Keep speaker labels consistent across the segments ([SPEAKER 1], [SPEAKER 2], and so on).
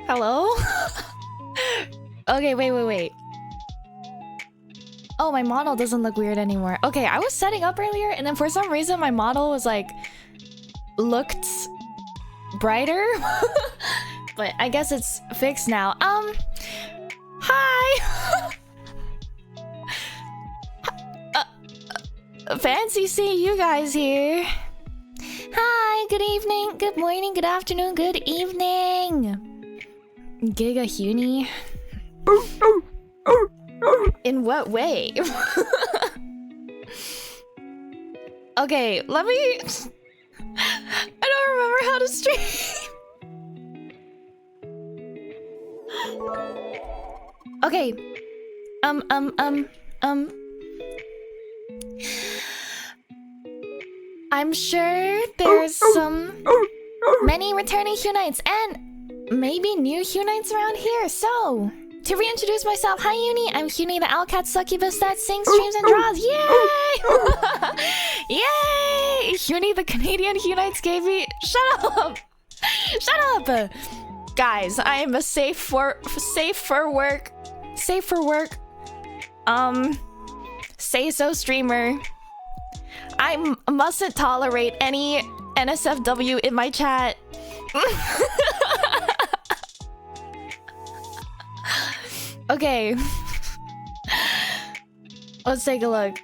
[SPEAKER 1] Hello? Okay, wait. Oh, my model doesn't look weird anymore. Okay, I was setting up earlier, and then for some reason my model was like... looked... brighter? But I guess it's fixed now. Hi! Fancy seeing you guys here. Hi, good evening, good morning, good afternoon, good evening. Giga Huni. In what way? Okay, let me... I don't remember how to stream. Okay. I'm sure there's many returning Hunites and maybe new Hunites around here, so to reintroduce myself, hi Uni, I'm Uni, the Owlcat succubus that sings, streams, and draws. Yay! Yay! Uni, the Canadian Unites gave me. Shut up! Shut up! Guys, I am a safe for work. Say so streamer. I mustn't tolerate any NSFW in my chat. Okay. Let's take a look.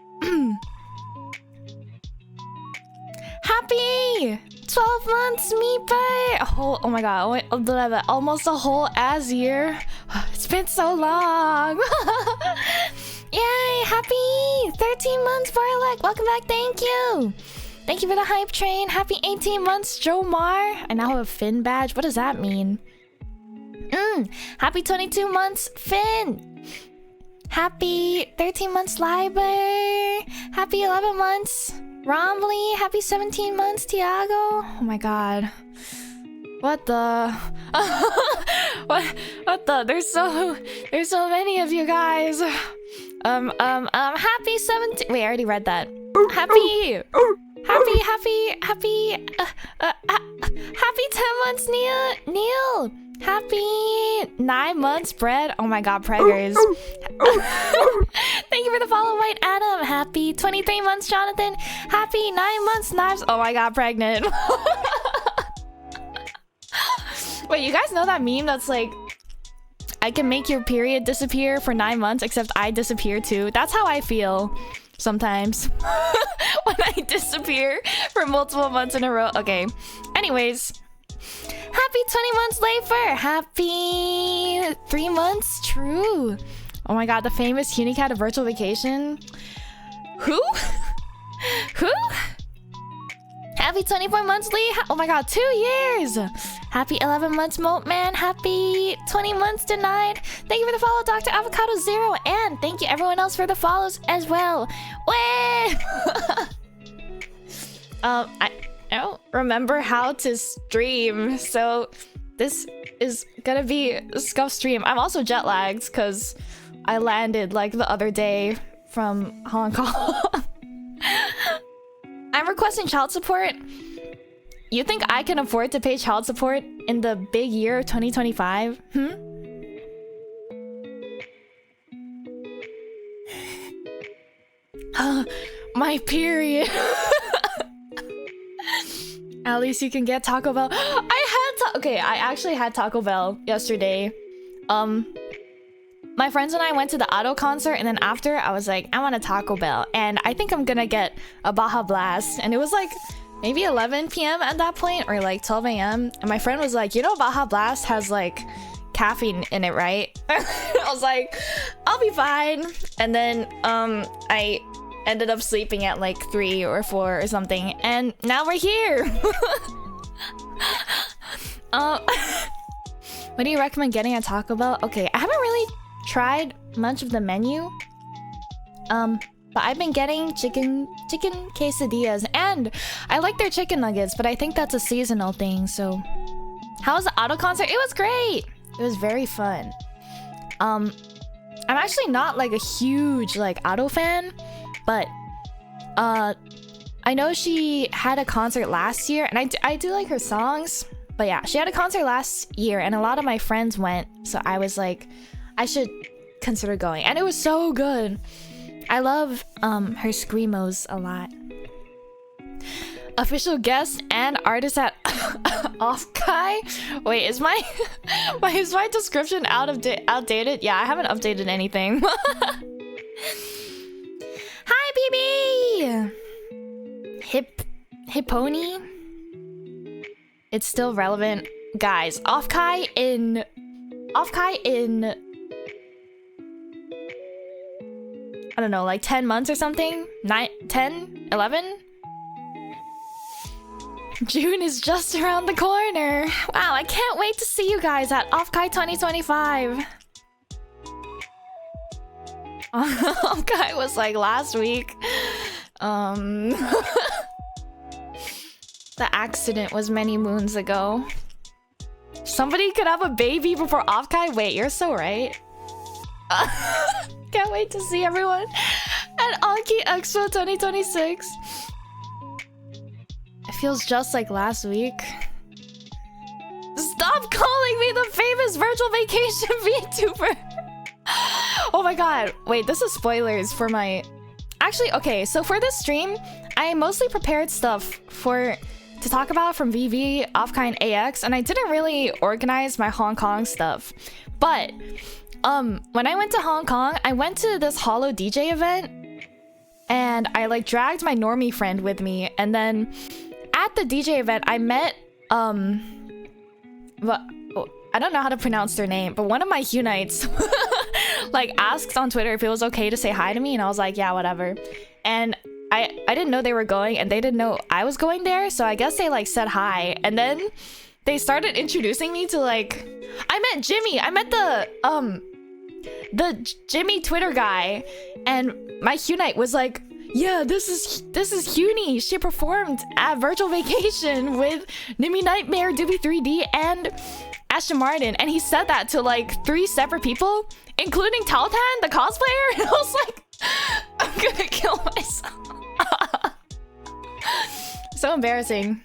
[SPEAKER 1] Happy 12 months, Meepa! Oh my god, almost a whole ass year. It's been so long. Yay, happy 13 months, Barlek. Welcome back, thank you. Thank you for the hype train. Happy 18 months, Jomar. I now have a Finn badge. What does that mean? Happy 22 months, Finn. Happy 13 months, Liber. Happy 11 months, Romley. Happy 17 months, Tiago. Oh my god. What the? What the? There's so many of you guys. Happy 17. Wait, I already read that. Happy 10 months, Neil. Happy 9 months, Bread. Oh my god, preggers. Thank you for the follow, White Adam. Happy 23 months, Jonathan. Happy 9 months, Knives. Oh my god, pregnant. Wait, you guys know that meme that's like, I can make your period disappear for 9 months, except I disappear too? That's how I feel sometimes when I disappear for multiple months in a row. Okay, anyways, happy 20 months, Leifer. Happy 3 months, True. Oh my god, the famous Unicat of Virtual Vacation. Who? Happy 24 months, Lee. Oh my god, 2 years. Happy 11 months, Moat Man. Happy 20 months, Denied. Thank you for the follow, Dr. Avocado Zero. And thank you everyone else for the follows as well. Way! I don't remember how to stream, so this is gonna be a scuff stream. I'm also jet lagged because I landed like the other day from Hong Kong. I'm requesting child support. You think I can afford to pay child support in the big year of 2025? My period. At least you can get Taco Bell. Okay, I actually had Taco Bell yesterday. My friends and I went to the Otto concert, and then after I was like, I want a Taco Bell, and I think I'm gonna get a Baja Blast. And it was like maybe 11 p.m. at that point, or like 12 a.m. And my friend was like, you know, Baja Blast has like caffeine in it, right? I was like, I'll be fine. And then I ended up sleeping at like 3 or 4 or something, and now we're here. What do you recommend getting at Taco Bell? Okay, I haven't really tried much of the menu, but I've been getting chicken quesadillas, and I like their chicken nuggets, but I think that's a seasonal thing. So how was the Otto concert? It was great. It was very fun. I'm actually not like a huge like Otto fan, but I know she had a concert last year, and I do like her songs. But yeah, she had a concert last year, and a lot of my friends went, so I was like, I should consider going, and it was so good. I love her screamos a lot. Official guest and artist at Offkai. Wait, is my description outdated? Yeah, I haven't updated anything. Hi, BB. Hipponi. It's still relevant, guys. Offkai in I don't know, like 10 months or something? 9, 10, 11? June is just around the corner. Wow, I can't wait to see you guys at Offkai 2025. Offkai was like last week. The accident was many moons ago. Somebody could have a baby before Offkai? Wait, you're so right. Can't wait to see everyone at Anki Expo 2026. It feels just like last week. Stop calling me the famous virtual vacation VTuber. Oh my god. Wait, this is spoilers for my... Actually, okay, so for this stream, I mostly prepared stuff to talk about from VV, Offkind AX, and I didn't really organize my Hong Kong stuff. But, when I went to Hong Kong, I went to this Holo DJ event, and I like dragged my normie friend with me, and then at the DJ event, I met, I don't know how to pronounce their name, but one of my Hunites like asked on Twitter if it was okay to say hi to me, and I was like, yeah, whatever. And I didn't know they were going, and they didn't know I was going there, so I guess they like said hi, and then they started introducing me to like... I met Jimmy! I met the Jimmy Twitter guy, and my Hunite was like, yeah, this is Huni. She performed at Virtual Vacation with Nimi Nightmare, Doobie3D, and Ashton Martin, and he said that to like 3 separate people, including Taltan, the cosplayer, and I was like, I'm gonna kill myself. So embarrassing.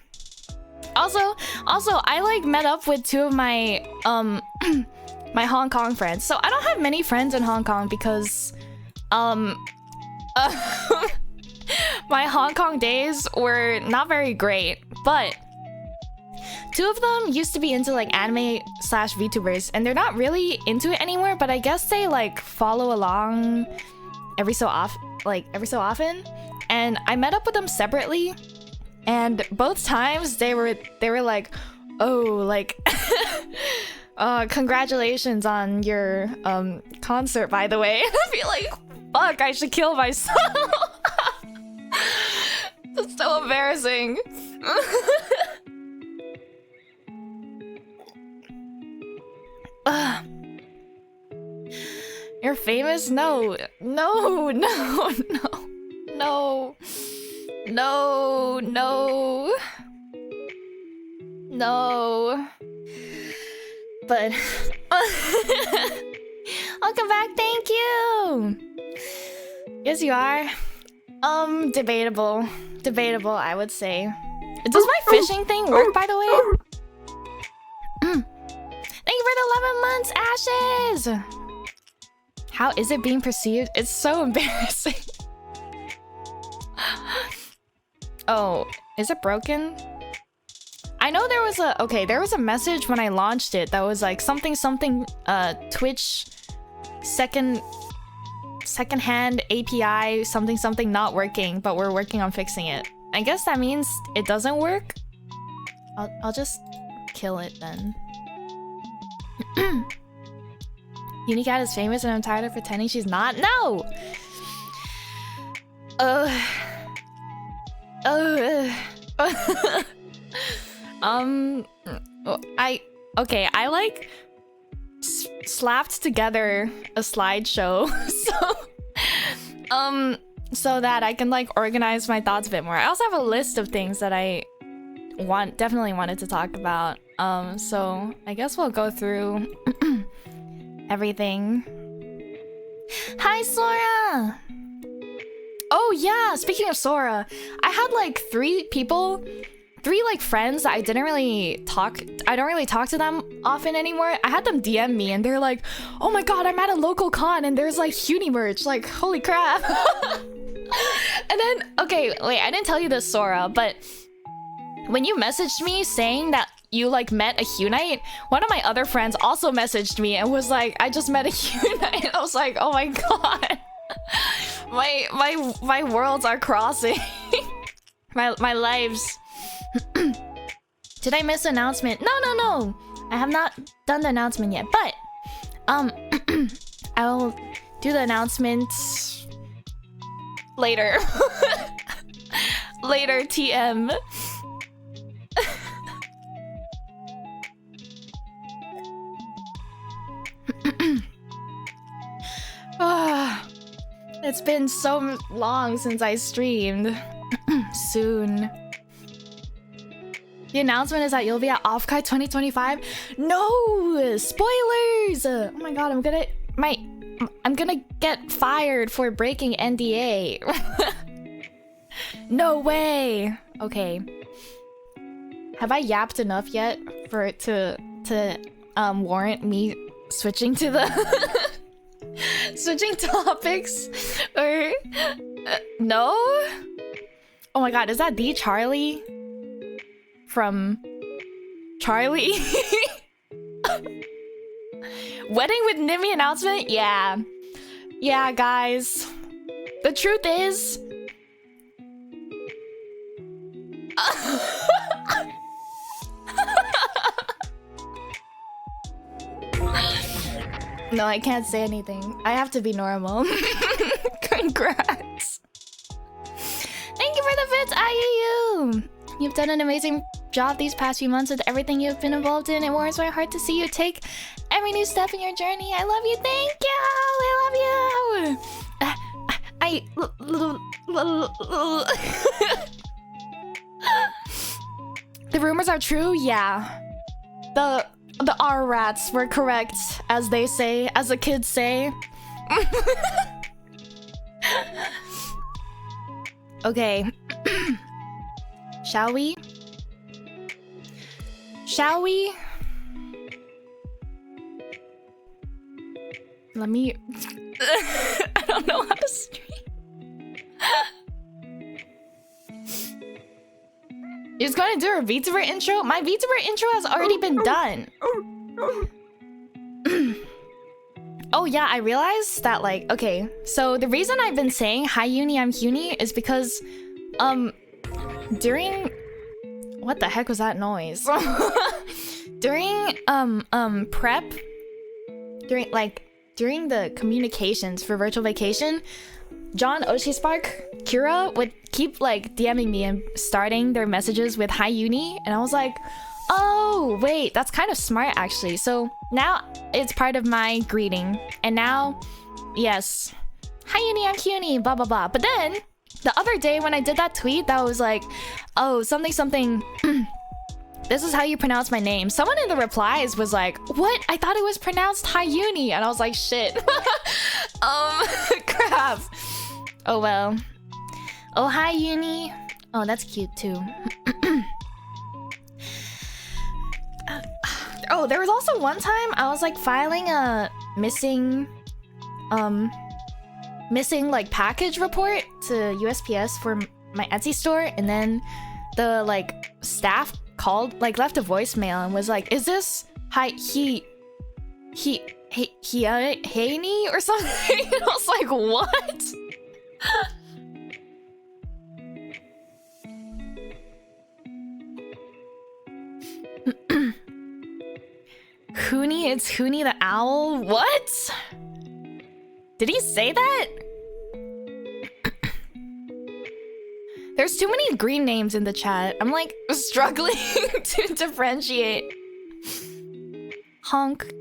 [SPEAKER 1] Also, I like met up with 2 of my my Hong Kong friends. So I don't have many friends in Hong Kong because my Hong Kong days were not very great, but 2 of them used to be into like anime/VTubers, and they're not really into it anymore, but I guess they like follow along every so often. And I met up with them separately, and both times they were like, oh, like congratulations on your concert, by the way. And I feel like, fuck, I should kill myself. It's so embarrassing. You're famous? No. No. But welcome back, thank you. Yes, you are. Debatable, I would say. Does my fishing thing work, by the way? Thank you for the 11 months, Ashes! How is it being perceived? It's so embarrassing. Oh, is it broken? I know there was a message when I launched it that was like something Twitch secondhand API something not working, but we're working on fixing it. I guess that means it doesn't work. I'll just kill it then. Unicat is famous and I'm tired of pretending she's not. No! I like slapped together a slideshow so that I can like organize my thoughts a bit more. I also have a list of things that I definitely wanted to talk about. So I guess we'll go through everything. Hi, Sora! Oh yeah, speaking of Sora, I had like 3 like friends that I don't really talk to them often anymore. I had them DM me and they're like, oh my god, I'm at a local con and there's like Huni merch, like holy crap. And then, okay, wait, I didn't tell you this, Sora, but when you messaged me saying that you like met a Hunite, one of my other friends also messaged me and was like, I just met a Hunite. I was like, oh my god. My worlds are crossing. my lives. Did I miss an announcement? No. I have not done the announcement yet, but I will do the announcement later. Later, TM. It's been so long since I streamed. Soon. The announcement is that you'll be at Offkai 2025. No! Spoilers! Oh my god, I'm gonna get fired for breaking NDA. No way. Okay. Have I yapped enough yet for it to warrant me switching to the switching topics? Or no? Oh my god, is that the Charlie from Charlie? Wedding with Nimmy announcement? Yeah. Yeah, guys. The truth is... No, I can't say anything. I have to be normal. Congrats. Thank you for the bits, IUU. You've done an amazing job these past few months with everything you've been involved in. It warms my heart to see you take every new step in your journey. I love you. Thank you. The rumors are true? Yeah. The R-rats were correct, as they say, as the kids say. Okay. Shall we? Shall we? Let me... I don't know how to stream. You're just going to do a VTuber intro? My VTuber intro has already been done. Oh yeah, I realized that, like, okay, so the reason I've been saying hi Uni, I'm Huni is because during what the heck was that noise? During prep, during the communications for virtual vacation, John, Oshispark, Kira would keep like DMing me and starting their messages with hi Uni, and I was like, oh wait, that's kind of smart actually. So now it's part of my greeting, and now yes, hi Uni, I'm Uni, blah blah blah. But then the other day when I did that tweet that was like, oh something something this is how you pronounce my name, someone in the replies was like, what? I thought it was pronounced hi Uni, and I was like, shit. Crap. Oh well. Oh hi Uni. Oh that's cute too. Oh, there was also one time I was like filing a missing like package report to USPS for my Etsy store, and then the like staff called, like left a voicemail and was like, is this Haney or something? And I was like, what? Hoonie, it's Hoonie the owl? What? Did he say that? There's too many green names in the chat. I'm like struggling to differentiate. Honk.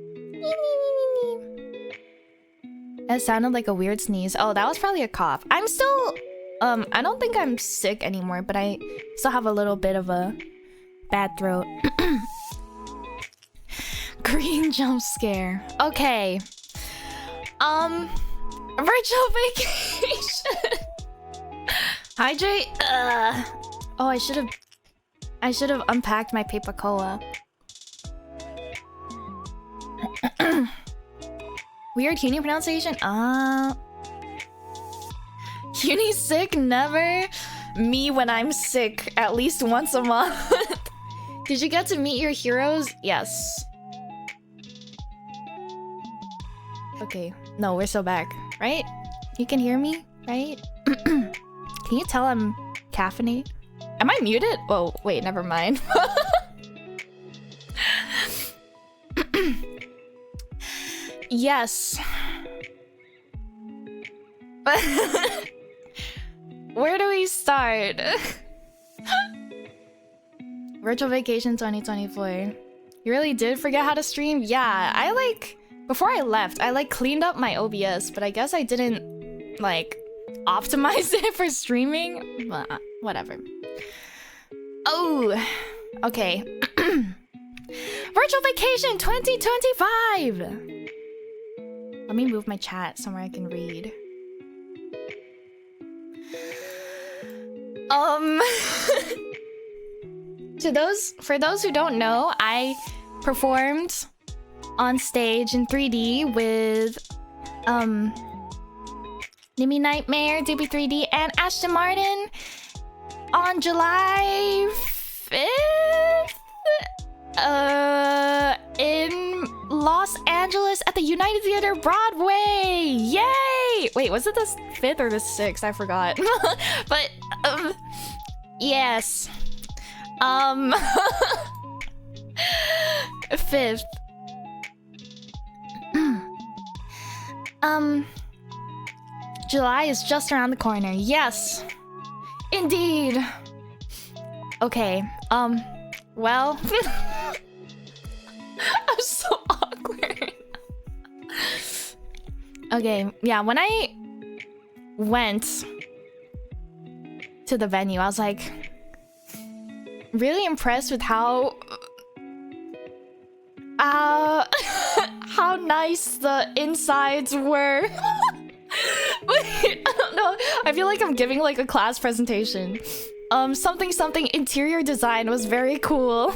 [SPEAKER 1] That sounded like a weird sneeze. Oh, that was probably a cough. I'm still... I don't think I'm sick anymore, but I still have a little bit of a bad throat. Green jump scare. Okay. Virtual vacation. Hydrate. Oh, I should have unpacked my paper cola. Weird Huni pronunciation. Huni's sick? Never. Me when I'm sick, at least once a month. Did you get to meet your heroes? Yes. Okay. No, we're still back, right? You can hear me, right? Can you tell I'm caffeinated? Am I muted? Oh, wait, never mind. Yes. Where do we start? Virtual Vacation 2024. You really did forget how to stream? Yeah, I like... Before I left, I like cleaned up my OBS, but I guess I didn't like optimize it for streaming. But whatever. Oh, okay. Virtual Vacation 2025. Let me move my chat somewhere I can read. For those who don't know, I performed on stage in 3D with Nimi Nightmare, DB3D, and Ashton Martin on July 5th in Los Angeles at the United Theater Broadway. Yay! Wait, was it the 5th or the 6th? I forgot. But yes. 5th. July is just around the corner. Yes. Indeed. Okay. Well. I'm so awkward. Okay, yeah, when I went to the venue, I was like really impressed with how how nice the insides were. Wait, I don't know. I feel like I'm giving like a class presentation. Something interior design was very cool.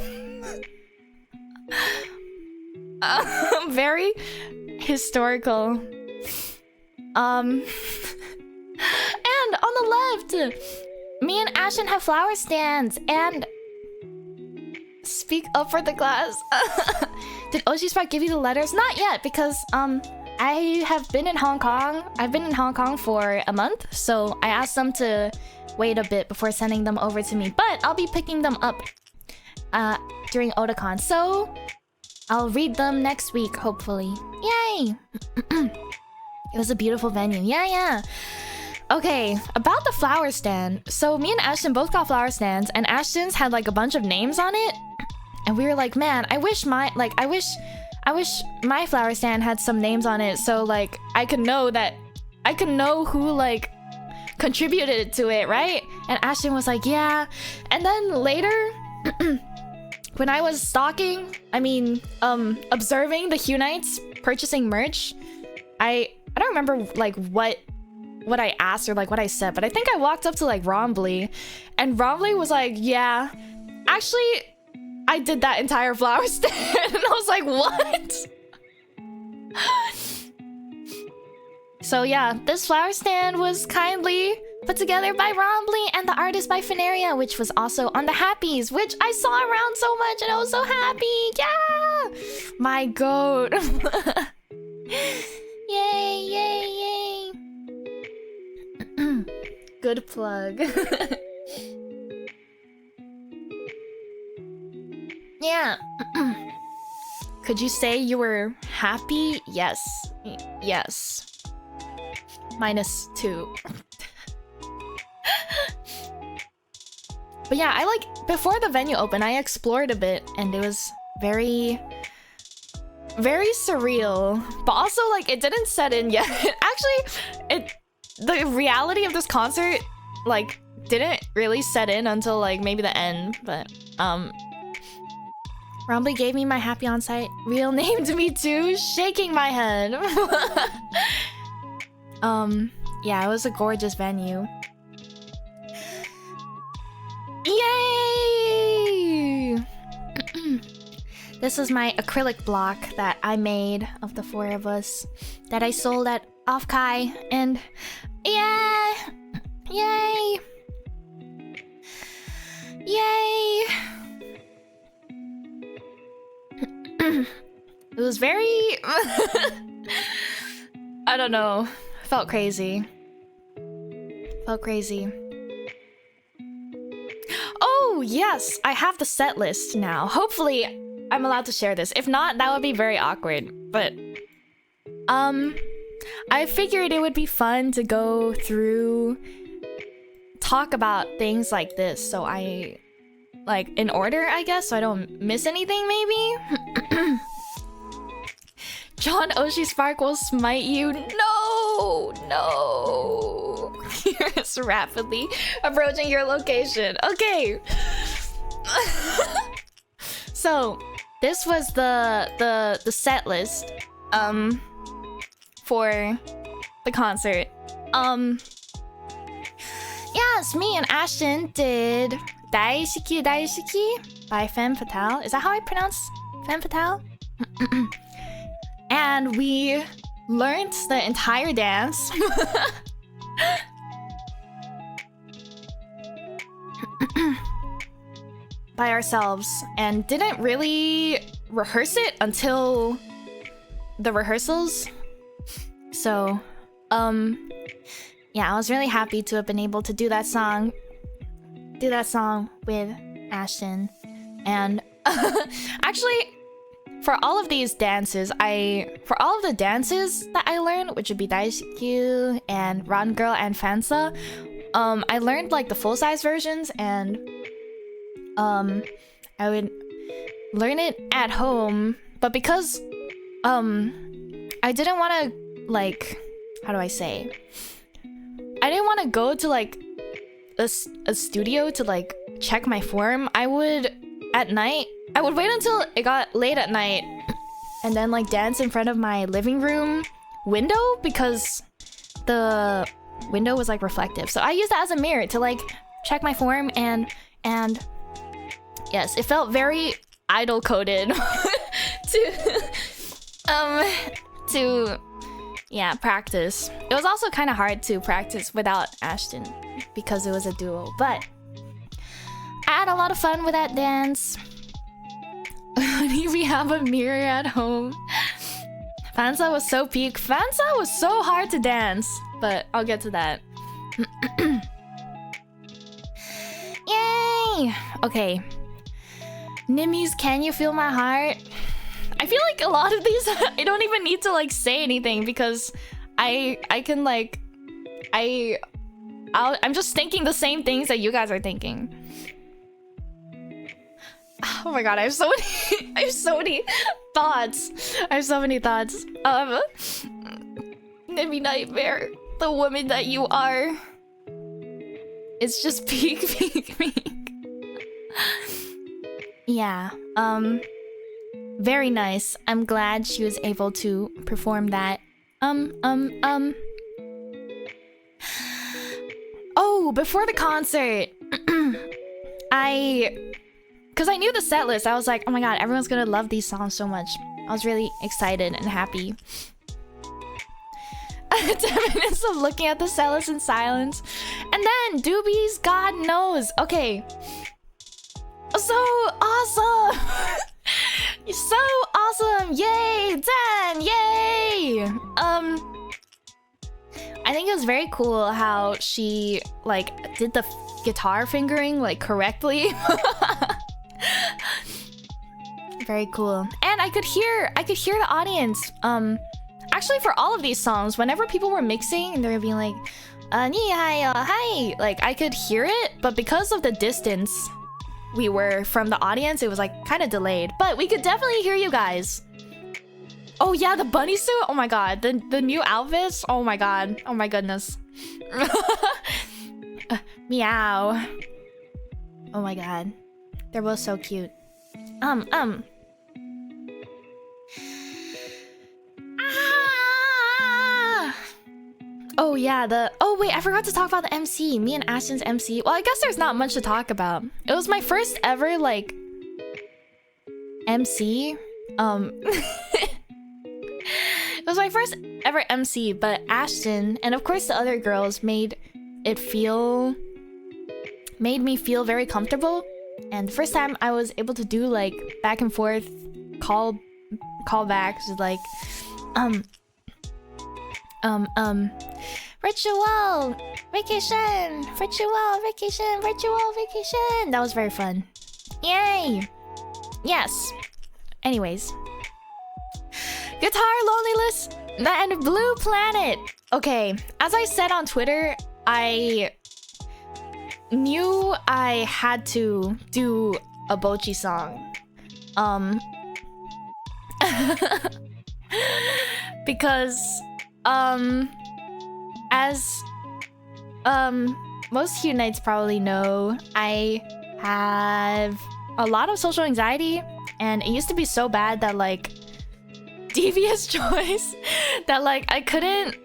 [SPEAKER 1] Very historical. And on the left, me and Ashton have flower stands and speak up for the class. Did Oshi Spark give you the letters? Not yet, because I have been in Hong Kong. I've been in Hong Kong for a month, so I asked them to wait a bit before sending them over to me. But I'll be picking them up during Otakon, so I'll read them next week, hopefully. Yay! It was a beautiful venue. Yeah. Okay, about the flower stand. So me and Ashton both got flower stands, and Ashton's had like a bunch of names on it. And we were like, man, I wish my flower stand had some names on it, so like I could know who like contributed to it, right? And Ashton was like, yeah. And then later, when I was observing the Hunites purchasing merch, I don't remember like what I asked or like what I said, but I think I walked up to like Rombly, and Rombly was like, yeah, actually I did that entire flower stand. And I was like, what? So yeah, this flower stand was kindly put together by Rombly and the artist by Fenaria, which was also on the Happies, which I saw around so much and I was so happy. Yeah! My goat. Yay. Good plug. Yeah. Could you say you were happy? Yes. -2. But yeah, I like, before the venue opened, I explored a bit and it was very surreal, but also like it didn't set in yet. Actually, the reality of this concert like didn't really set in until like maybe the end. But Rombly gave me my happy on-site real name to me too, shaking my head. Yeah, it was a gorgeous venue. Yay! This is my acrylic block that I made of the 4 of us that I sold at Offkai, and yeah! Yay! It was very I don't know, felt crazy. Oh yes, I have the set list now. Hopefully I'm allowed to share this. If not, that would be very awkward. But I figured it would be fun to go through, talk about things like this, so I like in order, I guess, so I don't miss anything maybe. John Oshi Spark will smite you. No. You're rapidly approaching your location. Okay. So this was the set list. for the concert. Yes, me and Ashton did Daishiki Daishiki by Femme Fatale. Is that how I pronounce Femme Fatale? And we learned the entire dance. By ourselves, and didn't really rehearse it until the rehearsals. So, yeah, I was really happy to have been able to do that song with Ashton. And actually, for all of these dances, for all of the dances that I learned, which would be Daishikyu and Rotten Girl and Fansa, I learned like the full-size versions, and I would learn it at home, but because I didn't want to, like, how do I say, I didn't want to go to like a studio to like check my form. I would wait until it got late at night and then like dance in front of my living room window, because the window was like reflective, so I used that as a mirror to like check my form. And yes, it felt very idol coded to practice. It was also kind of hard to practice without Ashton because it was a duo, but I had a lot of fun with that dance. We have a mirror at home. Fansa was so peak. Fansa was so hard to dance, but I'll get to that. Yay! Okay. Nimmy's Can You Feel My Heart? I feel like a lot of these I don't even need to like say anything, because I can like I'm just thinking the same things that you guys are thinking. Oh my god, I have so many thoughts. I have so many thoughts. Nimmy Nightmare, the woman that you are. It's just peak. Yeah, very nice. I'm glad she was able to perform that. Oh, before the concert, because I knew the set list, I was like, oh my god, everyone's gonna love these songs so much. I was really excited and happy. 10 minutes of looking at the set list in silence. And then Doobie's God Knows. Okay. So awesome! You're so awesome! Yay! 10! Yay! I think it was very cool how she like did the guitar fingering like correctly. Very cool. And I could hear the audience. Actually, for all of these songs, whenever people were mixing and they were being like, hi, like I could hear it, but because of the distance we were from the audience, it was like kind of delayed, but we could definitely hear you guys. Oh yeah, the bunny suit. Oh my god, the new outfits. Oh my god. Oh my goodness. Meow. Oh my god, they're both so cute. Oh yeah, oh wait, I forgot to talk about the MC. Me and Ashton's MC. Well, I guess there's not much to talk about. It was my first ever like MC. It was my first ever MC, but Ashton and of course the other girls made me feel very comfortable. And the first time I was able to do like back and forth callbacks, like virtual vacation. That was very fun. Yay! Yes. Anyways. Guitar Loneliness and Blue Planet. Okay, as I said on Twitter, I knew I had to do a Bocchi song. Because as most Unites probably know, I have a lot of social anxiety, and it used to be so bad that like Devious Choice that like I couldn't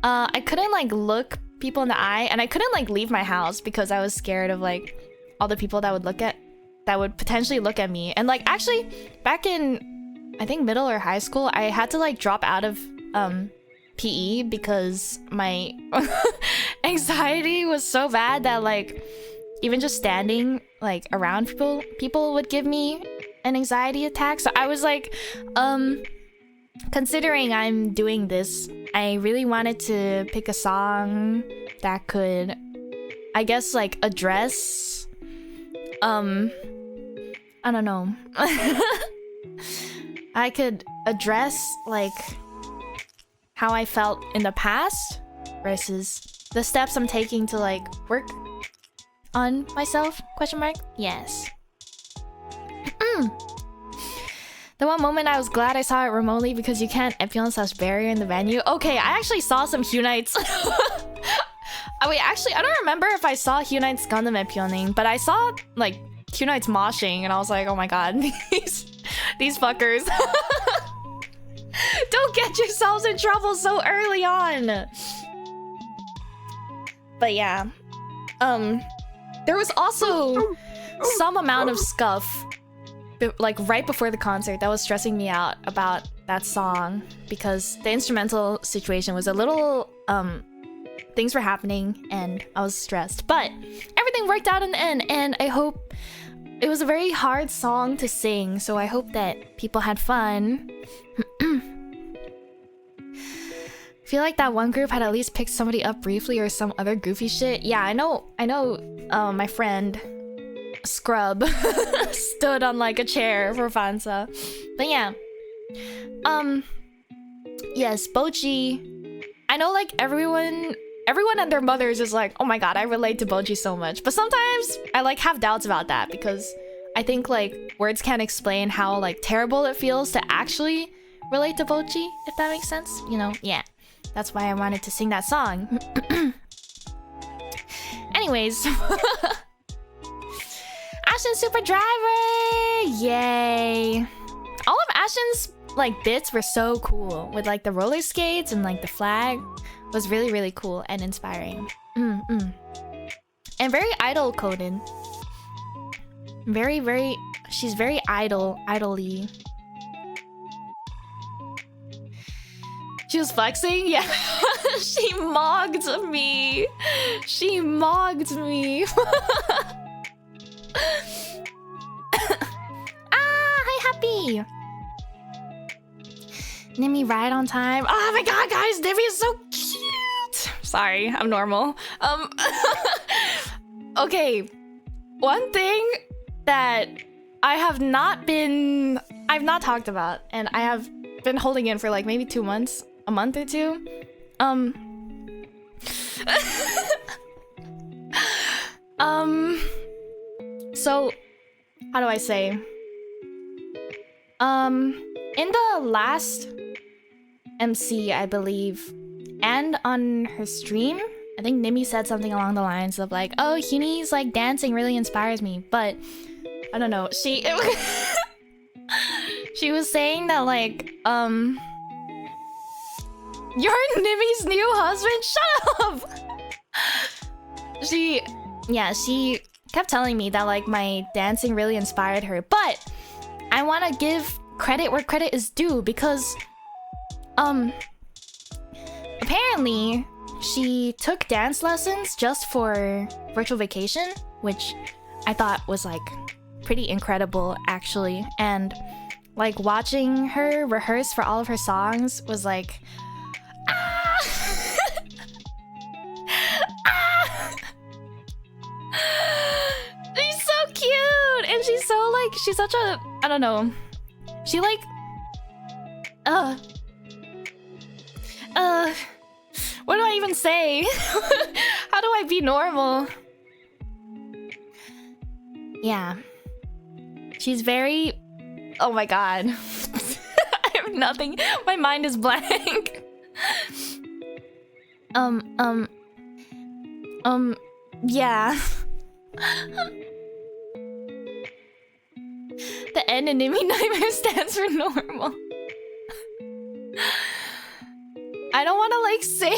[SPEAKER 1] like look people in the eye, and I couldn't like leave my house because I was scared of like all the people that would potentially look at me. And like actually back in I think middle or high school, I had to like drop out of PE because my anxiety was so bad that like even just standing like around people would give me an anxiety attack. So I was like considering I'm doing this, I really wanted to pick a song that could, I guess, like address I don't know. I could address like how I felt in the past versus the steps I'm taking to like work on myself, question mark? Yes. The one moment I was glad I saw it remotely because you can't Epsilon / barrier in the venue. Okay, I actually saw some Hunites. Oh wait, actually I don't remember if I saw Hunites Gundam Epioning, but I saw like Hunites moshing and I was like, oh my god, these fuckers. Don't get yourselves in trouble so early on. But yeah. There was also some amount of scuff like right before the concert that was stressing me out about that song because the instrumental situation was a little things were happening and I was stressed, but everything worked out in the end. And I hope it was a very hard song to sing, so I hope that people had fun. Feel like that one group had at least picked somebody up briefly or some other goofy shit. Yeah, I know my friend Scrub stood on like a chair for Fansa. But yeah. Yes, Bochi. I know like everyone and their mothers is like, oh my god, I relate to Bochi so much. But sometimes I like have doubts about that because I think like words can't explain how like terrible it feels to actually relate to Bochi, if that makes sense. You know, yeah. That's why I wanted to sing that song. Anyways. Ashen Super Driver! Yay! All of Ashen's like bits were so cool with like the roller skates and like the flag was really really cool and inspiring. And very idol coded. Very she's very idol-y. She was flexing? Yeah. She mogged me. She mogged me. Hi Happy. Nimi right on time. Oh my god guys, Nimi is so cute. Sorry, I'm normal. Okay. One thing that I've not talked about and I have been holding in for like maybe 2 months, a month or two. So how do I say? In the last MC, I believe, and on her stream, I think Nimi said something along the lines of like, oh, Huni's like dancing really inspires me, but I don't know. She was saying that like, you're Nimi's new husband? Shut up! She kept telling me that like my dancing really inspired her, but I want to give credit where credit is due because apparently she took dance lessons just for Virtual Vacation, which I thought was like pretty incredible actually, and like watching her rehearse for all of her songs was like she's so cute and she's so like she's such a I don't know, she like what do I even say? How do I be normal? Yeah, she's very, oh my god. I have nothing, my mind is blank. Yeah. The N in Nimi Nightmare stands for normal. I don't want to like say...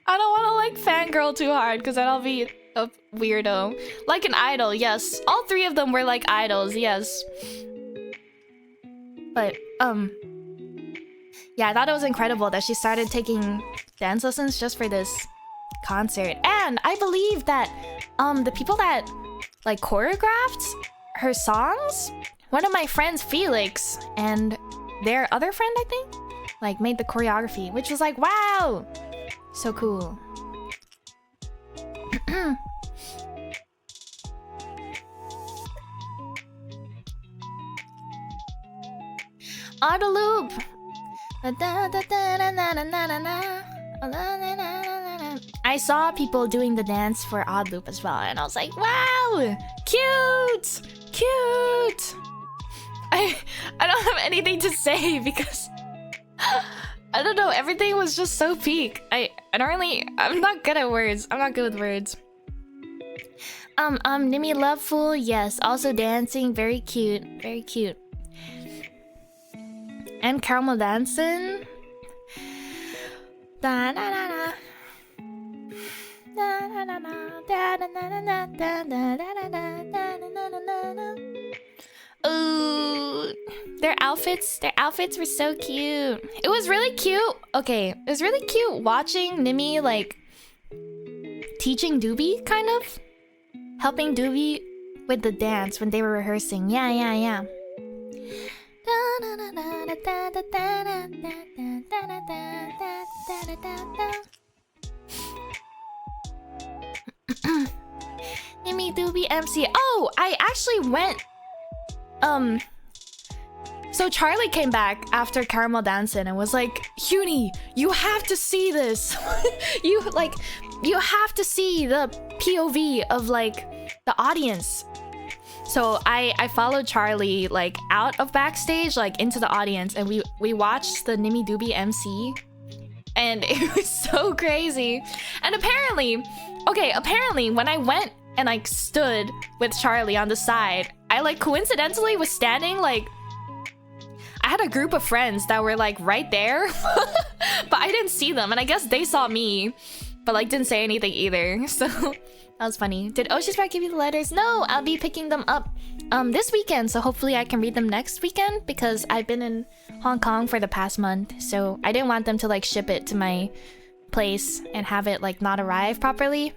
[SPEAKER 1] I don't want to like fangirl too hard because then I'll be a weirdo. Like an idol, yes. All three of them were like idols, yes. But, yeah, I thought it was incredible that she started taking dance lessons just for this concert. And I believe that, the people that, like, choreographed her songs, one of my friends, Felix, and their other friend, I think, like, made the choreography, which was like, wow! So cool. Auto loop. I saw people doing the dance for Odd Loop as well, and I was like, wow, cute, cute. I don't have anything to say because I don't know, everything was just so peak. I'm not good at words. I'm not good with words. Nimi Loveful, yes. Also dancing, very cute. Very cute. And Caramel dancing. Da da da da. Da da da da da da da da da da da. Ooh, their outfits were so cute. It was really cute. Okay, it was really cute watching Nimi like teaching Doobie, kind of helping Doobie with the dance when they were rehearsing. Yeah. Nimi Doobie MC. Oh, I actually went. So Charlie came back after Caramel Dancing and was like, Hyuni, you have to see this. you have to see the POV of like the audience. So I followed Charlie like out of backstage, like into the audience, and we watched the Nimi Doobie MC, and it was so crazy. And apparently when I went and like stood with Charlie on the side, I like coincidentally was standing like, I had a group of friends that were like right there, but I didn't see them, and I guess they saw me, but like didn't say anything either. So that was funny. Did Oshispark give you the letters? No, I'll be picking them up this weekend, so hopefully I can read them next weekend because I've been in Hong Kong for the past month, so I didn't want them to like ship it to my place and have it like not arrive properly.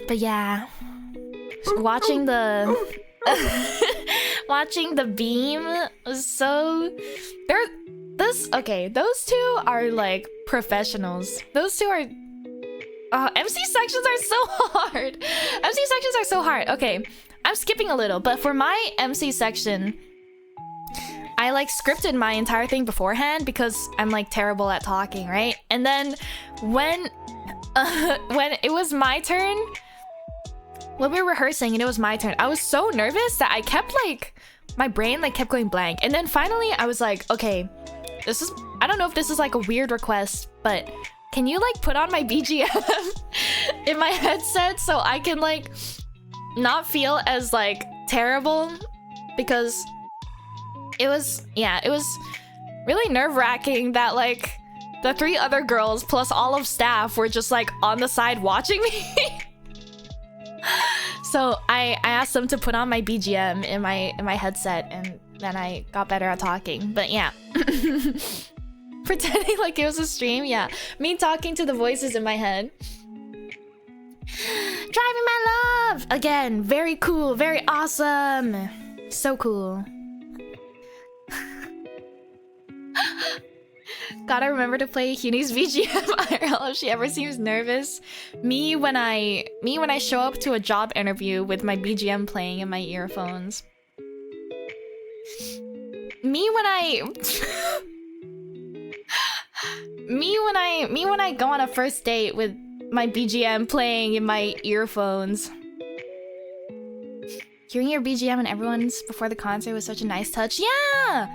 [SPEAKER 1] But yeah, watching the beam was so those two are like professionals. Those two are MC sections are so hard. MC sections are so hard. Okay, I'm skipping a little, but for my MC section, I like scripted my entire thing beforehand because I'm like terrible at talking, right? And then when it was my turn, when we were rehearsing and it was my turn, I was so nervous that I kept like, my brain like kept going blank. And then finally I was like, okay, I don't know if this is like a weird request, but can you like put on my BGM in my headset so I can like not feel as like terrible? Because it was really nerve-wracking that like the 3 other girls plus all of staff were just like on the side watching me. So I asked them to put on my BGM in my headset, and then I got better at talking. But yeah. Pretending like it was a stream, yeah. Me talking to the voices in my head. Driving My Love! Again, very cool, very awesome. So cool. Gotta remember to play Hyuni's BGM IRL if she ever seems nervous. Me when I show up to a job interview with my BGM playing in my earphones. Me when I go on a first date with my BGM playing in my earphones. Hearing your BGM and everyone's before the concert was such a nice touch. Yeah.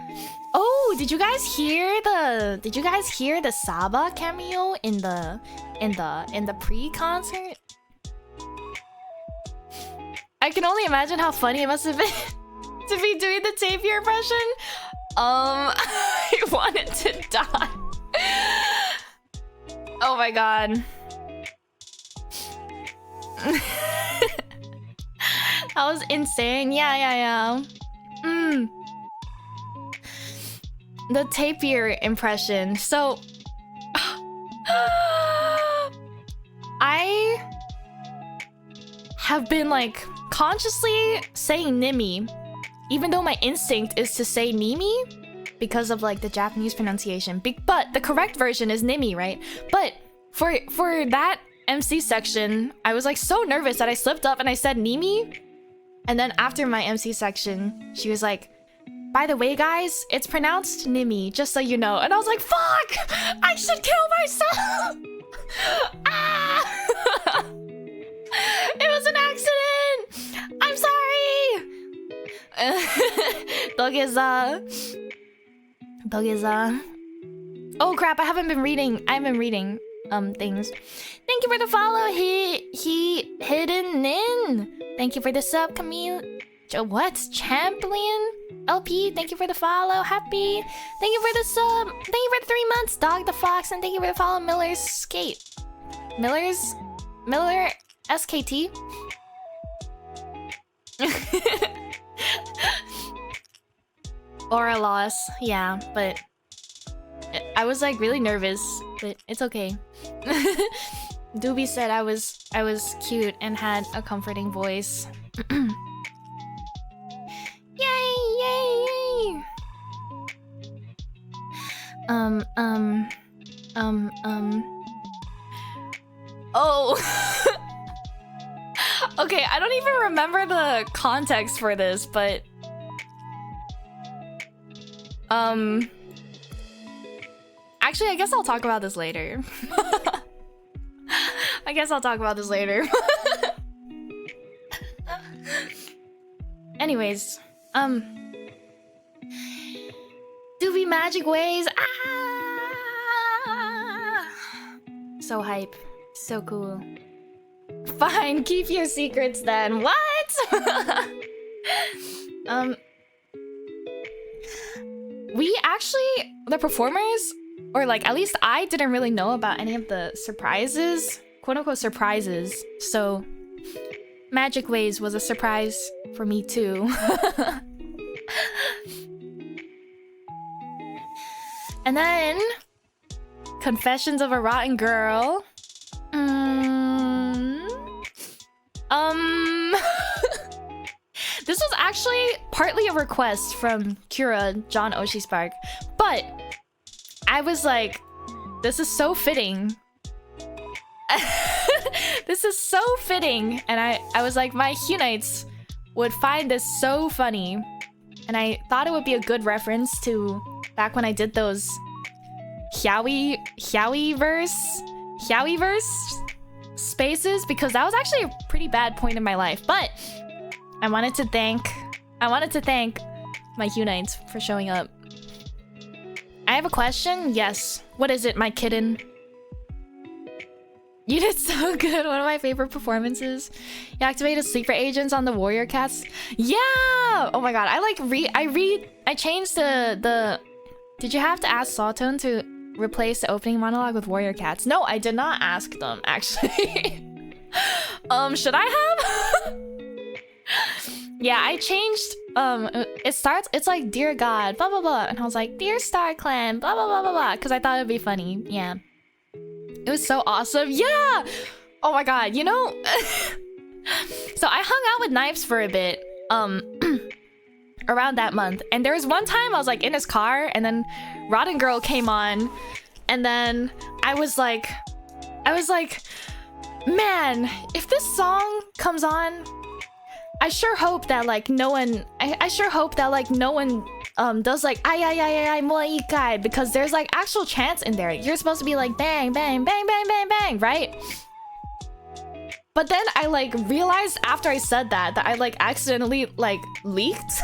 [SPEAKER 1] Oh, did you guys hear the Saba cameo in the pre-concert? I can only imagine how funny it must have been to be doing the tape impression. I wanted to die. Oh my god. That was insane. Yeah. The tapir impression. So I have been like consciously saying Nimi, even though my instinct is to say Nimi because of like the Japanese pronunciation. But the correct version is Nimi, right? But for that MC section, I was like so nervous that I slipped up and I said Nimi. And then after my MC section, she was like, by the way, guys, it's pronounced Nimi, just so you know. And I was like, fuck! I should kill myself! Ah! It was an accident! I'm sorry! Dogeza. Oh crap, I haven't been reading. I've been reading things. Thank you for the follow, he hidden in. Thank you for the sub, Camille. What? Champion LP, thank you for the follow. Happy. Thank you for the sub. Thank you for the 3 months, Dog the Fox, and thank you for the follow, Miller's Skate. Miller SKT. Or a loss, yeah, but I was like really nervous, but it's okay. Doobie said I was cute and had a comforting voice. Yay! Oh. Okay, I don't even remember the context for this, but actually, I guess I'll talk about this later. Anyways, Doobie Magic Ways. Ah! So hype. So cool. Fine, keep your secrets then. What? We actually, the performers, or like at least I didn't really know about any of the surprises, quote unquote surprises. So Magic Ways was a surprise for me too. And then Confessions of a Rotten Girl. This was actually partly a request from Kira, John Oshispark, but I was like, this is so fitting. This is so fitting. And I was like, my Hunites would find this so funny. And I thought it would be a good reference to back when I did those Hyowie-verse spaces, because that was actually a pretty bad point in my life. But I wanted to thank my Hunites for showing up. I have a question. Yes. What is it, my kitten? You did so good. One of my favorite performances. You activated sleeper agents on the warrior cats. Yeah. Oh my god. I changed the. Did you have to ask Sawtone to replace the opening monologue with warrior cats? No, I did not ask them actually. Should I have? Yeah, I changed. It's like Dear God, blah blah blah, and I was like Dear Star Clan, blah blah blah blah blah, because I thought it'd be funny. Yeah, it was so awesome. Yeah. Oh my god, you know. So I hung out with Knives for a bit, around that month, and there was one time I was like in his car, and then Rotten Girl came on, and then I was like, man, if this song comes on, I sure hope that like no one does like ay mo ikai, because there's like actual chants in there. You're supposed to be like bang bang bang bang bang bang, right? But then I like realized after I said that I like accidentally like leaked.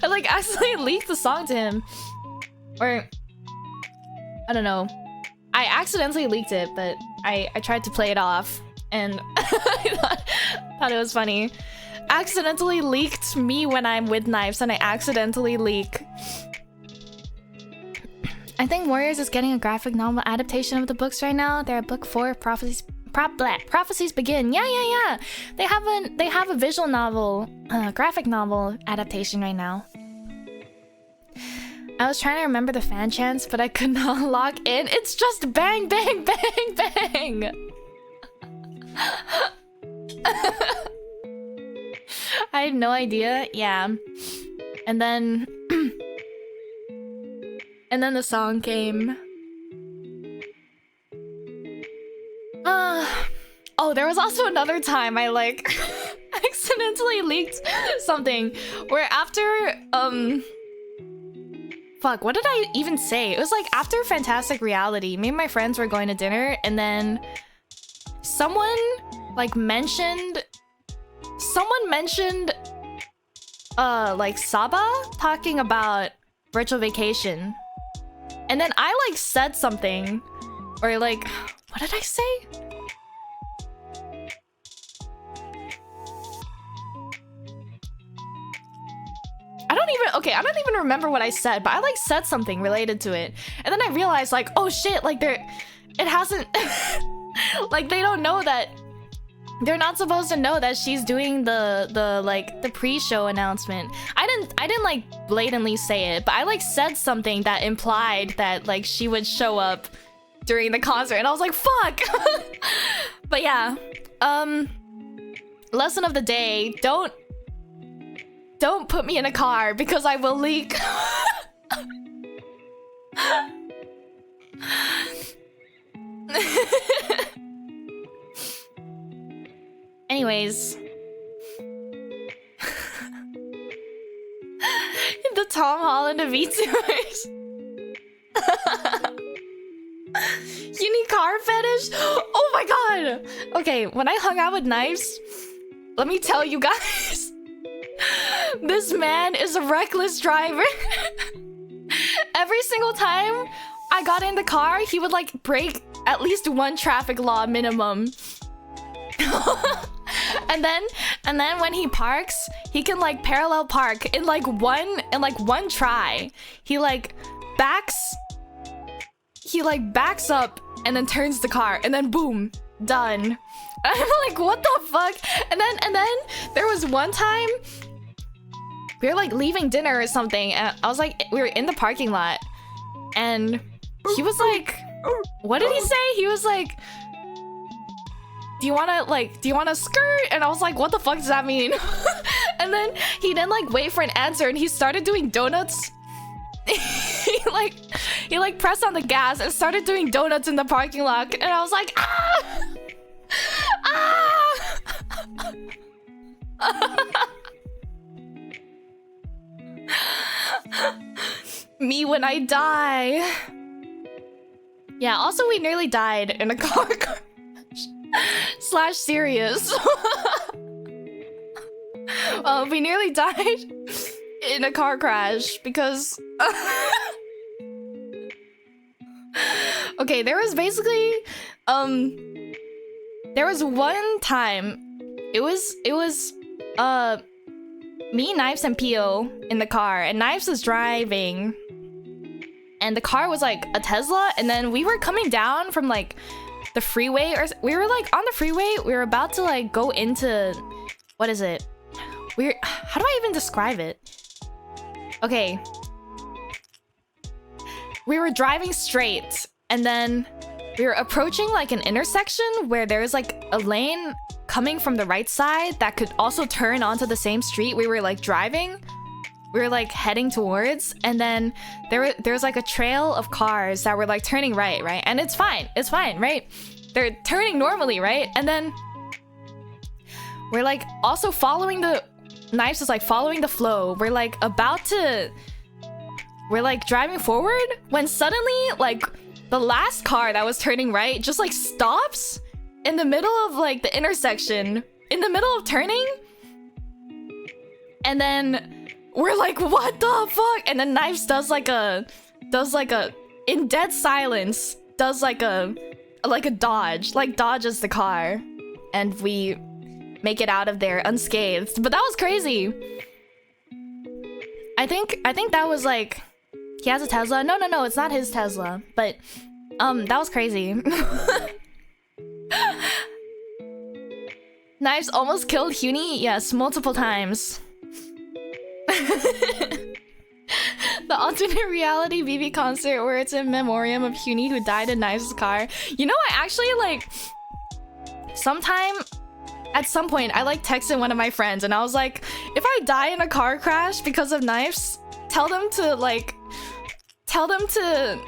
[SPEAKER 1] I like accidentally leaked the song to him, or I don't know. I accidentally leaked it, but I tried to play it off, and I thought it was funny. Accidentally leaked me when I'm with Knives, and I accidentally leak I think Warriors is getting a graphic novel adaptation of the books right now. They're at book 4, Prophecies Begin. Yeah. They have a visual novel, graphic novel adaptation right now. I was trying to remember the fan chants, but I could not log in. It's just bang, bang, bang, bang. I had no idea. Yeah. And then and then the song came. Oh, there was also another time I like accidentally leaked something where after fuck, what did I even say? It was like after Fantastic Reality, me and my friends were going to dinner, and then someone mentioned like Saba talking about Virtual Vacation. And then I like said something, or like, what did I say? I don't even remember what I said, but I like said something related to it. And then I realized like, oh shit, like it hasn't like they don't know that, they're not supposed to know that she's doing the pre-show announcement. I didn't like blatantly say it, but I like said something that implied that like she would show up during the concert, and I was like, fuck. But yeah, lesson of the day: don't put me in a car because I will leak. Anyways, the Tom Holland of VTubers. Unique car fetish? Oh my god! Okay, when I hung out with Knives, let me tell you guys, this man is a reckless driver. Every single time I got in the car, he would like break at least one traffic law minimum. And then when he parks, he can like parallel park in like one try. He backs up and then turns the car, and then boom, done. I'm like, what the fuck? And then there was one time we were like leaving dinner or something, and I was like, we were in the parking lot, and he was like, what did he say? He was like, do you wanna skirt? And I was like, what the fuck does that mean? And then he didn't like wait for an answer, and he started doing donuts. he like pressed on the gas and started doing donuts in the parking lot, and I was like, ah! Ah! Me when I die. Yeah, also we nearly died in a car crash. / serious. We nearly died in a car crash because okay, there was basically there was one time it was me, Knives, and Pio in the car, and Knives was driving, and the car was like a Tesla, and then we were coming down from like the freeway, or we were like on the freeway, we were about to like go into, what is it, how do I even describe it? Okay, we were driving straight, and then we were approaching like an intersection where there's like a lane coming from the right side that could also turn onto the same street we were like driving. We were like heading towards, and then there's like a trail of cars that were like turning right? And it's fine, right? They're turning normally, right? And then we're like also following the, Knives is like following the flow. We're like driving forward when suddenly like the last car that was turning right just like stops in the middle of like the intersection, in the middle of turning. And then we're like, what the fuck? And then Knives does like a in dead silence, does like a dodge, like dodges the car, and we make it out of there unscathed. But that was crazy. I think that was like He has a Tesla. No, it's not his Tesla. But that was crazy. Knives almost killed Huni? Yes, multiple times. The alternate reality BB concert where it's in memoriam of Huni who died in Knives' car. You know, I actually like at some point I like texted one of my friends and I was like, if I die in a car crash because of Knives, tell them to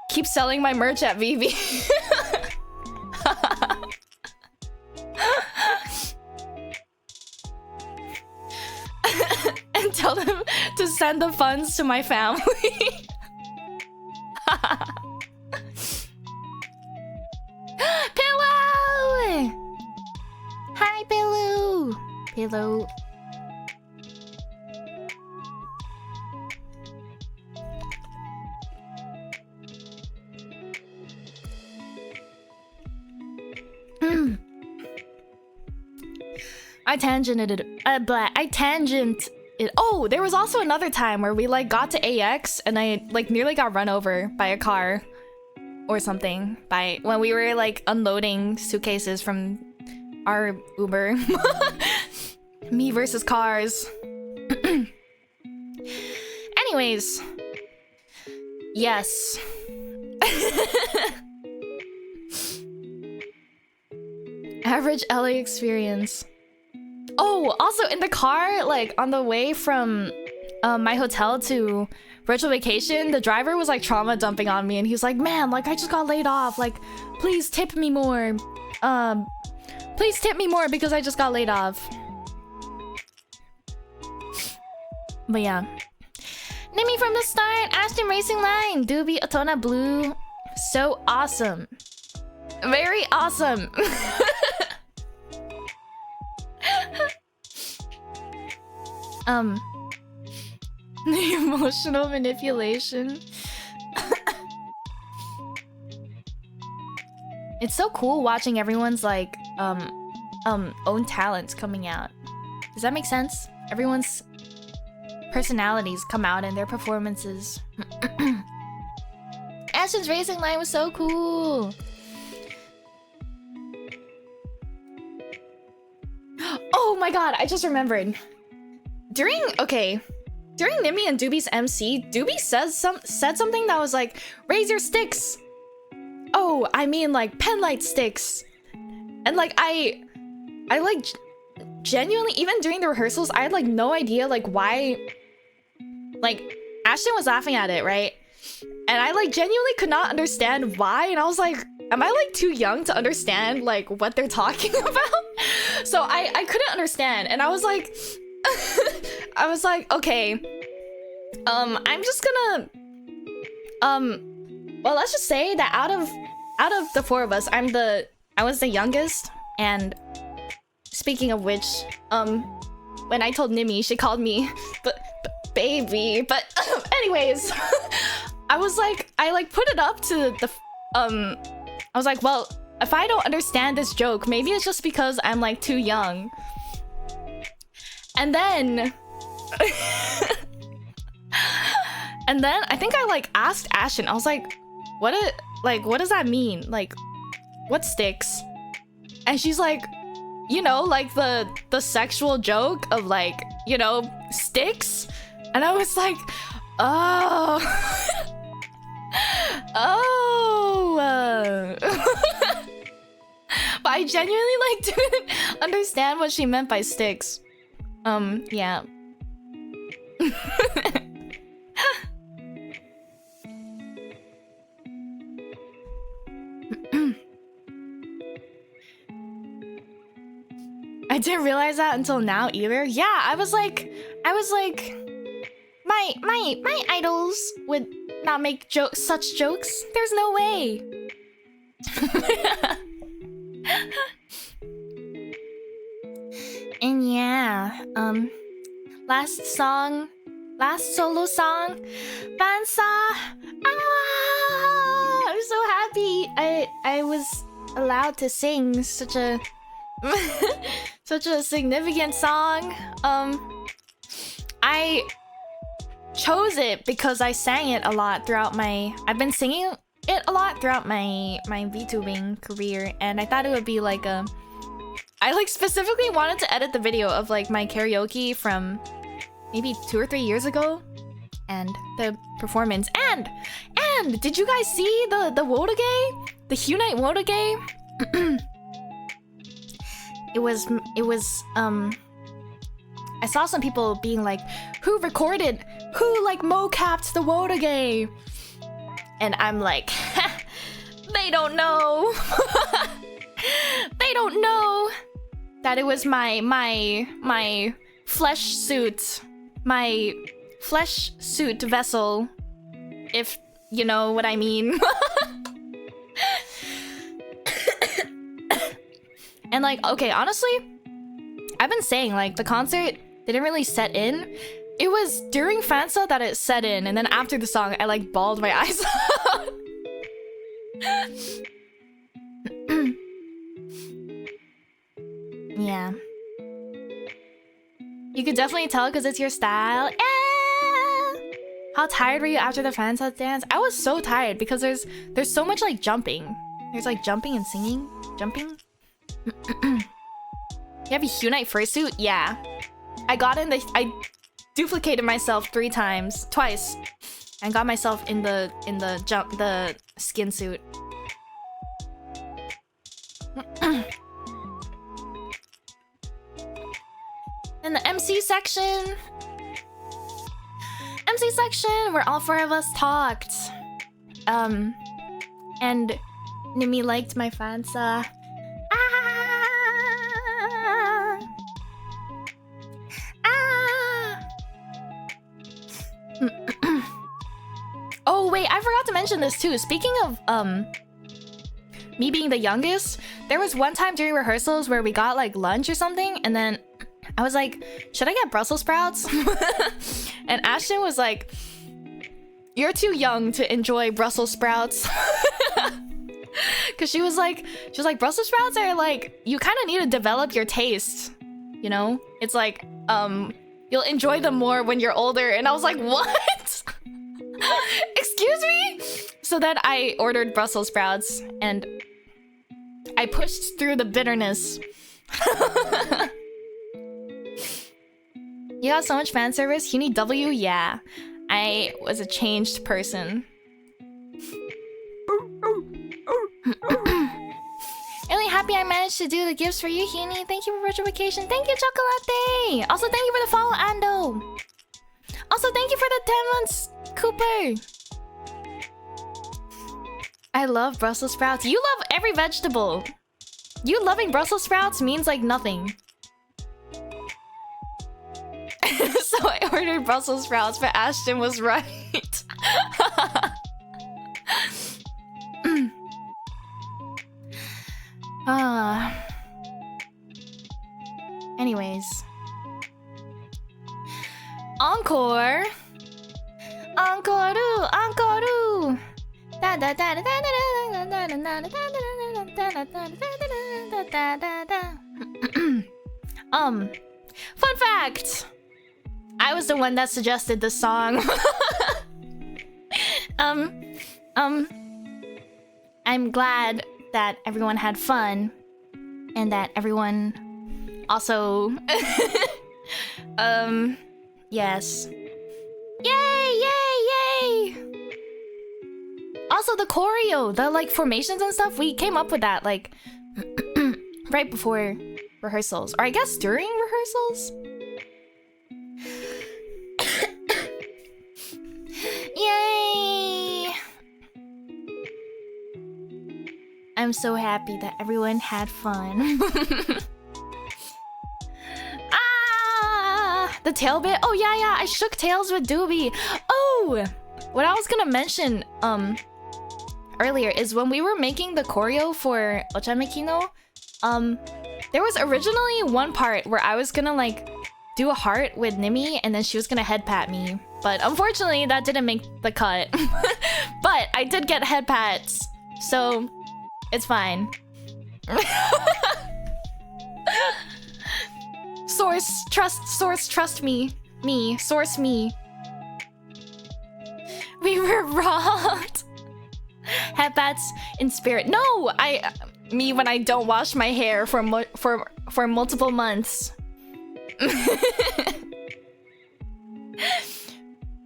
[SPEAKER 1] keep selling my merch at VB. And tell them to send the funds to my family. Pillow! Hi, Pillow! Pillow. I tangent it. Oh, there was also another time where we like got to AX and I like nearly got run over by a car or something when we were like unloading suitcases from our Uber. Me versus cars. Anyways. Yes. Average LA experience. Oh, also in the car, like on the way from my hotel to virtual vacation, the driver was like trauma dumping on me and he was like, man, like I just got laid off, like please tip me more. Please tip me more because I just got laid off. But yeah. Nimi from the start, Ashton Racing Line, Doobie, Otona Blue. So awesome. Very awesome. The emotional manipulation. It's so cool watching everyone's like own talents coming out. Does that make sense? Everyone's personalities come out in their performances. Ashton's Racing Line was so cool. Oh my god, I just remembered. During Nimi and Doobie's MC, Doobie said something that was like, raise your sticks. Oh, I mean like penlight sticks. And like I like genuinely, even during the rehearsals, I had like no idea like why. Like Ashton was laughing at it, right? And I like genuinely could not understand why. And I was like, am I like too young to understand like what they're talking about? So I couldn't understand. And I was like, okay, I'm just gonna, well, let's just say that out of the four of us, I was the youngest. And speaking of which, when I told Nimi, she called me baby. But anyways, I put it up to the, I was like, well, if I don't understand this joke, maybe it's just because I'm like too young. And then I think I like asked Ashton, I was like, what does that mean? Like, what sticks? And she's like, you know, like the sexual joke of like, you know, sticks. And I was like, oh. Oh. But I genuinely like didn't understand what she meant by sticks. Yeah. I didn't realize that until now either. Yeah, I was like, my idols would not make such jokes. There's no way. And yeah, last solo song, Bansa. I'm so happy I was allowed to sing such a such a significant song. chose it because I sang it a lot throughout my... I've been singing it a lot throughout my VTubing career, and I thought it would be like a... I like specifically wanted to edit the video of like my karaoke from maybe 2 or 3 years ago, and the performance. And did you guys see the Wodage? The Hunite Wodage? It was I saw some people being like, who like mocapped the Wodage? And I'm like, they don't know. They don't know that it was my flesh suit, my flesh suit vessel, if you know what I mean. And like, okay, honestly, I've been saying like the concert didn't really set in. It was during Fansa that it set in, and then after the song, I like bawled my eyes out. Yeah. You could definitely tell because it's your style. How tired were you after the Fansa dance? I was so tired because there's so much like jumping. There's like jumping and singing. Jumping. You have a Hunite fursuit? Yeah. I duplicated myself 3 times. Twice. And got myself in the skin suit. In the MC section, where all 4 of us talked. And Nimi liked my Fansa. Oh wait, I forgot to mention this too. Speaking of me being the youngest, there was one time during rehearsals where we got like lunch or something, and then I was like, should I get Brussels sprouts? And Ashton was like, you're too young to enjoy Brussels sprouts. Cause she was like, Brussels sprouts are like, you kind of need to develop your taste, you know? It's like, you'll enjoy them more when you're older. And I was like, what? Excuse me? So then I ordered Brussels sprouts and I pushed through the bitterness. You got so much fan service. Uni W? Yeah. I was a changed person. Really happy I managed to do the gifts for you, Uni. Thank you for virtual vacation. Thank you, Chocolate. Also, thank you for the follow, Ando. Also, thank you for the 10 months, Cooper. I love Brussels sprouts. You love every vegetable. You loving Brussels sprouts means like nothing. So I ordered Brussels sprouts, but Ashton was right. Anyways. Encore. Encore. Encore. Fun fact. I was the one that suggested this song. I'm glad that everyone had fun and that everyone also yes. Yay, yay, yay. Also the choreo, the like formations and stuff, we came up with that like right before rehearsals, or I guess during rehearsals. Yay! I'm so happy that everyone had fun. The tail bit? Oh yeah, I shook tails with Doobie. Oh! What I was gonna mention earlier is when we were making the choreo for Ochamekino, there was originally one part where I was gonna like do a heart with Nimi and then she was gonna head pat me. But unfortunately that didn't make the cut. But I did get head pats, so it's fine. Source, trust me. Source me. We were robbed. Headbats in spirit. No, me when I don't wash my hair for multiple months.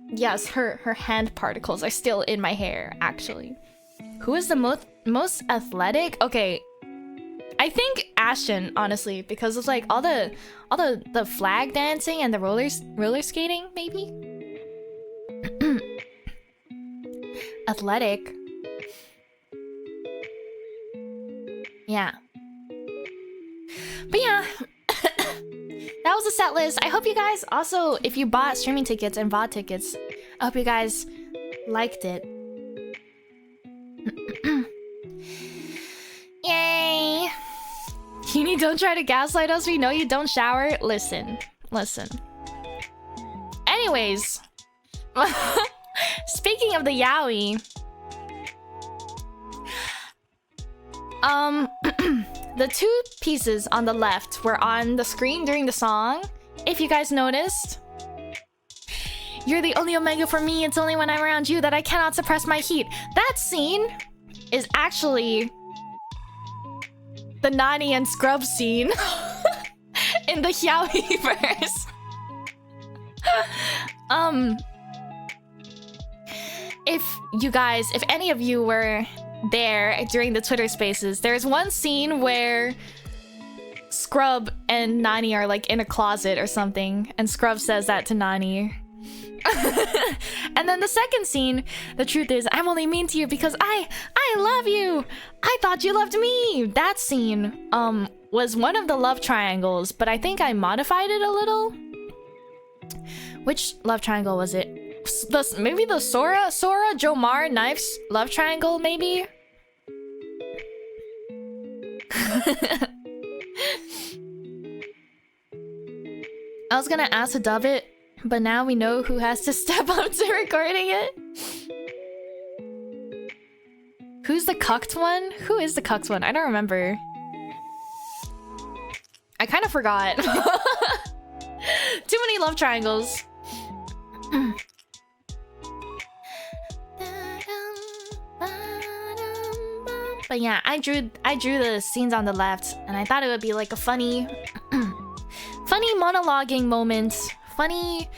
[SPEAKER 1] Yes, her hand particles are still in my hair, actually. Who is the most athletic? Okay, I think Ashton, honestly, because of like all the flag dancing and the roller skating, maybe. Athletic. Yeah. But yeah. That was the set list. I hope you guys also, if you bought streaming tickets and VOD tickets, I hope you guys liked it. Yay! Uni, don't try to gaslight us. We know you don't shower. Listen. Anyways. Speaking of the yaoi. The two pieces on the left were on the screen during the song, if you guys noticed. You're the only Omega for me. It's only when I'm around you that I cannot suppress my heat. That scene is actually the Nani and Scrub scene in the Hyaoi verse. If any of you were there during the Twitter spaces, there's one scene where Scrub and Nani are like in a closet or something, and Scrub says that to Nani. And then the second scene, the truth is I'm only mean to you because I love you. I thought you loved me. That scene was one of the love triangles, but I think I modified it a little. Which love triangle was it? Maybe the Sora, Jomar, Knives love triangle, maybe? I was gonna ask to dub it, but now we know who has to step up to recording it. Who's the cucked one? Who is the cucked one? I don't remember. I kind of forgot. Too many love triangles. But yeah, I drew the scenes on the left, and I thought it would be like a funny monologuing moment, funny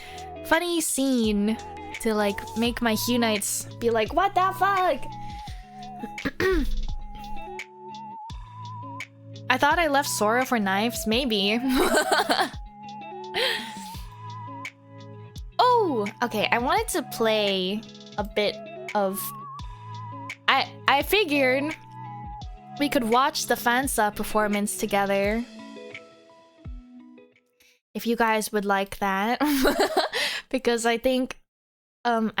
[SPEAKER 1] scene to like make my Hue Knights be like, what the fuck? I thought I left Sora for Knives, maybe. Oh, okay. I wanted to play a bit of. I figured we could watch the fansub performance together. If you guys would like that. Because I think I'm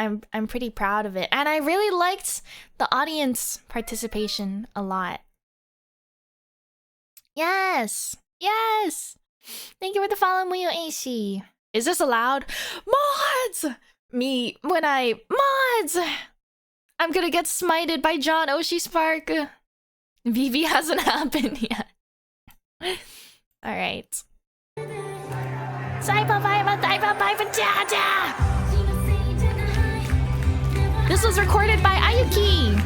[SPEAKER 1] pretty proud of it. And I really liked the audience participation a lot. Yes! Yes! Thank you for the follow, Muyo AC. Is this allowed? Mods! Mods! I'm gonna get smited by John Oshi Spark. VV hasn't happened yet. Alright. This was recorded by Ayuki.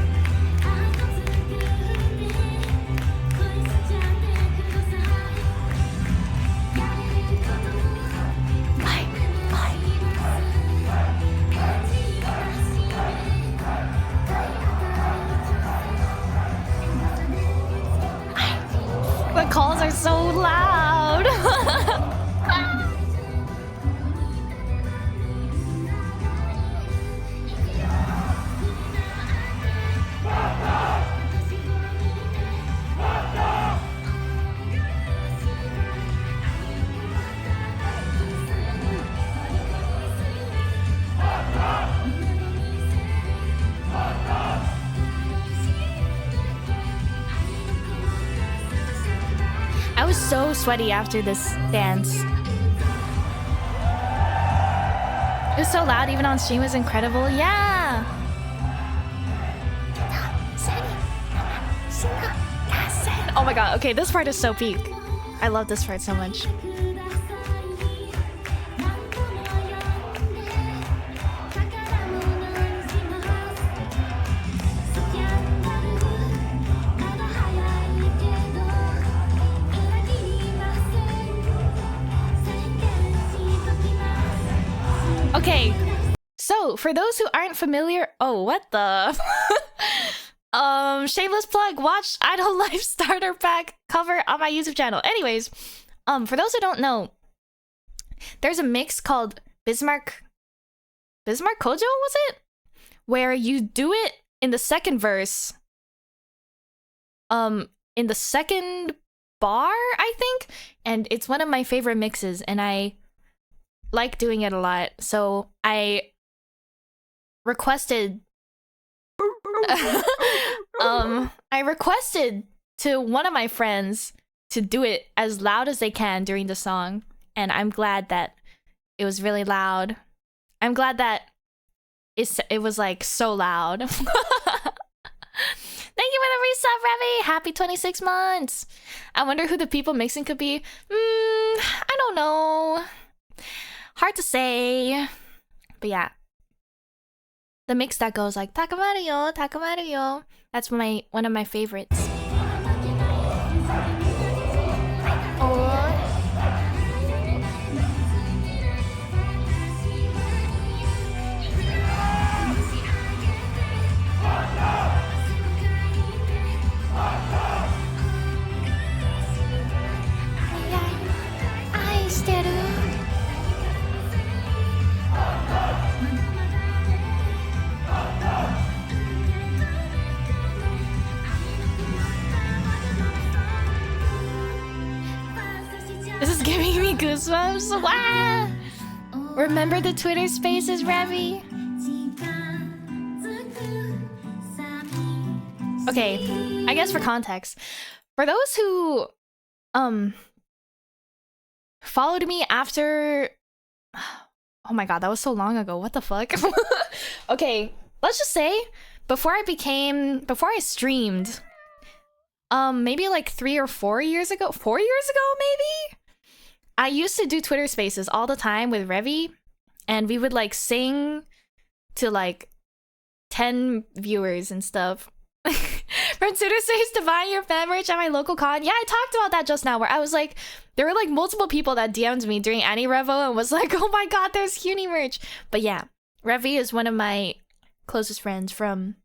[SPEAKER 1] The calls are so loud. I was so sweaty after this dance. It was so loud, even on stream. It was incredible. Yeah. Oh my god. Okay, this part is so peak. I love this part so much. for those who aren't familiar, oh, what the? Shameless plug, watch Idol Life Starter Pack cover on my YouTube channel. Anyways, for those who don't know, there's a mix called Bismarck Kojo, was it? Where you do it in the second verse. In the second bar, I think? And it's one of my favorite mixes, and I like doing it a lot. So I requested I requested to one of my friends to do it as loud as they can during the song, and I'm glad that it was really loud. I'm glad that it was like so loud. Thank you for the resub, Revy. Happy 26 months. I wonder who the people mixing could be. I don't know. Hard to say. But yeah. The mix that goes like Takamaru yo, Takamaru yo. That's one of my favorites. This is giving me goosebumps. Wow! Remember the Twitter Spaces, Revy? Okay, I guess for context, for those who followed me after, oh my god, that was so long ago. What the fuck? Okay, let's just say before I streamed, maybe like 3 or 4 years ago, 4 years ago maybe, I used to do Twitter Spaces all the time with Revy, and we would like sing to like 10 viewers and stuff. From Twitter Space to buying your fan merch at my local con. Yeah, I talked about that just now, where I was like, there were like multiple people that DM'd me during Annie Revo and was like, oh my god, there's Uni merch. But yeah, Revy is one of my closest friends from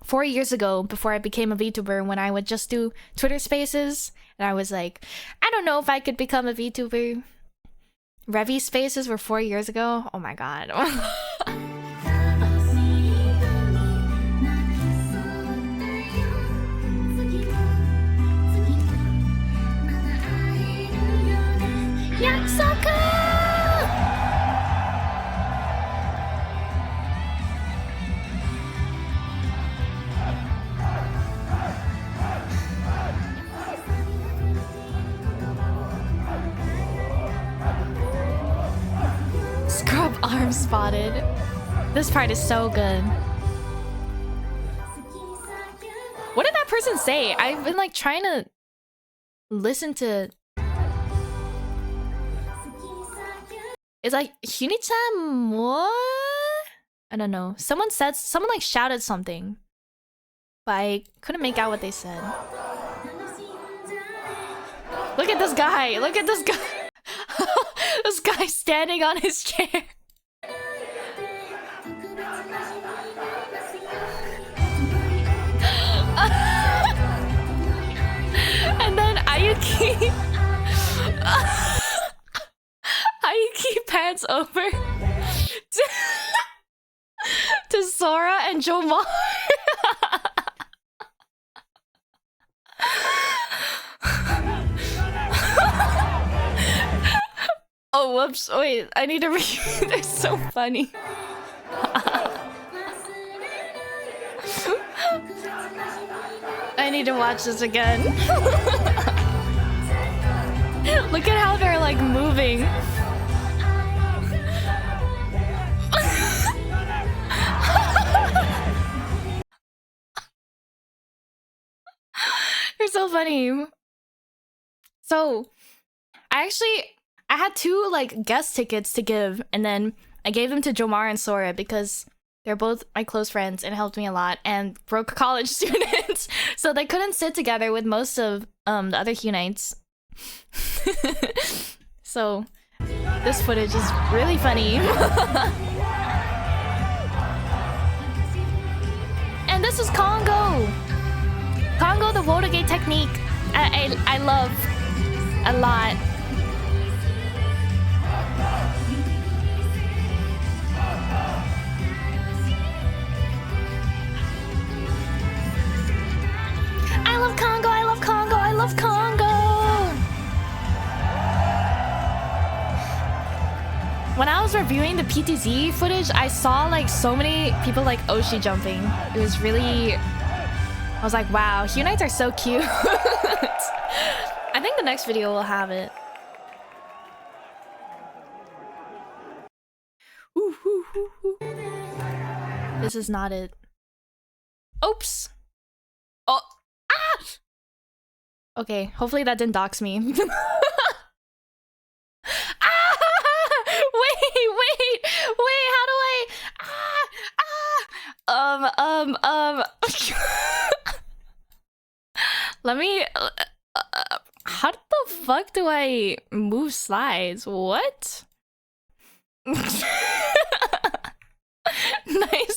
[SPEAKER 1] 4 years ago, before I became a VTuber, when I would just do Twitter Spaces. And I was like, I don't know if I could become a VTuber. Revy Spaces were 4 years ago. Oh my god. Yakusaka! Scrub arm spotted. This part is so good. What did that person say? I've been like trying to listen to. It's like Huni-chan, what? I don't know. Someone like shouted something, but I couldn't make out what they said. Look at this guy. Look at this guy. This guy standing on his chair. And then Ayuki. Ayuki pans over to Sora and Jomar. Oh, whoops. Wait, I need to read. They're so funny. I need to watch this again. Look at how they're like moving. They're so funny. So, I had 2 like guest tickets to give, and then I gave them to Jomar and Sora because they're both my close friends and helped me a lot, and broke college students, so they couldn't sit together with most of the other Hunites. So this footage is really funny. the Watergate technique. I love a lot. I love Congo, I love Congo, I love Congo! When I was reviewing the PTZ footage, I saw like so many people like Oshi jumping. It was really... I was like, wow, Hunites are so cute. I think the next video will have it. This is not it. Oops. Oh. Ah! Okay, hopefully that didn't dox me. Ah! Wait, how do I... Let me... how the fuck do I move slides? What? Nice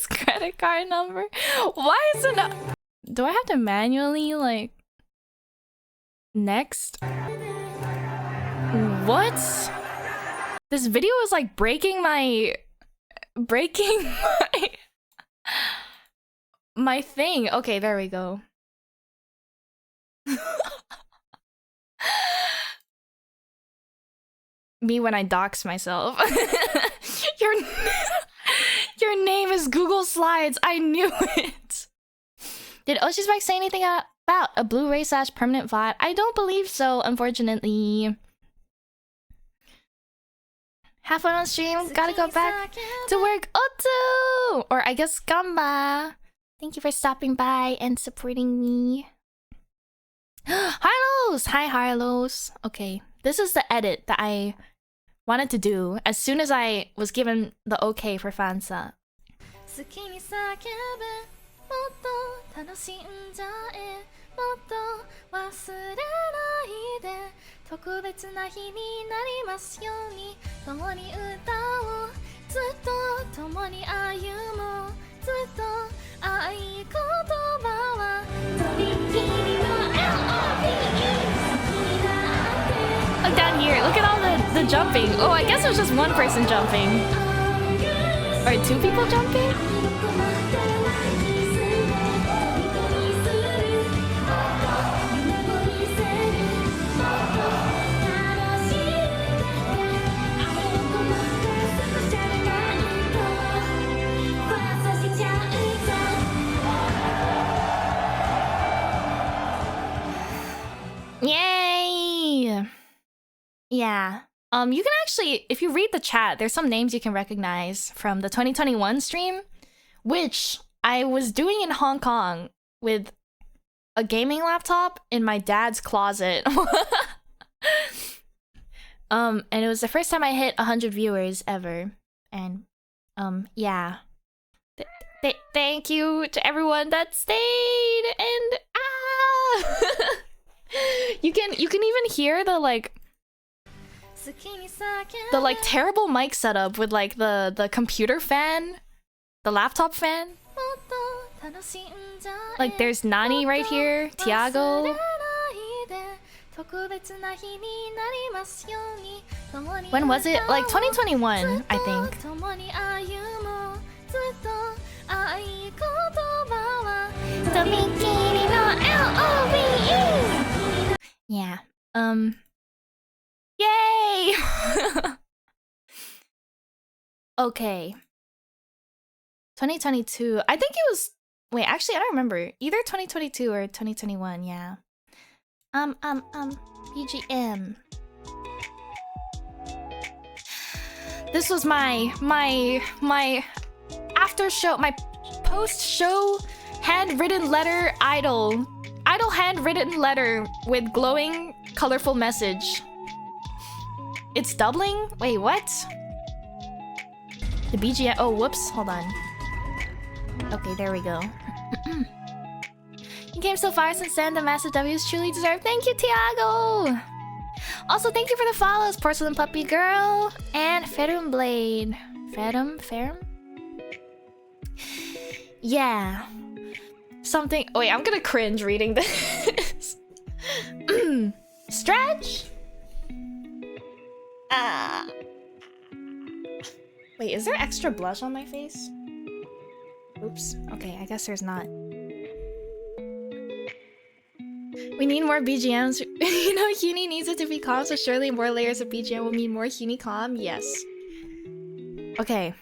[SPEAKER 1] credit card number. Why is it not... Do I have to manually, like... Next? What? This video is like breaking my my thing. Okay, there we go. Me when I dox myself. Your name is Google Slides. I knew it. Did Oshi's say anything about a Blu-ray / permanent VOD? I don't believe so, unfortunately. Have fun on stream. Gotta go back to work. Otu! Or I guess Gamba. Thank you for stopping by and supporting me. Harlos! Hi, Harlos. Okay, this is the edit that I wanted to do as soon as I was given the okay for Fansa. 特別な日になりますように共に歌おうずっと共に歩もうずっと合言葉はとびきりの Look down here, look at all the jumping. Oh, I guess it was just one person jumping. Or 2 people jumping? Yay! Yeah. You can actually, if you read the chat, there's some names you can recognize from the 2021 stream, which I was doing in Hong Kong with a gaming laptop in my dad's closet. And it was the first time I hit 100 viewers ever. And, yeah. Thank you to everyone that stayed and you can even hear the like terrible mic setup with like the computer fan, the laptop fan. Like there's Nani right here, Tiago. When was it? Like 2021, I think. Yeah. Yay! Okay. 2022. I think it was... Wait, actually, I don't remember. Either 2022 or 2021, yeah. BGM. This was my after show, my post-show handwritten letter idol handwritten letter with glowing, colorful message. It's doubling? Wait, what? The BGM. Oh, whoops. Hold on. Okay, there we go. You came so far since then. The massive W is truly deserved. Thank you, Tiago. Also, thank you for the follows, Porcelain Puppy Girl and Ferum Blade. Ferum? Yeah. Something. Wait, I'm gonna cringe reading this. stretch. Wait, is there extra blush on my face? Oops. Okay, I guess there's not. We need more BGMs. You know, Huni needs it to be calm, so surely more layers of BGM will mean more Huni calm. Yes. Okay.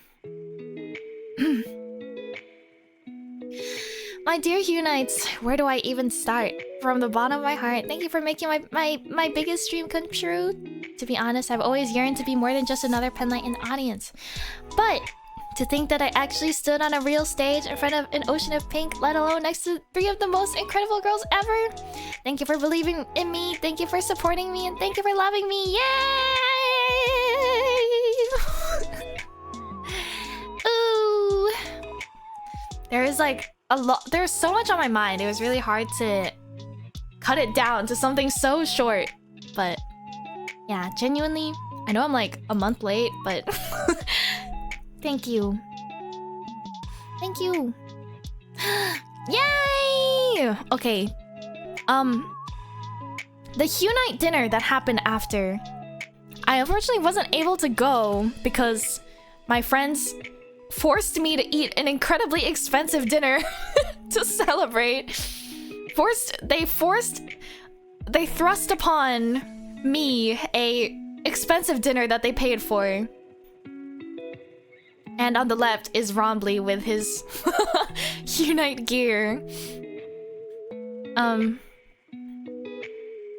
[SPEAKER 1] My dear Hunites, where do I even start? From the bottom of my heart, thank you for making my biggest dream come true. To be honest, I've always yearned to be more than just another penlight in the audience. But to think that I actually stood on a real stage in front of an ocean of pink, let alone next to 3 of the most incredible girls ever. Thank you for believing in me, thank you for supporting me, and thank you for loving me. Yay! Ooh. There is like a lot. There's so much on my mind. It was really hard to cut it down to something so short. But yeah, genuinely, I know I'm like a month late, but thank you. Thank you. Yay! Okay. The Hunite dinner that happened after, I unfortunately wasn't able to go because my friends forced me to eat an incredibly expensive dinner to celebrate. They thrust upon me a expensive dinner that they paid for. And on the left is Rombly with his Unite gear.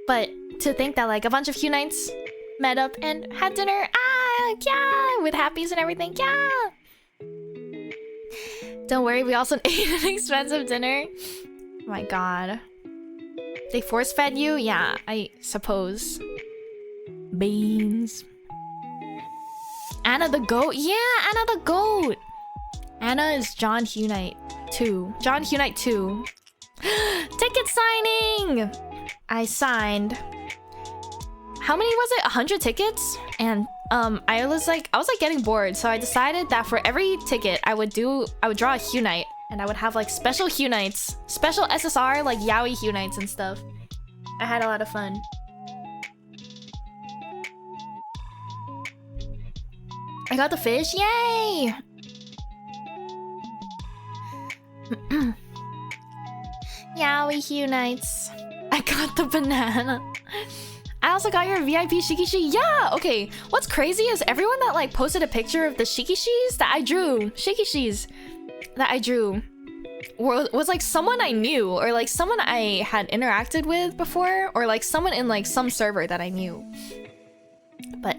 [SPEAKER 1] But to think that like a bunch of Unites met up and had dinner, yeah, with happies and everything, yeah. Don't worry, we also ate an expensive dinner. Oh my god. They force fed you? Yeah, I suppose. Beans. Anna the goat? Yeah, Anna the goat! Anna is John Hunite 2. John Hunite 2. Ticket signing! I signed. How many was it? 100 tickets? And I was like getting bored, so I decided that for every ticket I would draw a Hunite, and I would have like special Hunites, special SSR like Yaoi Hunites and stuff. I had a lot of fun. I got the fish, yay! Yaoi Hunites. I got the banana. I also got your VIP Shikishi. Yeah, okay. What's crazy is everyone that like posted a picture of the Shikishis that I drew, Shikishis that I drew, was like someone I knew, or like someone I had interacted with before, or like someone in like some server that I knew. But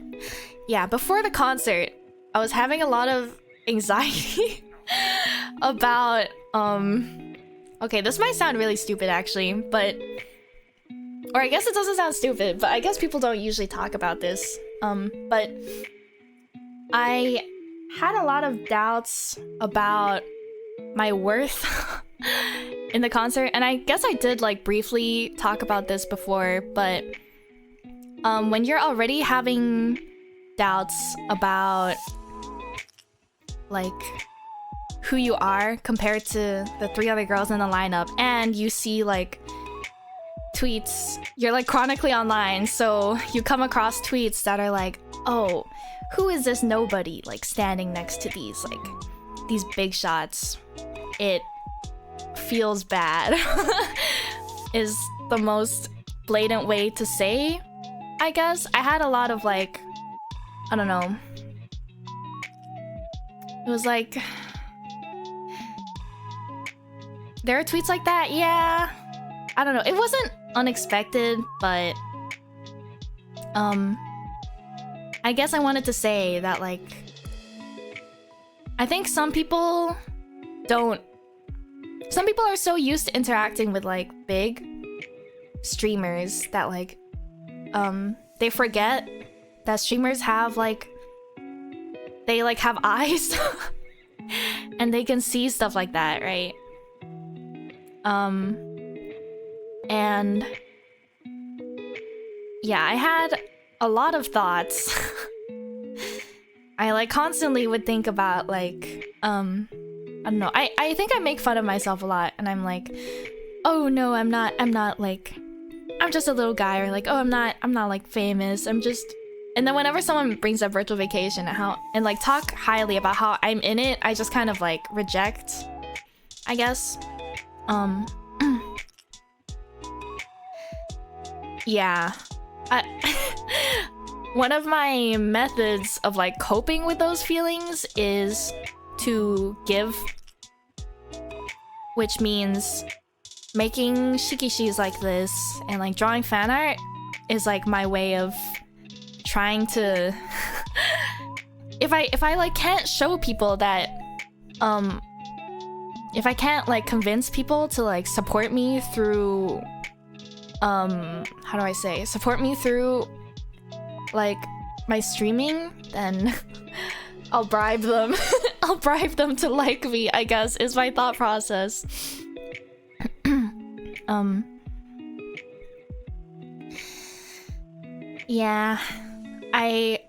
[SPEAKER 1] yeah, before the concert, I was having a lot of anxiety about okay, this might sound really stupid actually, but or I guess it doesn't sound stupid, but I guess people don't usually talk about this. But I had a lot of doubts about my worth in the concert, and I guess I did like briefly talk about this before, but when you're already having doubts about like who you are compared to the 3 other girls in the lineup, and you see like tweets, you're like chronically online, so you come across tweets that are like, oh, who is this nobody like standing next to these big shots? It feels bad is the most blatant way to say, I guess. I had a lot of like, I don't know, it was like there are tweets like that, yeah. I don't know, it wasn't unexpected, but I guess I wanted to say that like I think some people are so used to interacting with like big streamers that like they forget that streamers have like have eyes and they can see stuff like that, right? And yeah, I had a lot of thoughts. I like constantly would think about like I don't know, I think I make fun of myself a lot, and I'm like, oh no, I'm not I'm just a little guy, or like, oh, I'm not like famous. I'm just. And then whenever someone brings up virtual vacation and like talk highly about how I'm in it, I just kind of like reject, I guess. Yeah. One of my methods of like coping with those feelings is to give, which means making shikishis like this and like drawing fan art is like my way of trying to if I like can't show people that if I can't like convince people to like support me through how do I say, support me through like my streaming, then I'll bribe them. I'll bribe them to like me, I guess, is my thought process. Yeah. I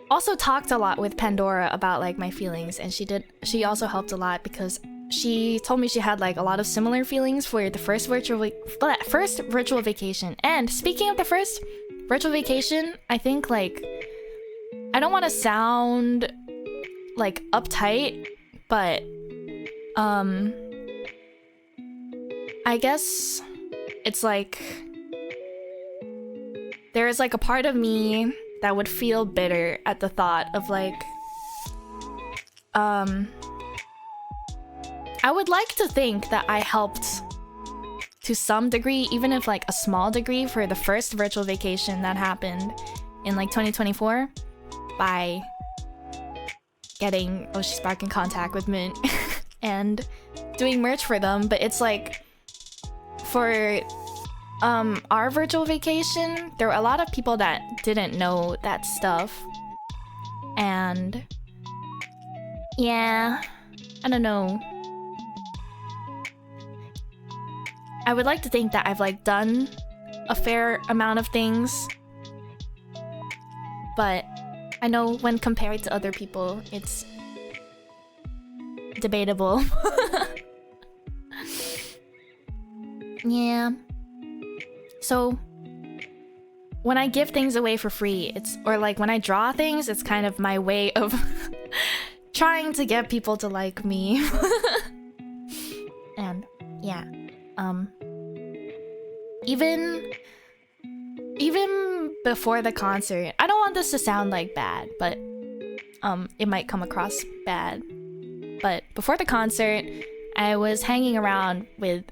[SPEAKER 1] also talked a lot with Pandora about like my feelings, and she also helped a lot because she told me she had like a lot of similar feelings for the first virtual vacation. And speaking of the first virtual vacation, I think like I don't want to sound like uptight, but I guess it's like there is like a part of me that would feel bitter at the thought of like I would like to think that I helped to some degree, even if like a small degree, for the first virtual vacation that happened in like 2024 by getting Oshispark in contact with Mint and doing merch for them. But it's like for our virtual vacation, there were a lot of people that didn't know that stuff, and yeah, I don't know. I would like to think that I've like done a fair amount of things, but I know when compared to other people, it's debatable. Yeah. So when I give things away for free, or like when I draw things, it's kind of my way of trying to get people to like me. And yeah. Even before the concert, I don't want this to sound like bad, but it might come across bad. But before the concert, I was hanging around with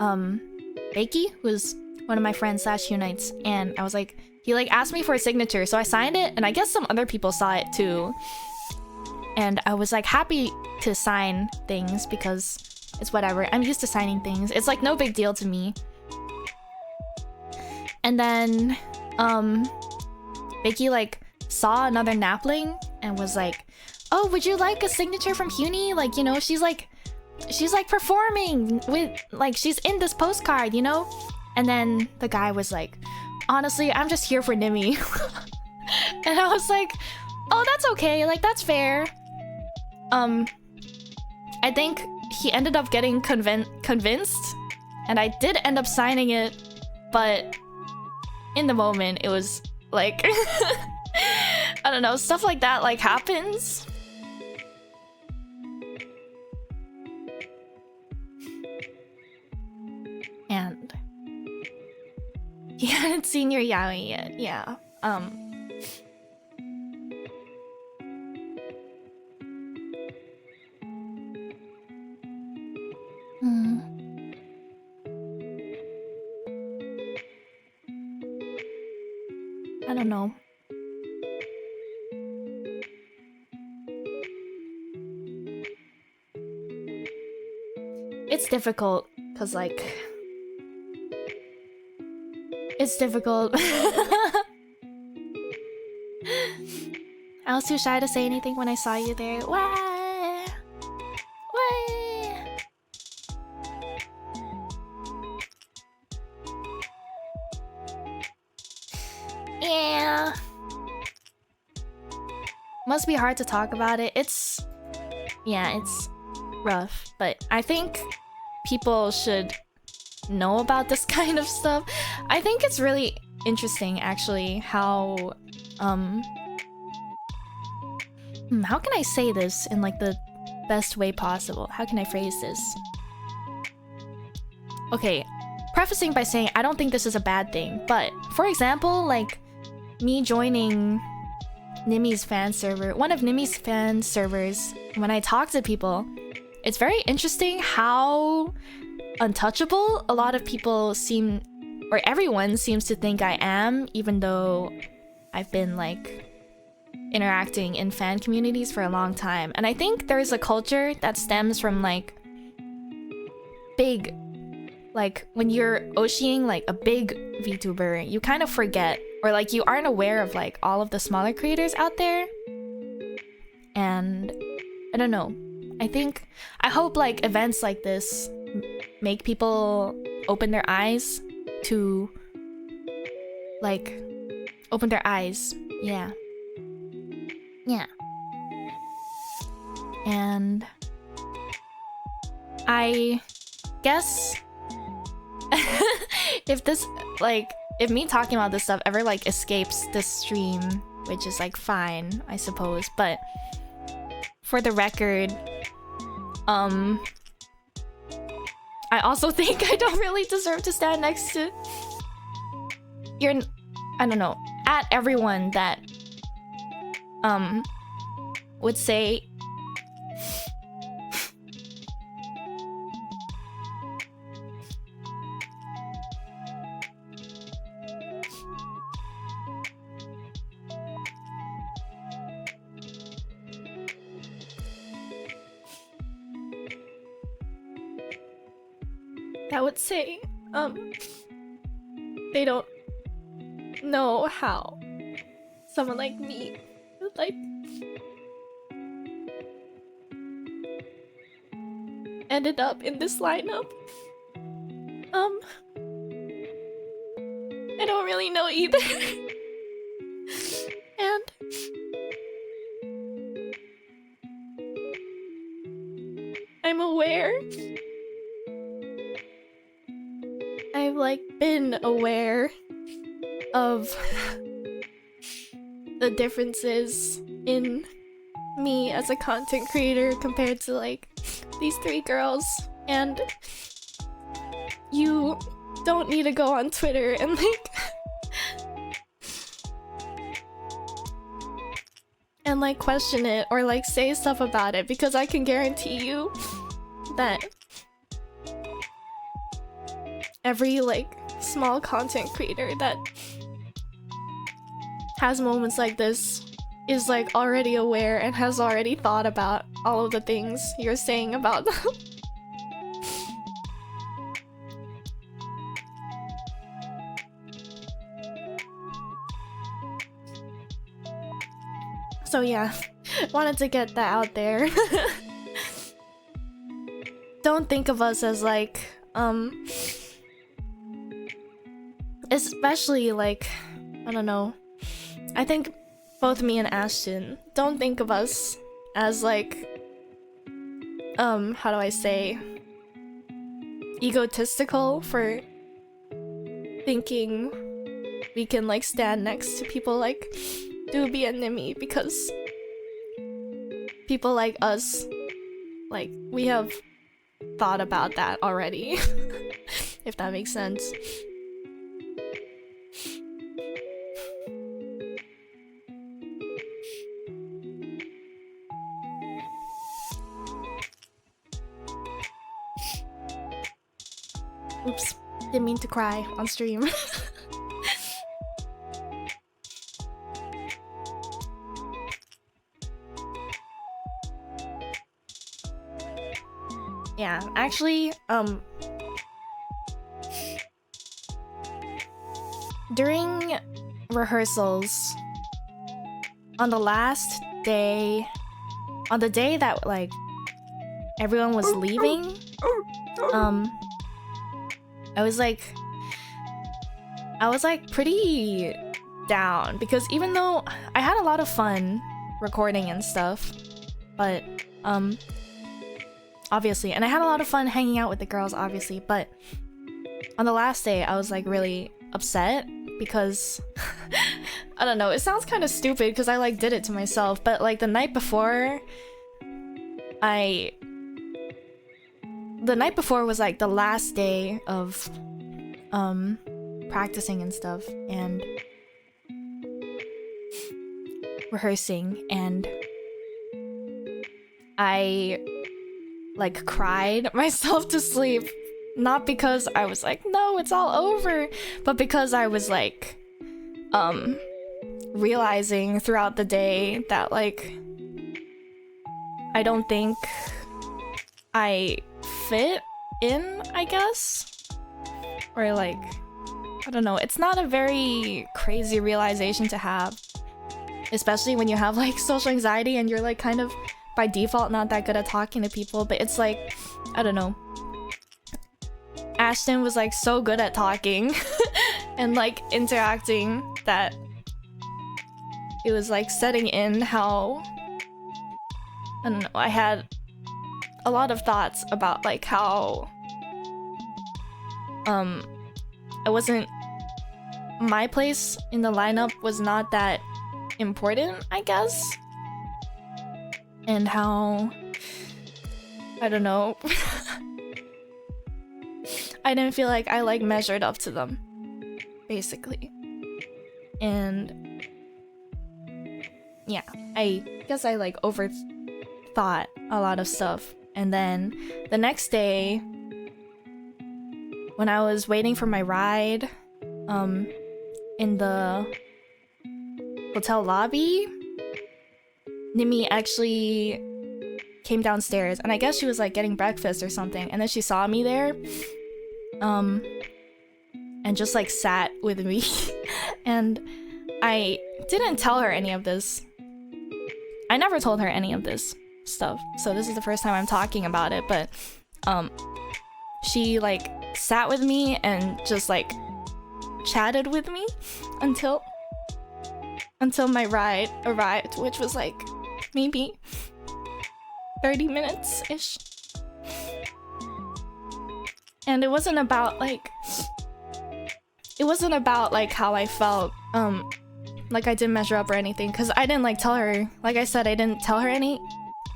[SPEAKER 1] Beiki, who's one of my friends / Unites, and I was like, he like asked me for a signature, so I signed it, and I guess some other people saw it too. And I was like happy to sign things because it's whatever. I'm used to signing things. It's like no big deal to me. And then Beiki like saw another Napling and was like, oh, would you like a signature from Huni? Like, you know, she's like performing with, like, she's in this postcard, you know? And then the guy was like, honestly, I'm just here for Nimi. And I was like, oh, that's okay, like, that's fair. I think he ended up getting convinced, and I did end up signing it, but in the moment, it was like, I don't know, stuff like that, like, happens. And he hadn't seen your yaoi yet, yeah. I don't know. It's difficult, cause like, it's difficult. I was too shy to say anything when I saw you there. Wah! Wah! Yeah. Must be hard to talk about it. It's rough, but I think people should know about this kind of stuff. I think it's really interesting actually how can I say this in like the best way possible? How can I phrase this? Okay, prefacing by saying I don't think this is a bad thing, but for example, like me joining Nimi's fan server, one of Nimi's fan servers, when I talk to people, it's very interesting how untouchable a lot of people seem, or everyone seems to think I am, even though I've been like interacting in fan communities for a long time. And I think there's a culture that stems from like big, like when you're Oshiing like a big VTuber, you kind of forget, or like you aren't aware of like all of the smaller creators out there. And I don't know, I hope like events like this make people open their eyes to like open their eyes. Yeah. And I guess if me talking about this stuff ever like escapes this stream, which is like fine, I suppose, but for the record, I also think I don't really deserve to stand next to I don't know, at everyone that would say they don't know how someone like me like ended up in this lineup. I don't really know either. And I'm aware, I've like been aware of the differences in me as a content creator compared to like these three girls, and you don't need to go on Twitter and like question it or like say stuff about it, because I can guarantee you that every like small content creator that has moments like this is like already aware and has already thought about all of the things you're saying about them. So yeah, wanted to get that out there. Don't think of us as like especially like, I don't know, I think both me and Ashton don't think of us as like how do I say, egotistical for thinking we can like stand next to people like Doobie and Nimi, because people like us, like, we have thought about that already. If that makes sense. Oops, didn't mean to cry on stream. Yeah, actually, during rehearsals, on the last day, on the day that like everyone was leaving, I was like pretty down, because even though I had a lot of fun recording and stuff, but obviously, and I had a lot of fun hanging out with the girls, obviously, but on the last day, I was like really upset because I don't know, it sounds kind of stupid because I like did it to myself, but like the night before was like the last day of practicing and stuff and rehearsing, and I like cried myself to sleep, not because I was like, no, it's all over, but because I was like realizing throughout the day that like I don't think I fit in, I guess, or like I don't know, it's not a very crazy realization to have, especially when you have like social anxiety and you're like kind of by default not that good at talking to people. But it's like, I don't know, Ashton was like so good at talking and like interacting that it was like setting in how, I don't know, I had a lot of thoughts about like how my place in the lineup was not that important, I guess, and how, I don't know, I didn't feel like I like measured up to them, basically. And yeah, I guess I like overthought a lot of stuff. And then the next day, when I was waiting for my ride in the hotel lobby, Nimi actually came downstairs, and I guess she was like getting breakfast or something, and then she saw me there and just like sat with me. And I didn't tell her any of this. I never told her any of this stuff, so this is the first time I'm talking about it. But she like sat with me and just like chatted with me until my ride arrived, which was like maybe 30 minutes ish. And it wasn't about like how I felt like I didn't measure up or anything, because I didn't like tell her, like I said, I didn't tell her any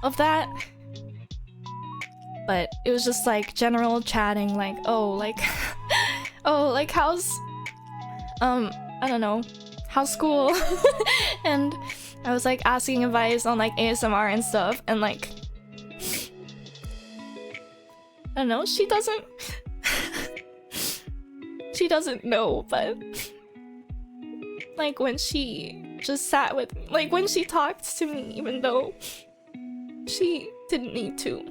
[SPEAKER 1] of that. But it was just like general chatting, like, oh, like oh, like how's I don't know, how's school? And I was like asking advice on like ASMR and stuff, and like I don't know, she doesn't she doesn't know, but like when she just sat with me, like when she talked to me, even though she didn't need to,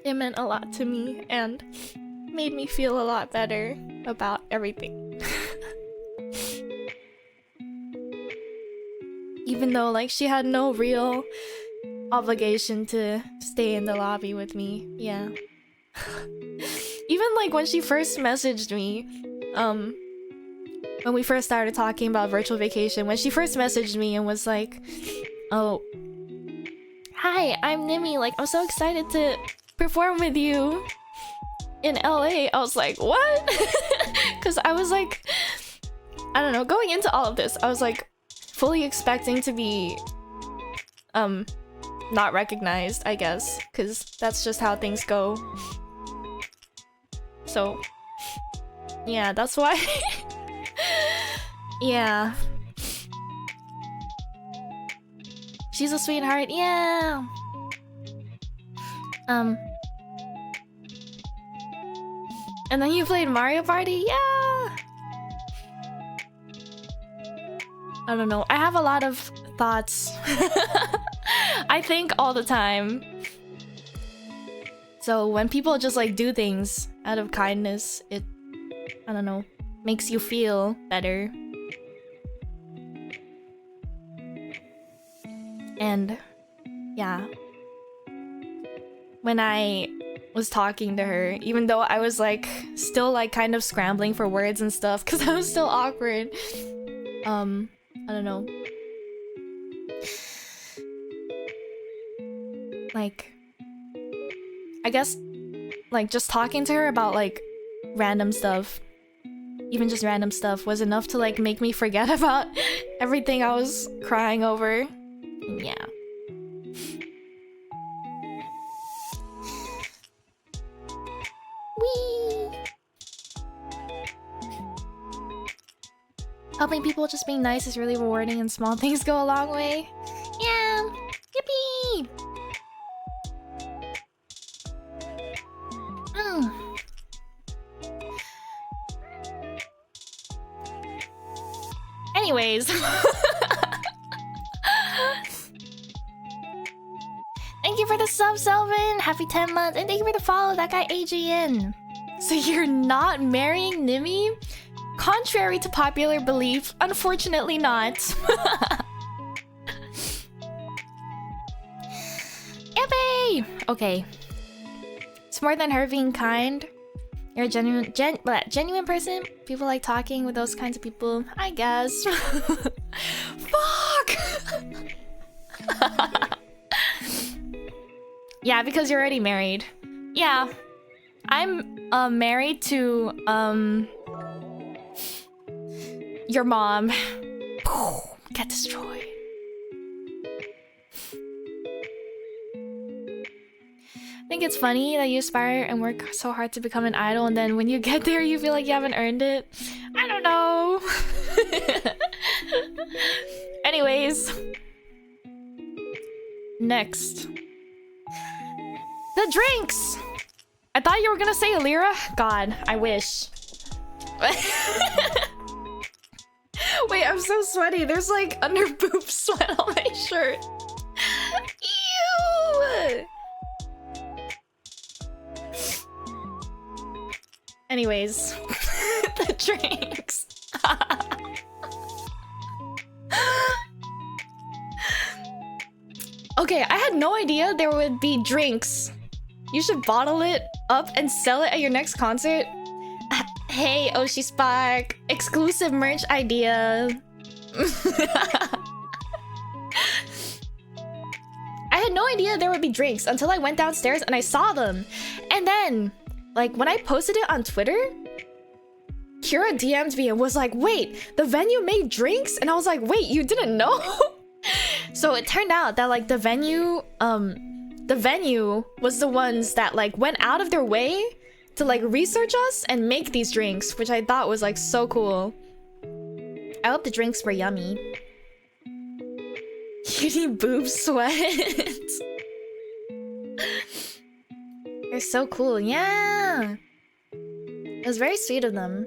[SPEAKER 1] it meant a lot to me and made me feel a lot better about everything. Even though like she had no real obligation to stay in the lobby with me. Yeah. Even like when she first messaged me, when we first started talking about virtual vacation, when she first messaged me and was like, oh, hi, I'm Nimi, like I'm so excited to perform with you in LA. I was like, what? Because I was like, I don't know, going into all of this, I was like fully expecting to be not recognized, I guess, because that's just how things go. So yeah, that's why. Yeah, she's a sweetheart. Yeah. And then you played Mario Party? Yeah! I don't know. I have a lot of thoughts. I think all the time. So when people just like do things out of kindness, it, I don't know, makes you feel better. And yeah. When I was talking to her, even though I was like still like kind of scrambling for words and stuff because I was still awkward, I don't know, like I guess like just talking to her about like random stuff, even just random stuff, was enough to like make me forget about everything I was crying over. Yeah. Whee! Helping people just being nice is really rewarding, and small things go a long way. Yeah! Yippee! Anyways. Thank you for the sub, Selvin! Happy 10 months! And thank you for the follow, that guy AGN! So you're not marrying Nimi? Contrary to popular belief, unfortunately not. Yippee! Okay. It's more than her being kind. You're a genuine person. People like talking with those kinds of people, I guess. Fuck! Yeah, because you're already married. Yeah. I'm married to your mom. Get destroyed. I think it's funny that you aspire and work so hard to become an idol, and then when you get there you feel like you haven't earned it. I don't know. Anyways. Next. The drinks! I thought you were gonna say Alira? God, I wish. Wait, I'm so sweaty. There's like under boob sweat on my shirt. Ew! Anyways, the drinks. Okay, I had no idea there would be drinks. You should bottle it up and sell it at your next concert. Hey, Oshi Spark. Exclusive merch idea. I had no idea there would be drinks until I went downstairs and I saw them. And then, like, when I posted it on Twitter, Kira DM'd me and was like, wait, the venue made drinks? And I was like, wait, you didn't know? So it turned out that, like, the venue was the ones that, like, went out of their way to, like, research us and make these drinks, which I thought was, like, so cool. I hope the drinks were yummy. Cutie boob sweat. They're so cool. Yeah. It was very sweet of them.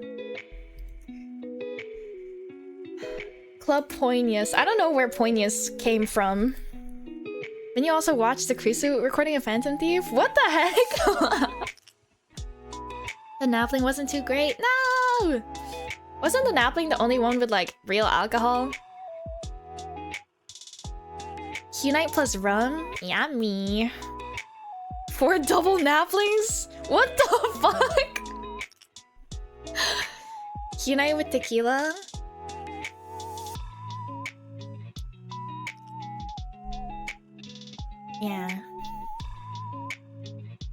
[SPEAKER 1] Club Poinius. I don't know where Poinius came from. Then you also watched the Krisu recording of Phantom Thief? What the heck? The Napling wasn't too great. No! Wasn't the Napling the only one with, like, real alcohol? Q-Night plus rum? Yummy. 4 double Naplings? What the fuck? Q-Night with tequila? Yeah.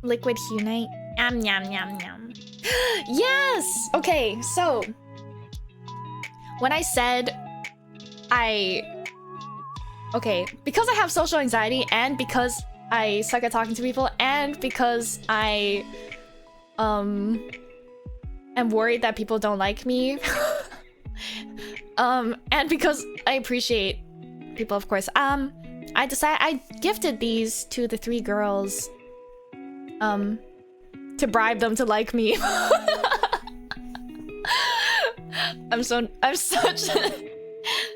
[SPEAKER 1] Liquid Q-Night. Yum yum yum yum. Yes! Okay, so when I said okay, because I have social anxiety and because I suck at talking to people and because I am worried that people don't like me and because I appreciate people, of course, I gifted these to the 3 girls to bribe them to like me. I'm such a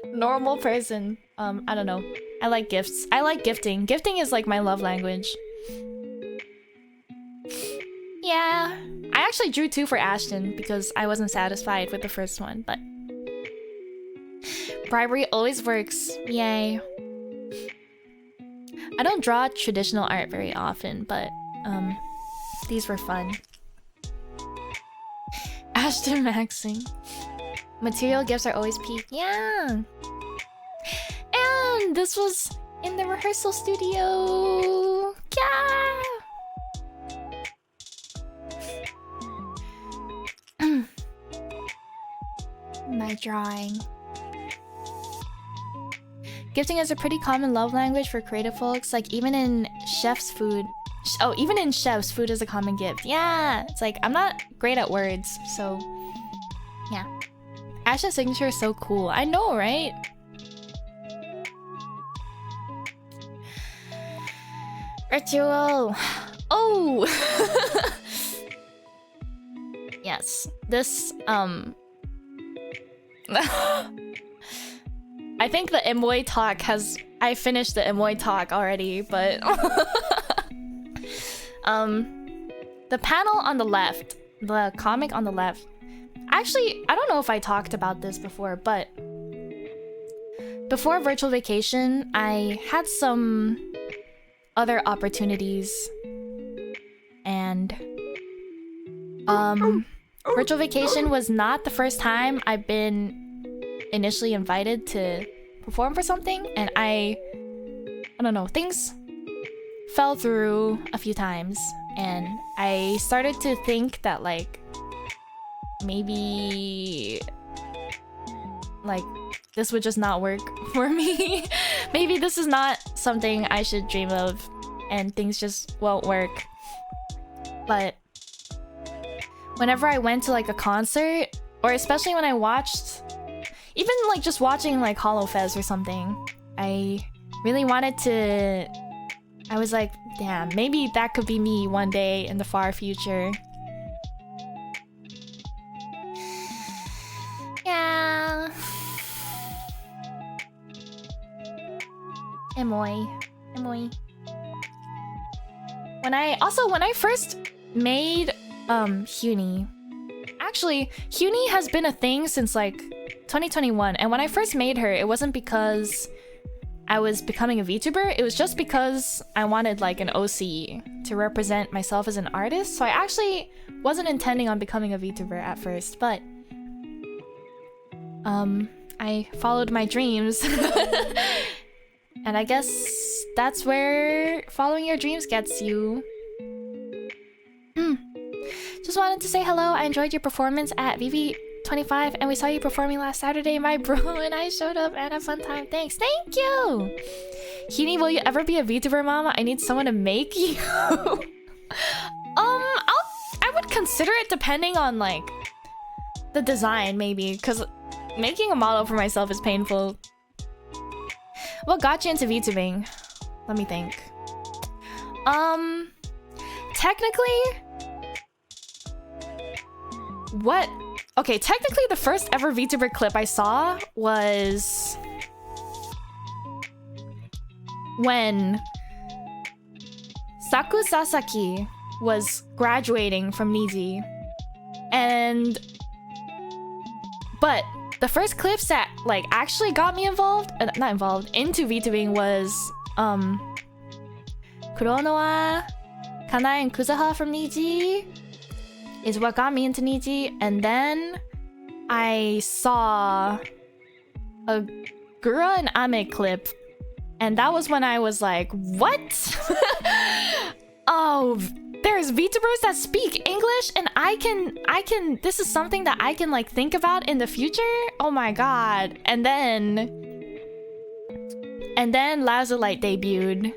[SPEAKER 1] normal person. I don't know. I like gifts. I like gifting. Gifting is like my love language. Yeah. I actually drew 2 for Ashton because I wasn't satisfied with the first one, but bribery always works. Yay. I don't draw traditional art very often, but these were fun. Ashton maxing. Material gifts are always peak. Yeah. And this was in the rehearsal studio. Yeah. My drawing. Gifting is a pretty common love language for creative folks. Like even in chef's food. Oh, even in chefs, food is a common gift. Yeah, it's like I'm not great at words, so yeah. Ash's signature is so cool. I know, right? Ritual. Oh. Yes. This I think the Emoy talk has... I finished the Emoy talk already, but... the panel on the left, the comic on the left... Actually, I don't know if I talked about this before, but... Before Virtual Vacation, I had some other opportunities. And... Virtual Vacation was not the first time I've been initially invited to perform for something, and I don't know, things fell through a few times, and I started to think that like maybe like this would just not work for me. Maybe this is not something I should dream of, and things just won't work. But whenever I went to like a concert, or especially when I watched, even like just watching like HoloFest or something, I really wanted to... I was like, damn, maybe that could be me one day in the far future. Yeah. Emoy. When I first made Huni, actually Huni has been a thing since like 2021, and when I first made her, it wasn't because I was becoming a VTuber, it was just because I wanted like an OC to represent myself as an artist. So I actually wasn't intending on becoming a VTuber at first, but I followed my dreams. And I guess that's where following your dreams gets you. Just wanted to say hello. I enjoyed your performance at VV25, and we saw you performing last Saturday, my bro, and I showed up and had a fun time. Thanks. Thank you. Hini, will you ever be a VTuber, mama? I need someone to make you. I would consider it depending on like the design, maybe, because making a model for myself is painful. What got you into VTubing? Let me think. Technically, what? Okay, technically the first ever VTuber clip I saw was when Saku Sasaki was graduating from Niji. But the first clips that like actually got me involved, into VTubing was Kuronoa, Kanae, and Kuzaha from Niji is what got me into Niji, and then I saw a Gura and Ame clip, and that was when I was like, what? Oh, there's VTubers that speak English, and I can this is something that I can like think about in the future? Oh my god. And then Lazulite debuted,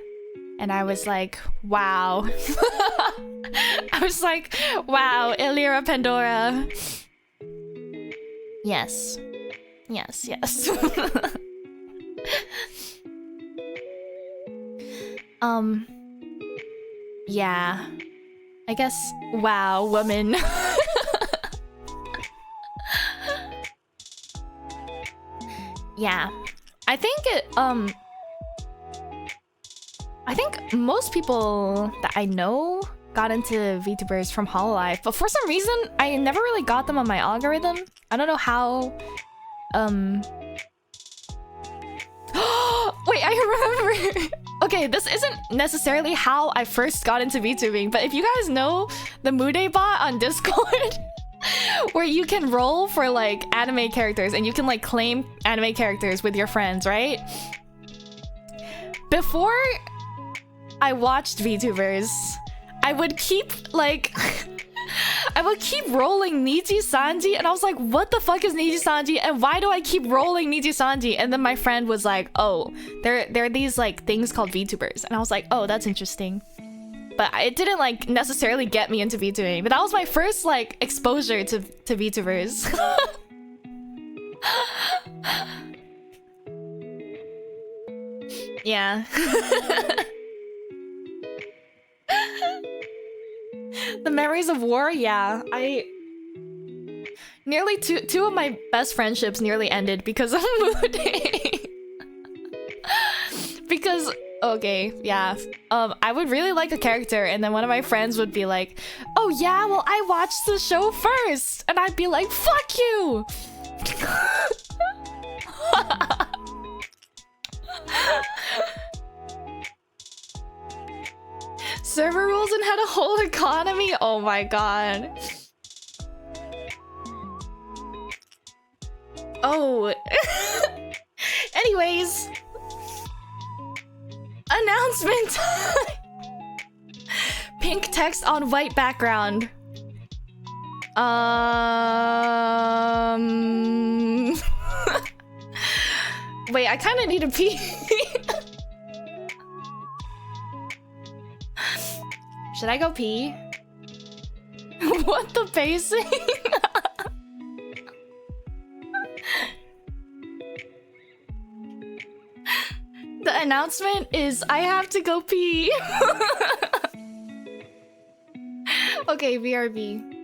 [SPEAKER 1] and I was like, wow. I was like, wow, Illyra Pandora. Yes. Yeah. I guess, wow, woman. Yeah. I think most people that I know got into VTubers from Hololive, but for some reason, I never really got them on my algorithm. I don't know how... Wait, I remember! Okay, this isn't necessarily how I first got into VTubing, but if you guys know the Mude bot on Discord, where you can roll for like anime characters and you can like claim anime characters with your friends, right? Before I watched VTubers, I would keep like I would keep rolling Niji Sanji, and I was like, what the fuck is Niji Sanji, and why do I keep rolling Niji Sanji? And then my friend was like, oh, there are these like things called VTubers, and I was like, oh, that's interesting. But it didn't like necessarily get me into VTubing, but that was my first like exposure to VTubers. Yeah. The memories of war, yeah. Nearly two of my best friendships nearly ended because of mooding. Because okay, yeah. I would really like a character, and then one of my friends would be like, "Oh yeah, well I watched the show first," and I'd be like, "Fuck you." Server rules and had a whole economy? Oh my god. Oh. Anyways. Announcement. Pink text on white background. Wait, I kind of need to pee. Should I go pee? What the pacing? The announcement is I have to go pee. Okay, BRB.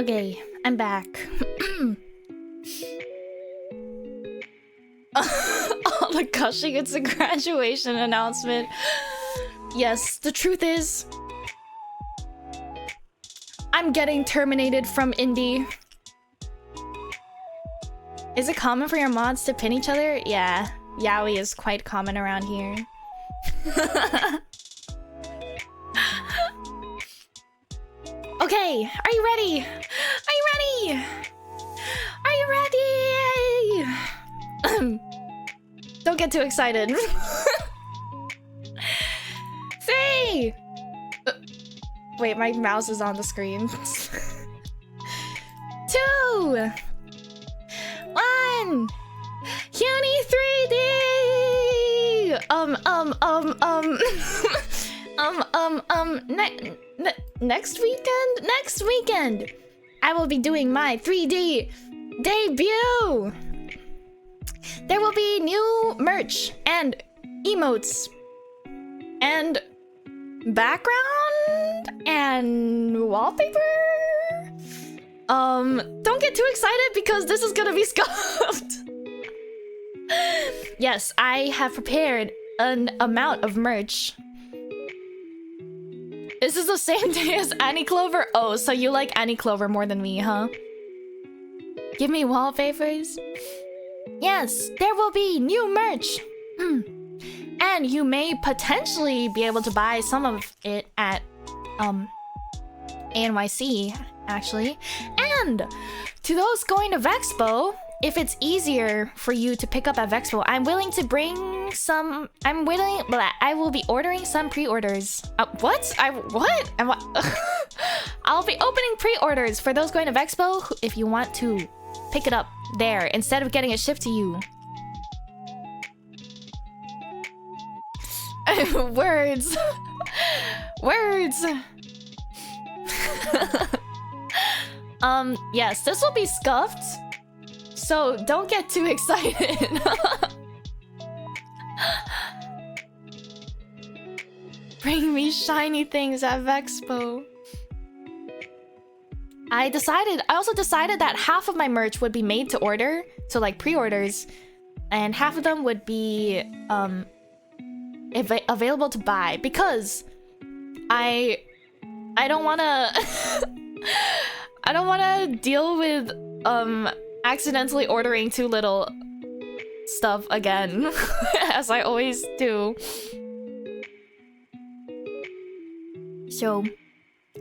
[SPEAKER 1] Okay, I'm back. All the gushing, it's a graduation announcement. Yes, the truth is, I'm getting terminated from indie. Is it common for your mods to pin each other? Yeah, yaoi is quite common around here. Okay, are you ready? Are you ready? Are you ready? Don't get too excited. 3! Wait, my mouse is on the screen. 2! 1! Uni 3D! Next weekend? Next weekend! I will be doing my 3D debut! There will be new merch and emotes and background and wallpaper. Don't get too excited because this is gonna be scuffed. Yes, I have prepared an amount of merch. This is the same day as Annie Clover. Oh, so you like Annie Clover more than me, huh? Give me wallpapers. Yes, there will be new merch. And you may potentially be able to buy some of it at ANYC, actually. And to those going to Vexpo, if it's easier for you to pick up at Vexpo, I'm willing to bring some. I will be ordering some pre-orders. What? I'll be opening pre-orders for those going to Vexpo if you want to pick it up there instead of getting it shipped to you. Words. Words. Yes, this will be scuffed. So don't get too excited. Bring me shiny things at Vexpo. I also decided that half of my merch would be made to order, so like pre-orders, and half of them would be available to buy because I don't wanna I don't wanna deal with accidentally ordering too little stuff again, as I always do. So,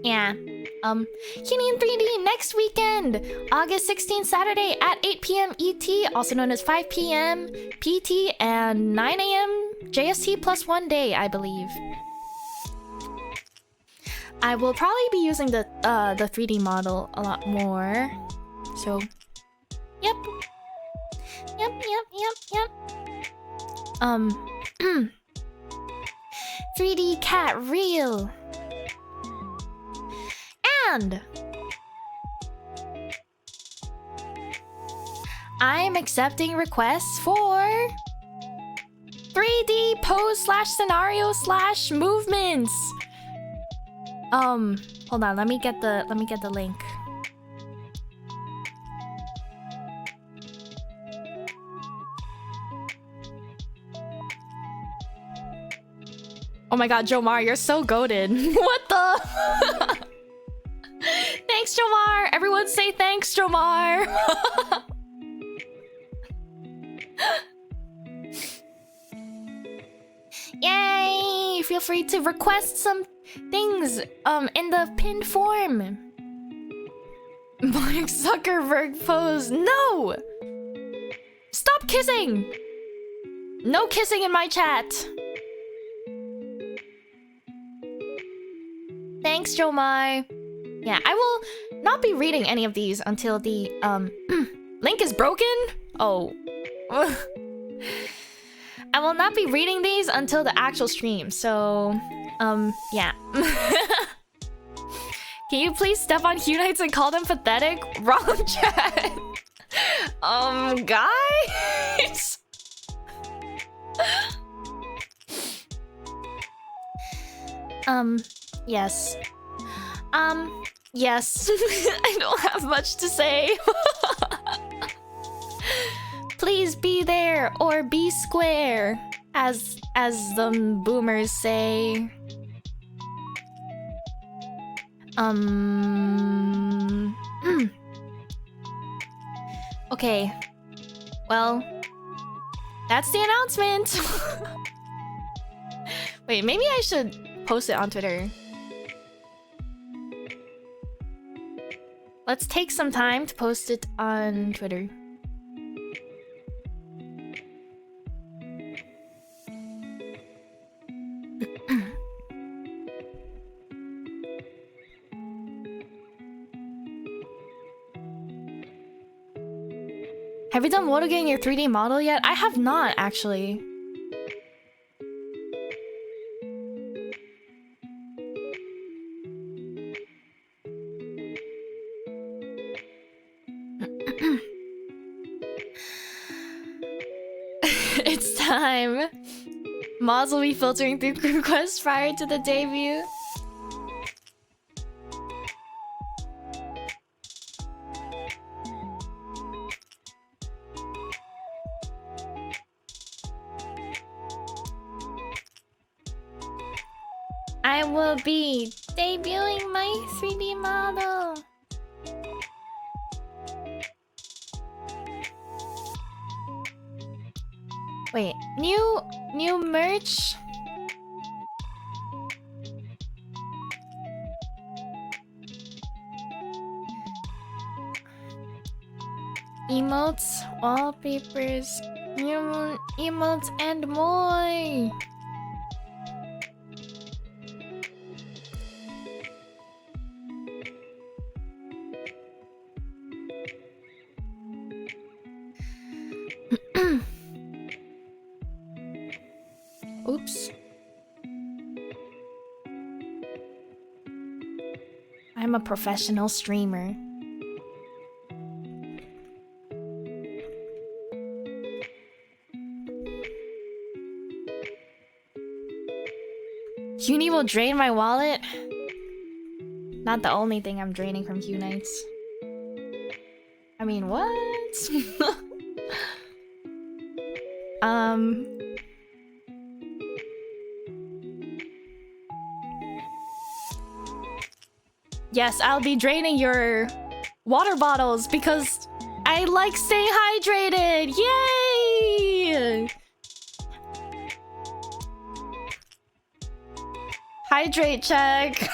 [SPEAKER 1] yeah. Union 3D next weekend, August 16th, Saturday at 8 p.m. ET, also known as 5 p.m. PT, and 9 a.m. JST plus 1 day, I believe. I will probably be using the 3D model a lot more. So, yep. 3D cat real. And I'm accepting requests for 3D pose / scenario / movements. Hold on, let me get the link. Oh my god, Jomar, you're so goated. What the? Thanks, Jomar! Everyone say thanks, Jomar! Yay! Feel free to request some things in the pinned form. Mark Zuckerberg pose. No! Stop kissing! No kissing in my chat. Thanks, Jomar. Yeah, I will not be reading any of these until the link is broken. Oh. I will not be reading these until the actual stream. So, yeah. Can you please step on Hunites and call them pathetic? Wrong chat. Guys. Yes. Yes, I don't have much to say. Please be there or be square, as the boomers say. Okay. Well, that's the announcement. Wait, maybe I should post it on Twitter. Let's take some time to post it on Twitter. Have you done motogetting your 3D model yet? I have not, actually. It's time. Mods will be filtering through requests prior to the debut. I will be debuting my 3D model. Wait, new merch? Emotes, wallpapers, emotes, and more. Oops. I'm a professional streamer. Uni will drain my wallet. Not the only thing I'm draining from Q Nights. I mean, what? Yes, I'll be draining your water bottles because I like staying hydrated. Yay! Hydrate check.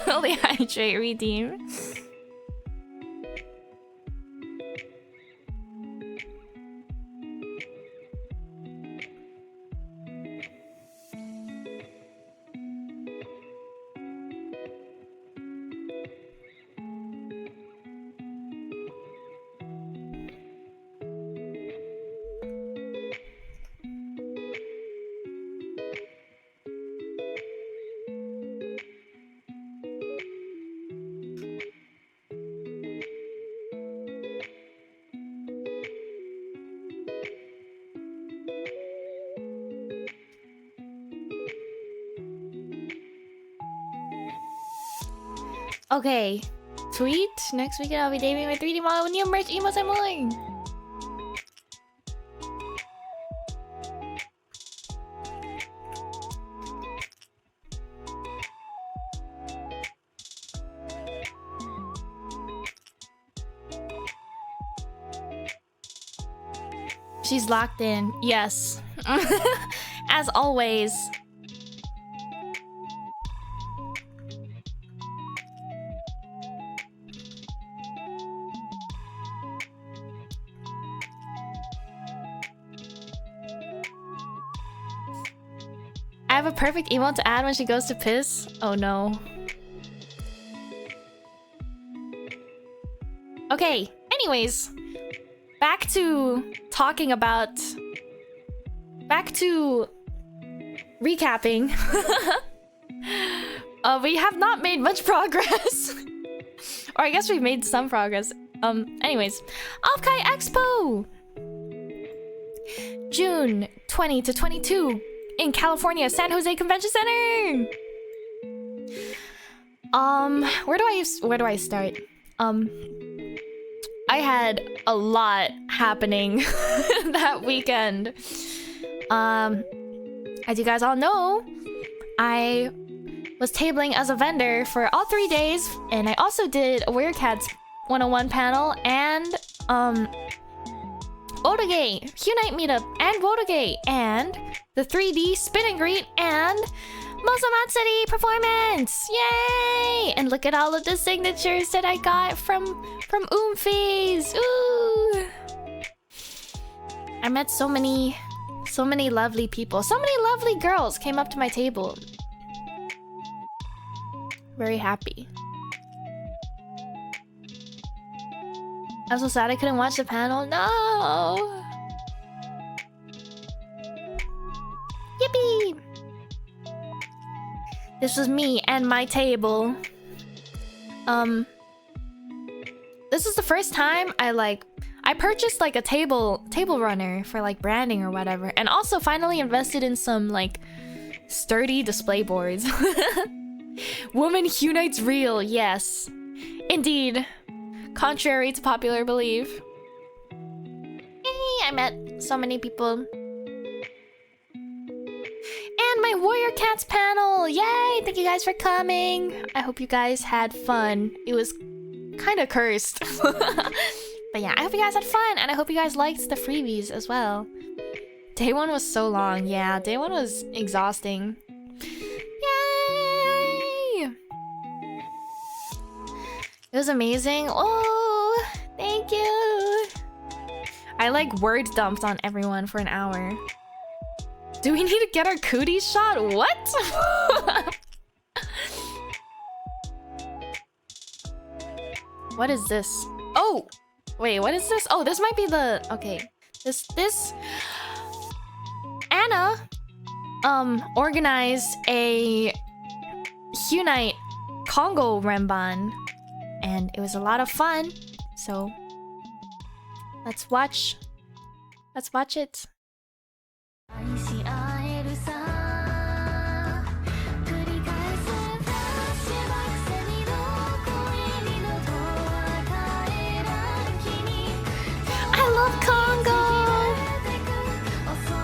[SPEAKER 1] Only hydrate redeem. Okay, tweet. Next weekend I'll be debuting my 3D model with new merch, emotes, and more. She's locked in. Yes. As always. I have a perfect emote to add when she goes to piss. Oh no. Okay, anyways. Back to talking about... Back to... recapping. We have not made much progress. Or I guess we've made some progress. Anyways. Offkai Expo! June 20 to 22 in California, San Jose Convention Center! Where do I start? I had a lot happening that weekend. As you guys all know, I was tabling as a vendor for all 3 days, and I also did a Werecats 101 panel and Wotogate, Unite meetup, and Wotogate, and the 3D spin and greet, and Mosomatsuri performance! Yay! And look at all of the signatures that I got from Oomfies! Ooh! I met so many lovely people. So many lovely girls came up to my table. Very happy. I'm so sad I couldn't watch the panel. No! Yippee! This was me and my table. This is the first time I purchased like a table runner for like branding or whatever, and also finally invested in some like sturdy display boards. Woman Unites real, yes. Indeed. Contrary to popular belief. Yay, I met so many people. And my Warrior Cats panel! Yay! Thank you guys for coming! I hope you guys had fun. It was kind of cursed. But yeah, I hope you guys had fun, and I hope you guys liked the freebies as well. Day 1 was so long. Yeah, day 1 was exhausting. Yay! It was amazing. Oh, thank you! I like word dumped on everyone for an hour. Do we need to get our cooties shot? What? What is this? Oh! Wait, what is this? Oh, this might be the... Okay. This... Anna... organized a... Unite Congo Renban. And it was a lot of fun. So... Let's watch it. 愛し合えるさ繰り返すフラッシュバックせにどこへ二度とは帰らん君 I love Congo! お揃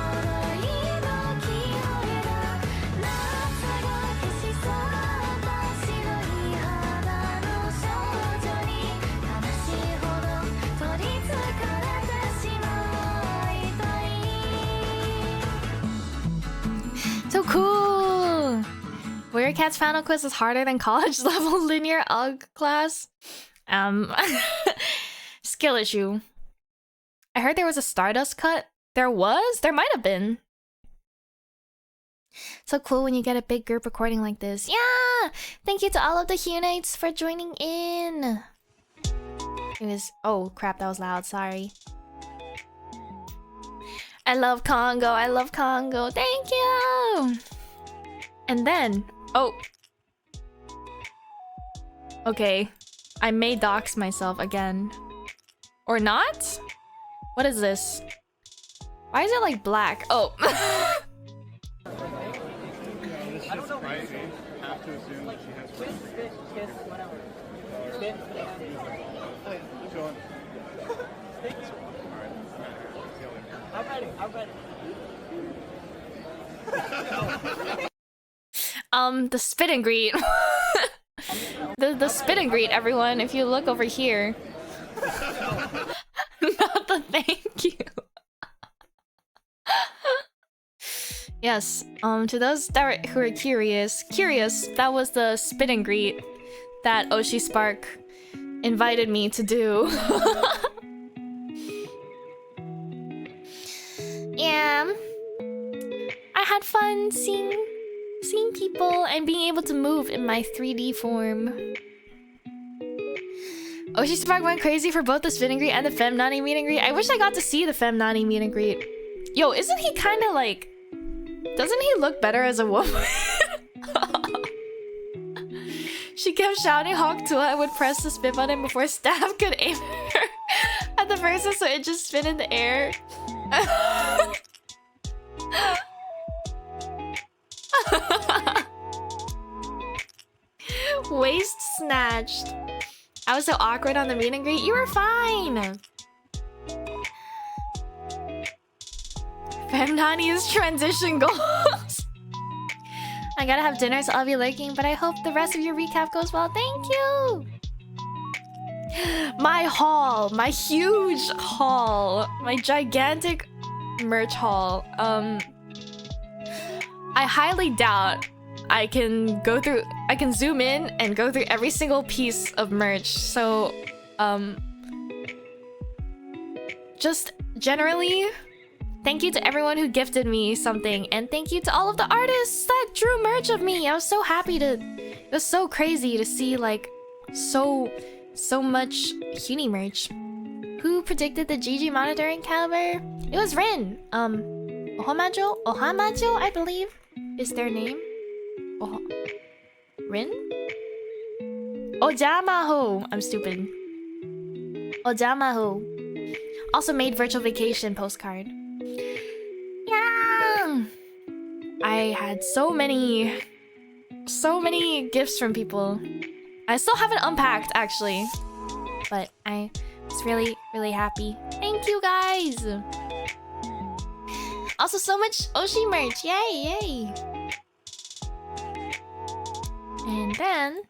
[SPEAKER 1] いの木彫りが夏が消し去った白い肌の少女に悲しいほど取りつかれてしまいたい So cool! Warrior Cats final quiz is harder than college level linear alg class. Skill issue. I heard there was a Stardust cut. There was? There might have been. So cool when you get a big group recording like this. Yeah! Thank you to all of the Unites for joining in. It was... Oh crap, that was loud. Sorry. I love Congo. I love Congo. Thank you! And then... Oh. Okay. I may dox myself again. Or not? What is this? Why is it like black? Oh.
[SPEAKER 2] It's just crazy. Have to assume that she has friends. Go on.
[SPEAKER 3] I'm ready.
[SPEAKER 1] The spit and greet. the spit and greet, everyone. If you look over here. Not the thank you. Yes. To those who are curious, that was the spit and greet that Oshi Spark invited me to do. Yeah. I had fun seeing people and being able to move in my 3D form. Oshispark went crazy for both the Spin and Greet and the Femnani meet and greet. I wish I got to see the Femnani meet and greet. Yo, isn't he kind of like... Doesn't he look better as a woman? She kept shouting Hawk Tuah and would press the spin button before staff could aim her at the person, so it just spin in the air. Waist snatched. I was so awkward on the meet and greet. You were fine. Femnani's transition goals. I gotta have dinner, so I'll be lurking, but I hope the rest of your recap goes well. Thank you! My haul, my huge haul, my gigantic merch haul. I highly doubt I can zoom in and go through every single piece of merch. So, just generally, thank you to everyone who gifted me something, and thank you to all of the artists that drew merch of me. I was so happy to... It was so crazy to see, like, so much Huni merch. Who predicted the GG monitoring caliber? It was Rin. Ohamajo, I believe, is their name. Rin? Ojamaho. I'm stupid. Ojamaho. Also made Virtual Vacation postcard. Yeah. I had so many gifts from people. I still haven't unpacked, actually, but I was really, really happy. Thank you, guys. Also, so much Oshi merch. Yay, yay. And then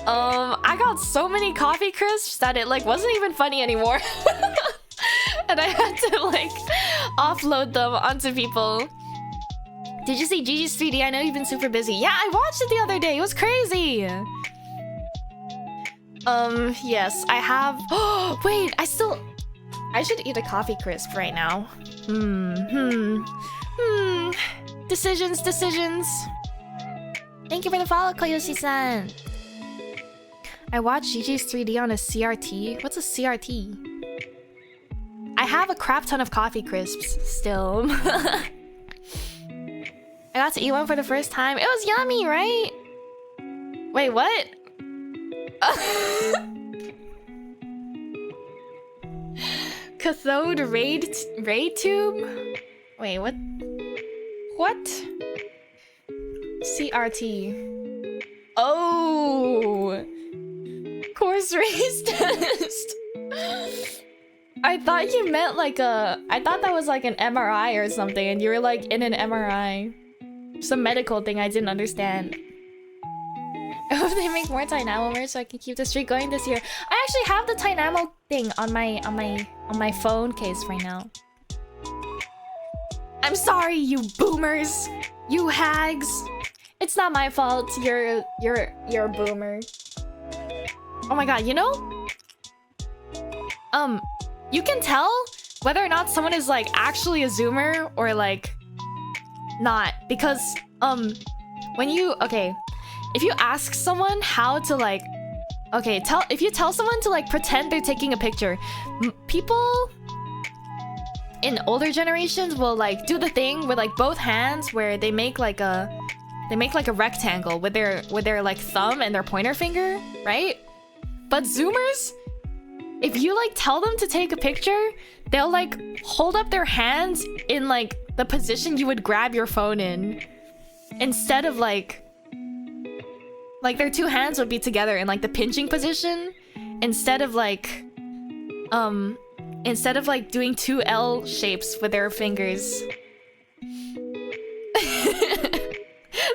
[SPEAKER 1] I got so many coffee crisps that it like wasn't even funny anymore. And I had to like offload them onto people. Did you see Gigi's 3D? I know you've been super busy. Yeah, I watched it the other day. It was crazy. Yes, I have. Oh, wait, I should eat a coffee crisp right now. Decisions. Thank you for the follow, Koyoshi-san. I watched Gigi's 3D on a CRT. What's a CRT? I have a crap ton of coffee crisps still. I got to eat one for the first time. It was yummy, right? Wait, what? Cathode ray tube? Wait, what? What? CRT. Oh! Course race test. I thought you meant like I thought that was like an MRI or something, and you were like in an MRI. Some medical thing I didn't understand. I hope they make more Tynamo merch so I can keep the streak going this year. I actually have the Tynamo thing on my phone case right now. I'm sorry, you boomers, you hags. It's not my fault. You're a boomer. Oh my god, you know? You can tell whether or not someone is like actually a zoomer or like not, because when you if you ask someone how to like if you tell someone to like pretend they're taking a picture, people in older generations will like do the thing with like both hands where they make like a rectangle with their like thumb and their pointer finger, right? But zoomers, if you like tell them to take a picture, they'll like hold up their hands in like the position you would grab your phone in, instead of like their two hands would be together in like the pinching position, instead of like doing two L shapes with their fingers.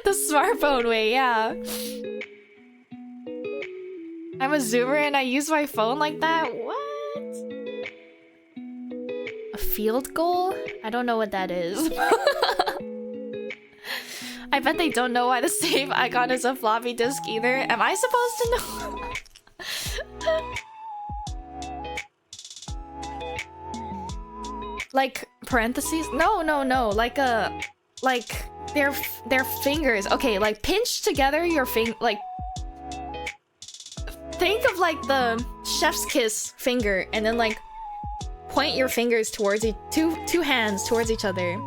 [SPEAKER 1] The smartphone way, yeah. I'm a zoomer and I use my phone like that? What? A field goal? I don't know what that is. I bet they don't know why the save icon is a floppy disk either. Am I supposed to know? Like parentheses? No. Like their fingers. Okay, like pinch together your think of like the chef's kiss finger and then like point your fingers towards two hands towards each other.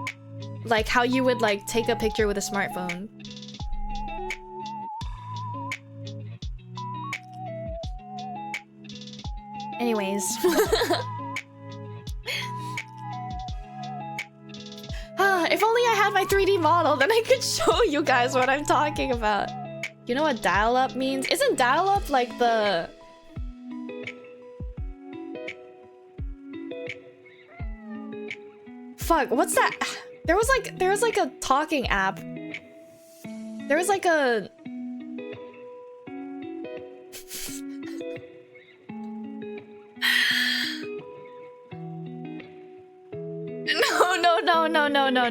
[SPEAKER 1] Like how you would like take a picture with a smartphone. Anyways. If only I had my 3D model, then I could show you guys what I'm talking about. You know what dial-up means? Isn't dial-up like the... Fuck, what's that? There was like a talking app. There was like a...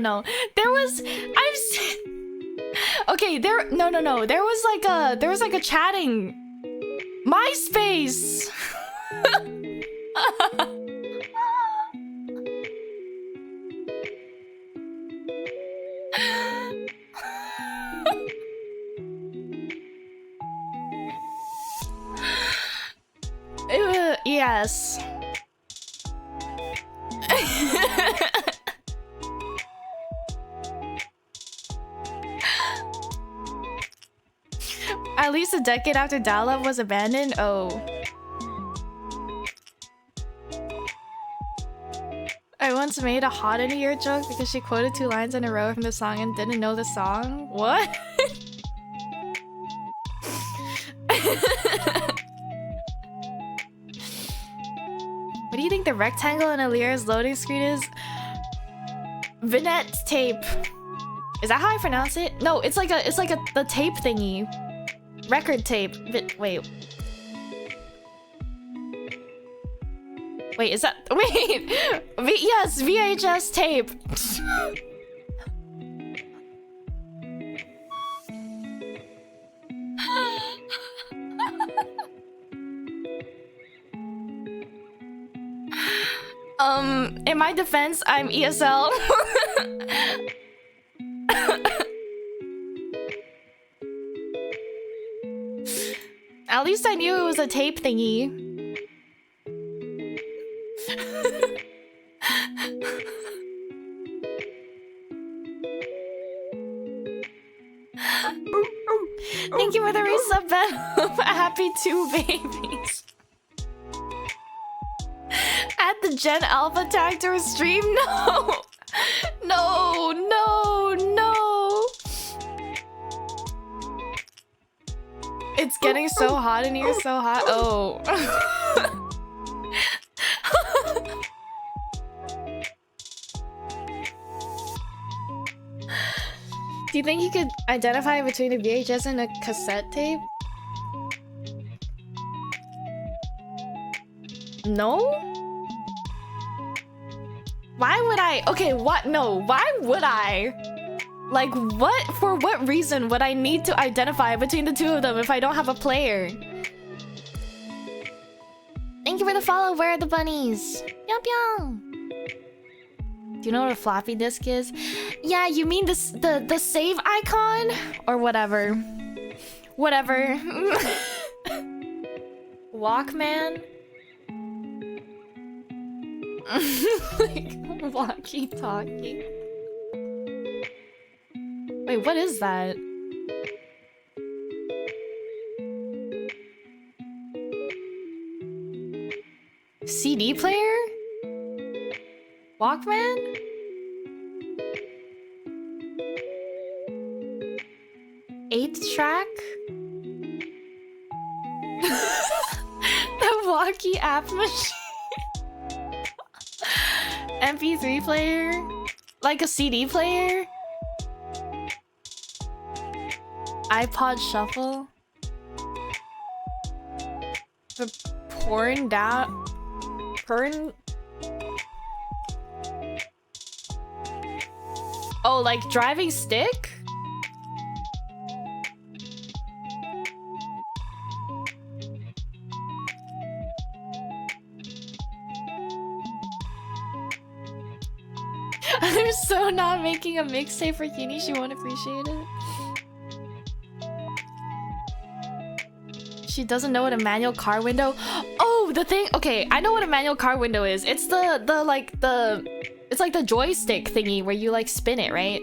[SPEAKER 1] No. There was... Okay, no. There was like a chatting... MySpace! Yes. At least a decade after dial-up was abandoned? Oh. I once made a hot in a year joke because she quoted 2 lines in a row from the song and didn't know the song. What? What do you think the rectangle in Alira's loading screen is? Vignette tape. Is that how I pronounce it? No, it's like the tape thingy. Record tape. Wait, is that... Wait! Yes, VHS tape. In my defense, I'm ESL. At least I knew it was a tape thingy. Thank you for the resub, Ben. Happy 2 babies. Add the Gen Alpha tag to her stream? No! No! It's getting so hot in here, so hot. Oh. Do you think you could identify between a VHS and a cassette tape? No? Why would I? Okay, what? No, why would I? Like, what? For what reason would I need to identify between the two of them if I don't have a player? Thank you for the follow. Where are the bunnies? Yum. Do you know what a floppy disk is? Yeah, you mean the save icon? Or whatever. Whatever. Walkman? Like, walkie-talkie. Wait, what is that? CD player? Walkman? Eighth track? The walkie app machine? MP3 player? Like a CD player? iPod shuffle? The porn down... Porn... Oh, like driving stick? I'm so not making a mixtape for Kini. She won't appreciate it. She doesn't know what a manual car window. Oh, the thing. Okay, I know what a manual car window is. It's it's like the joystick thingy where you like spin it, right?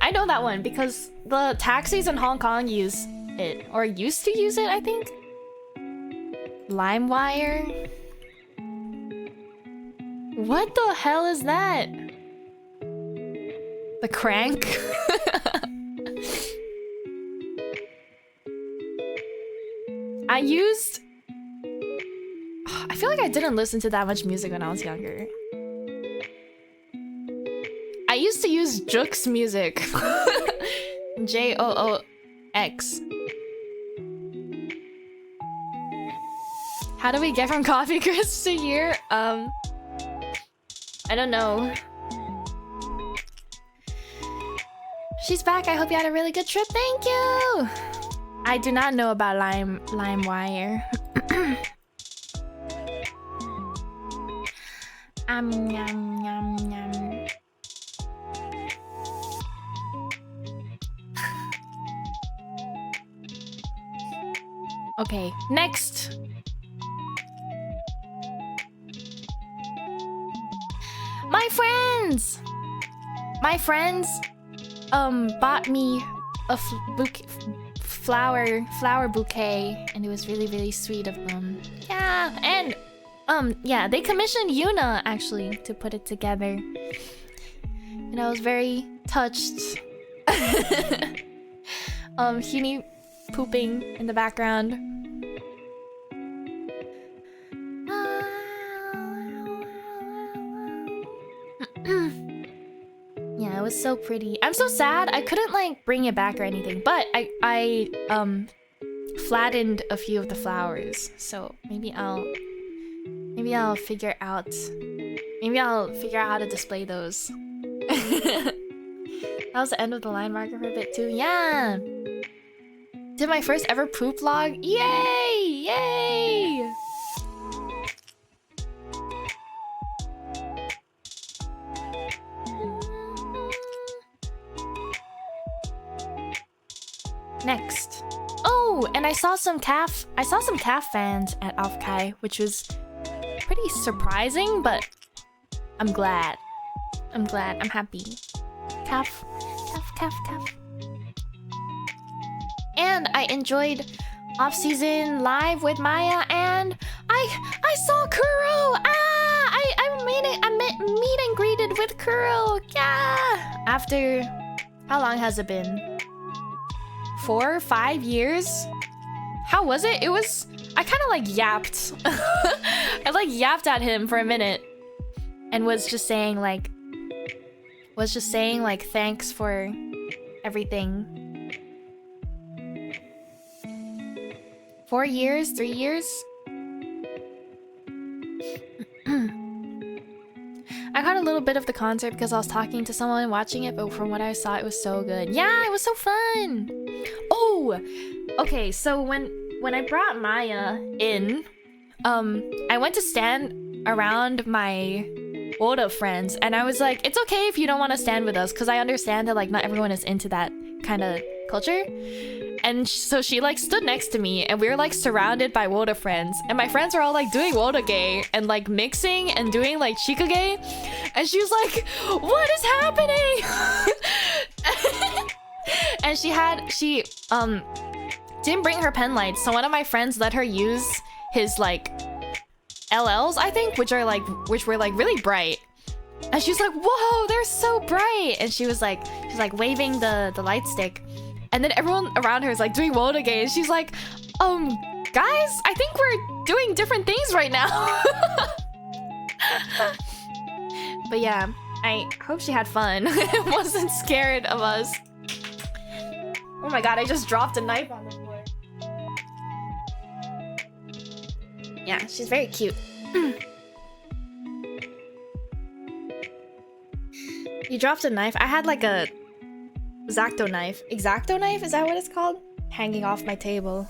[SPEAKER 1] I know that one because the taxis in Hong Kong use it, or used to use it, I think. LimeWire. What the hell is that? The crank? I feel like I didn't listen to that much music when I was younger. I used to use Joox music. Joox. How do we get from Coffee Crisp to here? I don't know. She's back. I hope you had a really good trip. Thank you. I do not know about LimeWire. Yum, yum, yum. Okay, next. My friends bought me a flower bouquet, and it was really, really sweet of them. Yeah, and yeah, they commissioned Yuna actually to put it together, and I was very touched. Huni pooping in the background. Yeah, it was so pretty. I'm so sad I couldn't like bring it back or anything, but I flattened a few of the flowers, so maybe I'll figure out how to display those. That was the end of the line marker for a bit too. Yeah. Did my first ever poop vlog. Yay! Yay! Next. Oh, and I saw some calf fans at Aufkai, which was pretty surprising, but I'm glad. I'm happy. Calf. And I enjoyed off-season live with Maya, and I saw Kuro. I meet and greeted with Kuro. Yeah. After how long has it been? 4 or 5 years? How was it? I kind of like yapped. I like yapped at him for a minute and was just saying like thanks for everything. 4 years? 3 years? I caught a little bit of the concert because I was talking to someone watching it, but from what I saw, it was so good. Yeah, it was so fun. Oh, okay. So when I brought Maya in, I went to stand around my older friends, and I was like, it's okay if you don't want to stand with us, because I understand that like not everyone is into that kind of culture. And so she like stood next to me, and we were like surrounded by Woda friends, and my friends were all like doing Woda-gay and like mixing and doing like Chika-gay, and she was like, what is happening? And she didn't bring her pen lights, so one of my friends let her use his like LLs, I think, which were like really bright. And she was like, whoa, they're so bright. And she's like waving the light stick. And then everyone around her is like doing Woda-gay. And she's like, guys, I think we're doing different things right now. But yeah, I hope she had fun. Wasn't scared of us. Oh my god, I just dropped a knife on the floor. Yeah, she's very cute. You dropped a knife? I had like a X-Acto knife. X-Acto knife? Is that what it's called? Hanging off my table.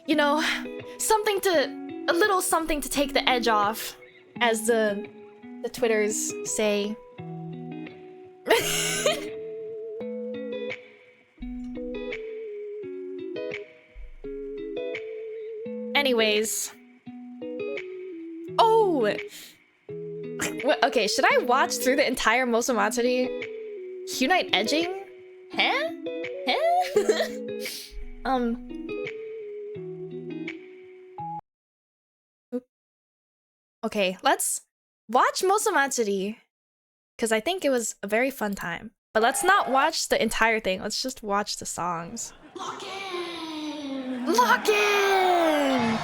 [SPEAKER 1] You know, a little something to take the edge off, as the Twitters say. Anyways. Oh! Okay, should I watch through the entire Mosomatsuri? Hunite edging? Huh? Huh? Okay, let's watch Mosomatsuri. Because I think it was a very fun time. But let's not watch the entire thing. Let's just watch the songs. Lock in! Lock in!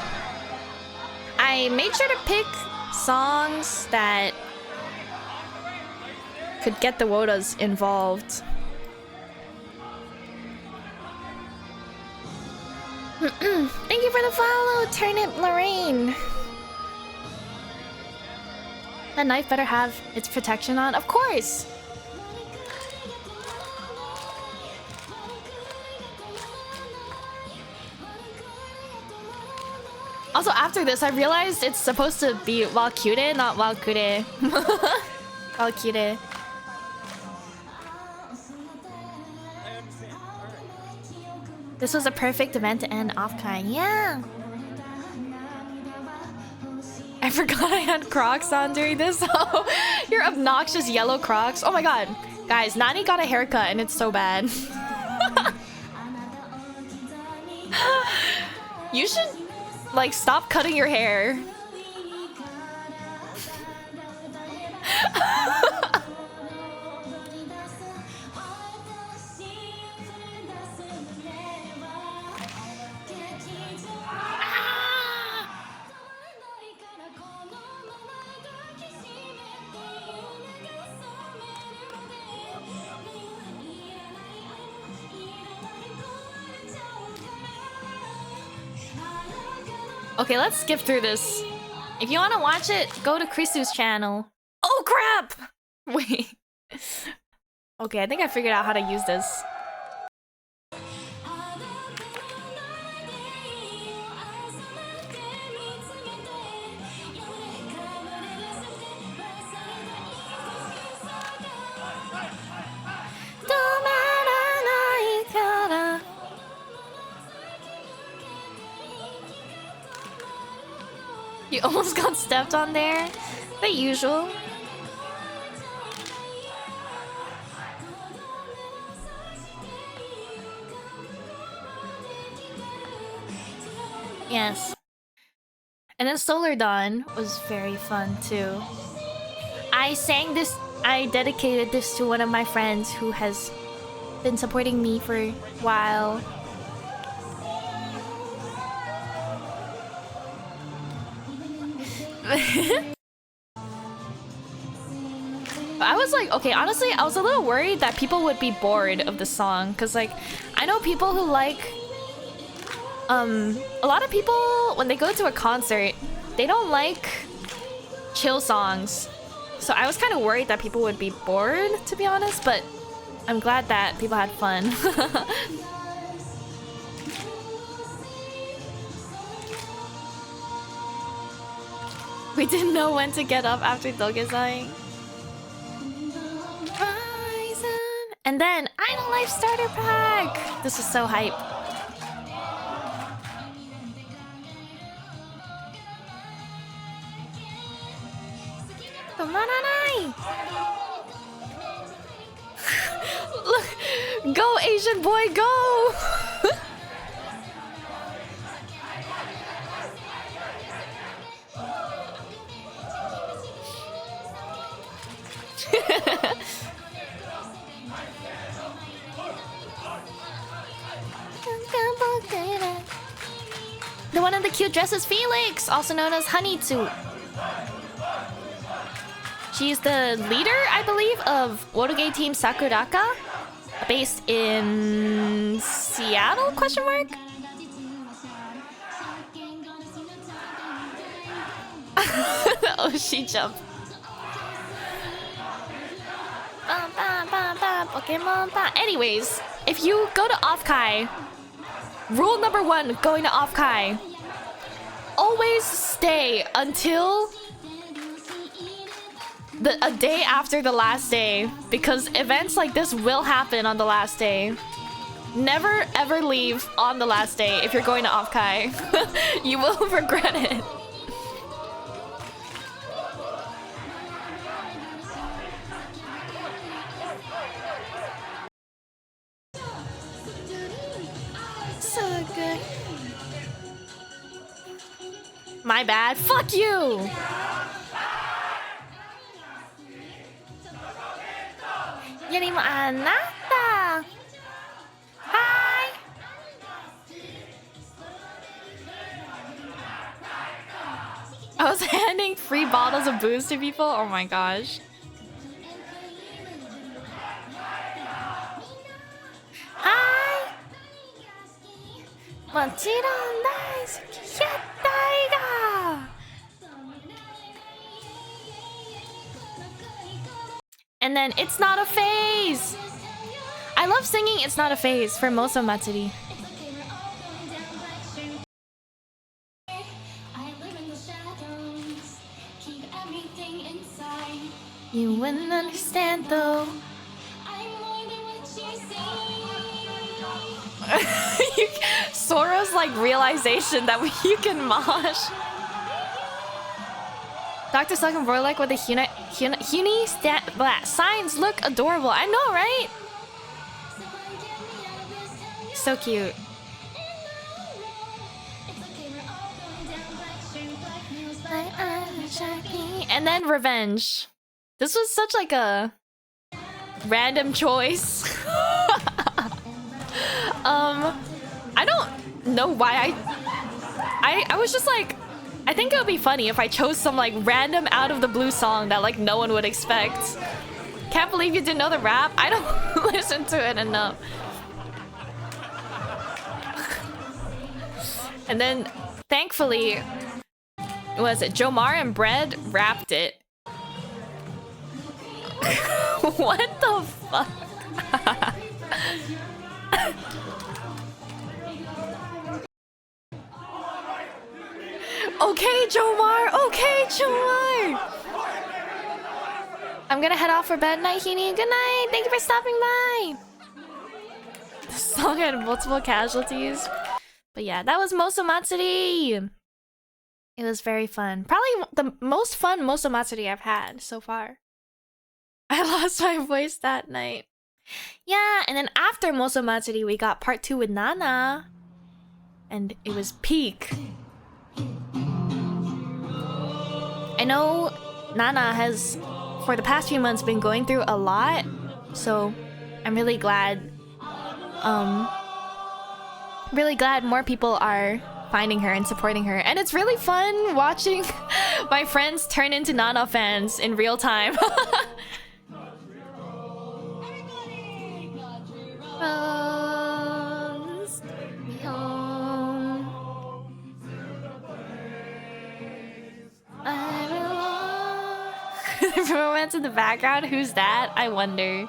[SPEAKER 1] I made sure to pick songs that could get the WOTAs involved. Thank you for the follow, Turnip Lorraine. That knife better have its protection on, of course. Also, after this, I realized it's supposed to be Walkure, not Walkure. Walkure. This was a perfect event to end off-kai. Yeah. I forgot I had Crocs on during this. Oh, your obnoxious yellow Crocs. Oh my god. Guys, Nani got a haircut and it's so bad. You should, like, stop cutting your hair. Okay, let's skip through this. If you want to watch it, go to Krisu's channel. Oh crap! Wait. Okay, I think I figured out how to use this. You almost got stepped on there. The usual. Yes. And then Solar Dawn was very fun too. I dedicated this to one of my friends who has been supporting me for a while. I was like, okay, honestly, I was a little worried that people would be bored of the song, because, like, I know people who like, a lot of people, when they go to a concert, they don't like chill songs. So I was kind of worried that people would be bored, to be honest, but I'm glad that people had fun. We didn't know when to get up after Dogezai. And then Idol Life Starter Pack! This is so hype. Look! Go, Asian boy, go! The one in the cute dress is Felix, also known as Honeytsu. She's the leader, I believe, of Wotoge Team Sakuraka, based in Seattle? Question mark? Oh, she jumped. Anyways, if you go to Off-Kai, rule number 1 going to Off-Kai, always stay until a day after the last day, because events like this will happen on the last day. Never ever leave on the last day if you're going to Offkai. You will regret it. So good. My bad. Fuck you! Yarimu anata! Hi! I was handing free bottles of booze to people? Oh my gosh. Hi! もちろん大好きやったいが And then It's Not a Phase! I love singing It's Not a Phase for Moso Matsuri. You wouldn't understand though. Sora's like realization that you can mosh. Dr. Slug and Vorlek with the Huni signs look adorable. I know, right? So cute. And then Revenge. This was such like a random choice. I don't know why I was just like, I think it would be funny if I chose some like random out of the blue song that like no one would expect. Can't believe you didn't know the rap. I don't listen to it enough. And then thankfully, was it Jomar and Bread rapped it. What the fuck? Okay, Jomar. Okay, Jomar. I'm gonna head off for bed. Night, Hini. Good night. Thank you for stopping by. The song had multiple casualties. But yeah, that was Moso Matsuri. It was very fun. Probably the most fun Moso Matsuri I've had so far. I lost my voice that night. Yeah, and then after Moso Matsuri, we got part 2 with Nana. And it was peak. I know Nana has, for the past few months, been going through a lot. So I'm really glad. Really glad more people are finding her and supporting her. And it's really fun watching my friends turn into Nana fans in real time. Romance in the background? Who's that? I wonder.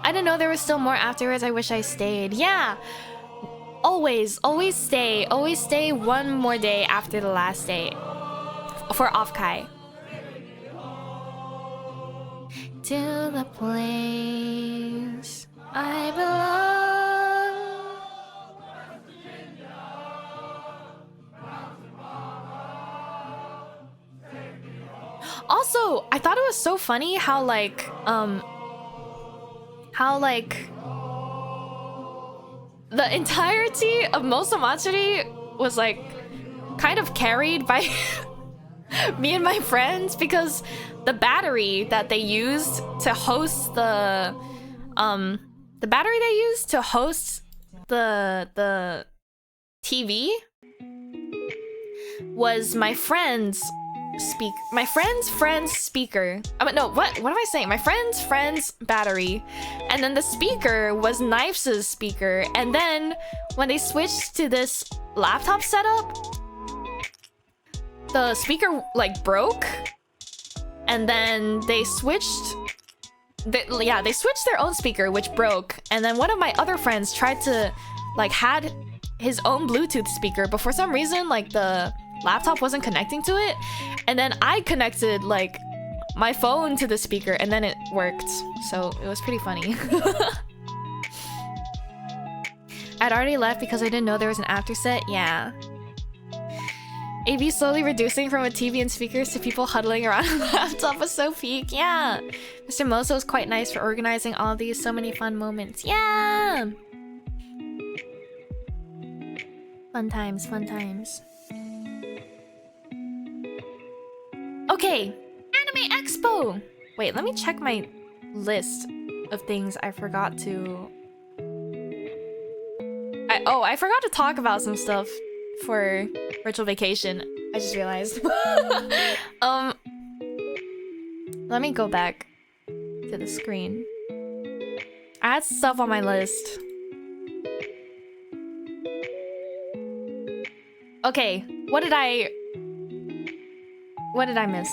[SPEAKER 1] I didn't know there was still more afterwards. I wish I stayed. Yeah. Always stay. Always stay one more day after the last day. For Offkai. To the place I belong. Also, I thought it was so funny how like the entirety of Moso Matsuri was like kind of carried by me and my friends, because the battery that they used to host the TV was my friend's friend's speaker. I mean, no, what am I saying? My friend's battery, and then the speaker was Knife's speaker. And then when they switched to this laptop setup, the speaker like broke, and then they switched. They switched their own speaker, which broke. And then one of my other friends tried to like had his own Bluetooth speaker, but for some reason like the laptop wasn't connecting to it, and then I connected like my phone to the speaker, and then it worked. So it was pretty funny. I'd already left because I didn't know there was an after set. Yeah. AB slowly reducing from a TV and speakers to people huddling around a laptop was so peak. Yeah. Mr. Mozo was quite nice for organizing all of these. So many fun moments. Yeah. Fun times, fun times. Okay. Anime Expo. Wait, let me check my list of things I forgot to... I forgot to talk about some stuff for virtual vacation. I just realized. Let me go back to the screen. I had stuff on my list. Okay, what did I miss?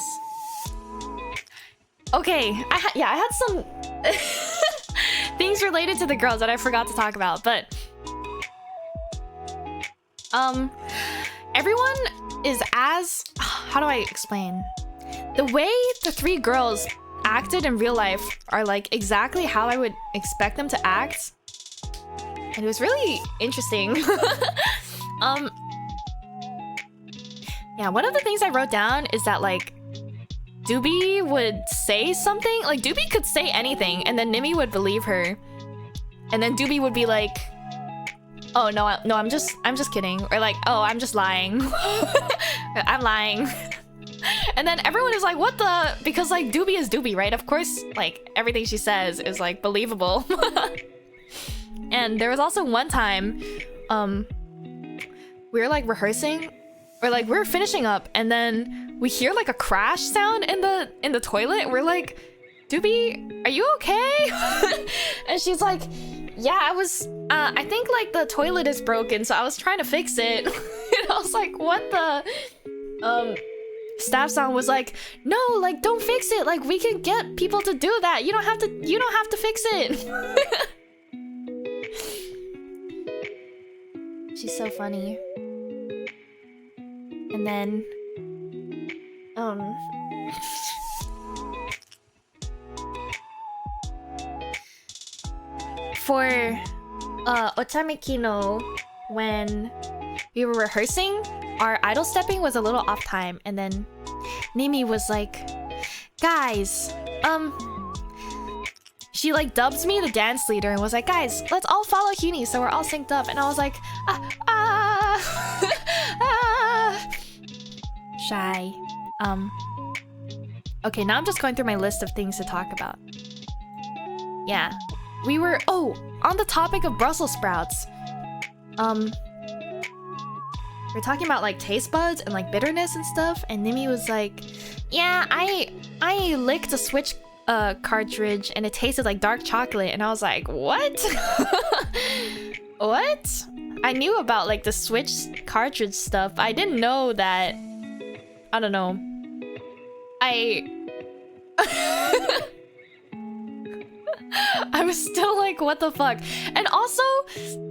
[SPEAKER 1] Okay, I had some things related to the girls that I forgot to talk about, but everyone is as... How do I explain? The way the three girls acted in real life are like exactly how I would expect them to act. And it was really interesting. Yeah, one of the things I wrote down is that like Doobie would say something, like Doobie could say anything and then Nimi would believe her. And then Doobie would be like, oh no, I'm just kidding. Or like, oh, I'm just lying. I'm lying. And then everyone is like, what the? Because like Doobie is Doobie, right? Of course, like everything she says is like believable. And there was also one time, we were like rehearsing, or like we were finishing up, and then we hear like a crash sound in the toilet. We're like, Doobie, are you okay? And she's like, yeah, I think like the toilet is broken, so I was trying to fix it. And I was like, what the? Staff song was like, no, like don't fix it. Like we can get people to do that. You don't have to fix it. She's so funny. And then for Otamikino, when we were rehearsing, our idol stepping was a little off time, and then Nimi was like, guys, she like dubs me the dance leader and was like, guys, let's all follow Huni so we're all synced up. And I was like, shy. Okay, now I'm just going through my list of things to talk about. Yeah, we were, on the topic of Brussels sprouts, we're talking about like taste buds and like bitterness and stuff, and Nimi was like, yeah, I licked a Switch cartridge and it tasted like dark chocolate. And I was like, what? What? I knew about like the Switch cartridge stuff. I didn't know that. I don't know. I was still like, what the fuck? And also,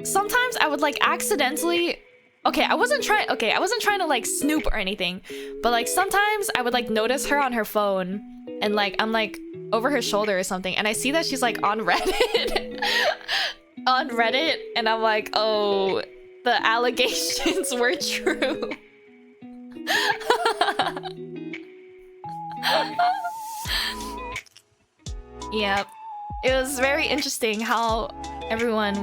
[SPEAKER 1] sometimes I would like accidentally... Okay, I wasn't trying to like snoop or anything, but like sometimes I would like notice her on her phone, and like I'm like over her shoulder or something, and I see that she's like on Reddit. On Reddit, and I'm like, oh, the allegations were true. Yep. It was very interesting how everyone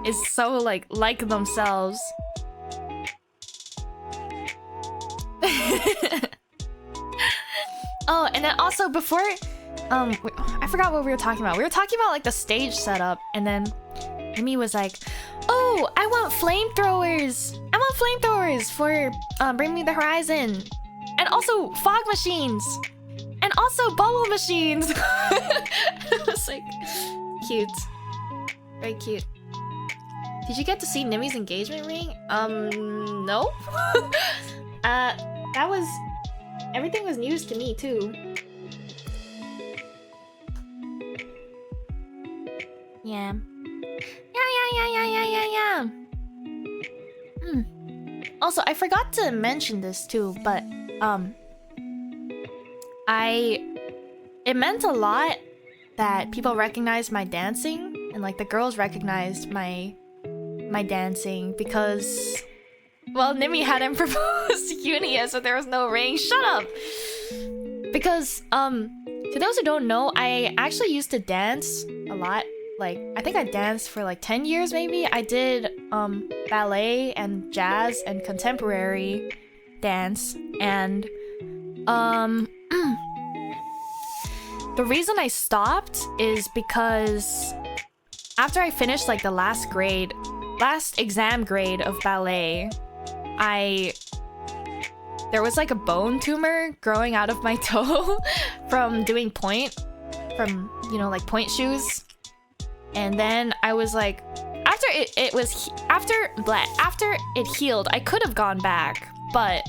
[SPEAKER 1] is so like themselves. Oh, and then also before, I forgot what we were talking about. We were talking about like the stage setup, and then Amy was like, "Oh, I want flamethrowers! I want flamethrowers for Bring Me the Horizon, and also fog machines, and also bubble machines." It was like cute, very cute. Did you get to see Nimi's engagement ring? No. That was... Everything was news to me, too. Yeah. Yeah. Also, I forgot to mention this, too, but, it meant a lot that people recognized my dancing, and, like, the girls recognized my my dancing because, well, Nimi hadn't proposed to Yunia, so there was no ring. Shut up! Because, to those who don't know, I actually used to dance a lot. Like, I think I danced for like 10 years maybe. I did ballet and jazz and contemporary dance, and the reason I stopped is because after I finished like the last exam grade of ballet, there was like a bone tumor growing out of my toe from doing point, from, you know, like point shoes. And then I was like, after it healed, I could have gone back, but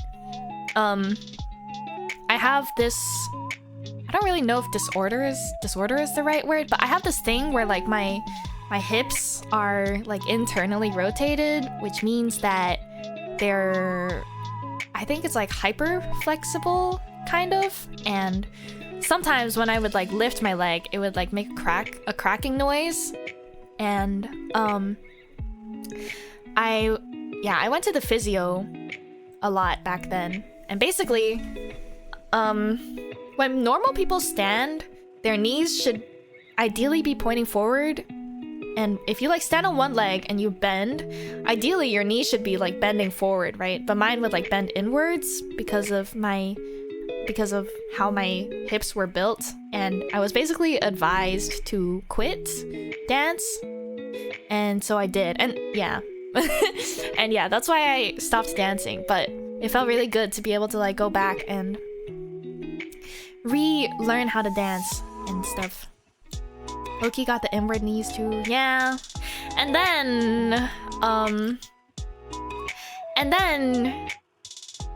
[SPEAKER 1] I have this, I don't really know if disorder is the right word, but I have this thing where like my hips are like internally rotated, which means that they're, I think it's like hyper flexible kind of, and sometimes when I would like lift my leg, it would like make a cracking noise. And I went to the physio a lot back then. And basically, when normal people stand, their knees should ideally be pointing forward. And if you like stand on one leg and you bend, ideally your knees should be like bending forward, right? But mine would like bend inwards because of how my hips were built. And I was basically advised to quit dance, and so I did. And yeah and yeah, that's why I stopped dancing. But it felt really good to be able to like go back and relearn how to dance and stuff. Loki got the inward knees too. Yeah. And then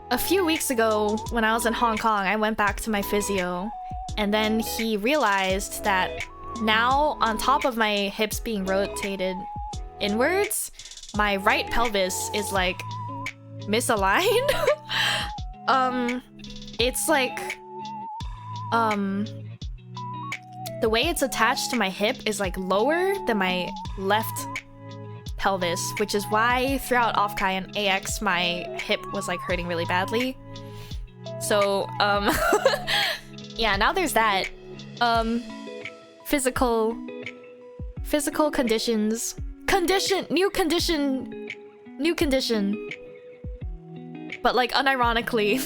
[SPEAKER 1] a few weeks ago, when I was in Hong Kong, I went back to my physio, and then he realized that now, on top of my hips being rotated inwards, my right pelvis is like misaligned. It's like the way it's attached to my hip is like lower than my left pelvis, which is why throughout Offkai and AX my hip was like hurting really badly. So yeah, now there's that. Physical conditions. New condition. But like unironically.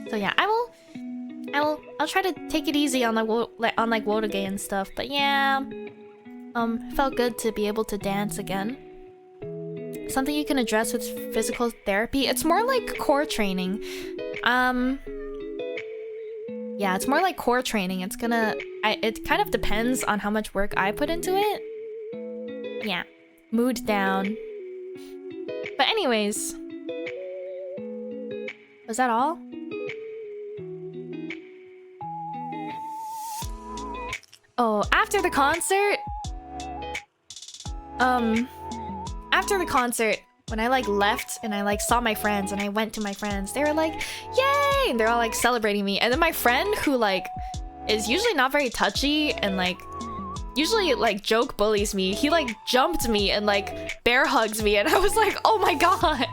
[SPEAKER 1] So yeah, I'll try to take it easy on like Wotage and stuff, but yeah. Felt good to be able to dance again. Something you can address with physical therapy. It's more like core training. Yeah, it's more like core training. It kind of depends on how much work I put into it. Yeah, mood down. But anyways, was that all? Oh, after the concert, when I like left and I like saw my friends and I went to my friends, they were like, yay! And they're all like celebrating me. And then my friend, who like is usually not very touchy and like usually like joke bullies me, he like jumped me and like bear hugs me, and I was like, oh my god.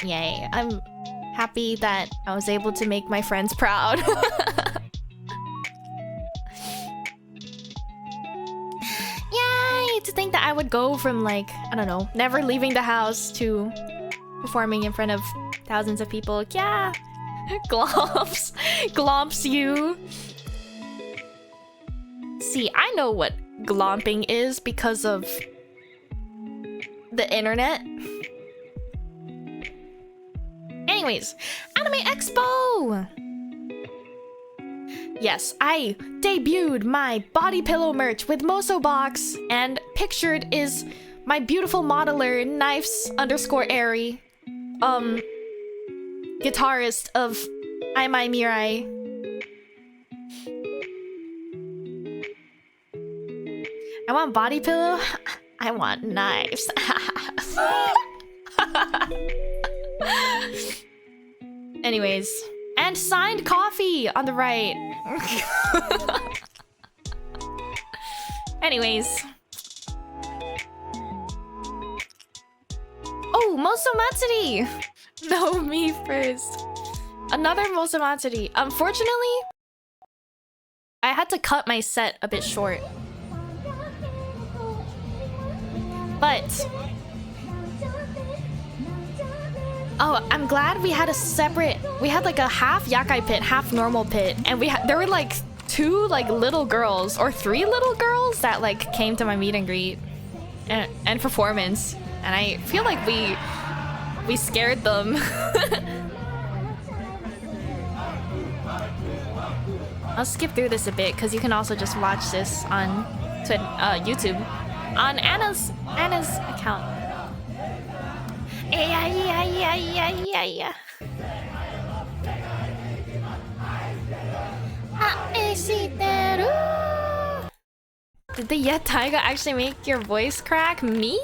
[SPEAKER 1] Yay, I'm happy that I was able to make my friends proud. Yay! To think that I would go from like, I don't know, never leaving the house to performing in front of thousands of people. Yeah! Glomps. Glomps you. See, I know what glomping is because of the internet. Anyways, Anime Expo! Yes, I debuted my body pillow merch with Moso Box, and pictured is my beautiful modeler, Knifes_Airy, guitarist of I My Mirai. I want body pillow. I want knives. Anyways, and signed coffee on the right. Anyways, Yay! No, me first. Another Mosamatsu. Unfortunately, I had to cut my set a bit short. But oh, I'm glad we had a separate. We had like a half yakai pit, half normal pit, and there were like 2 like little girls or 3 little girls that like came to my meet and greet and performance, and I feel like we scared them. I'll skip through this a bit because you can also just watch this on YouTube on Anna's account. Yeah. Did the Yet Taiga actually make your voice crack? Me?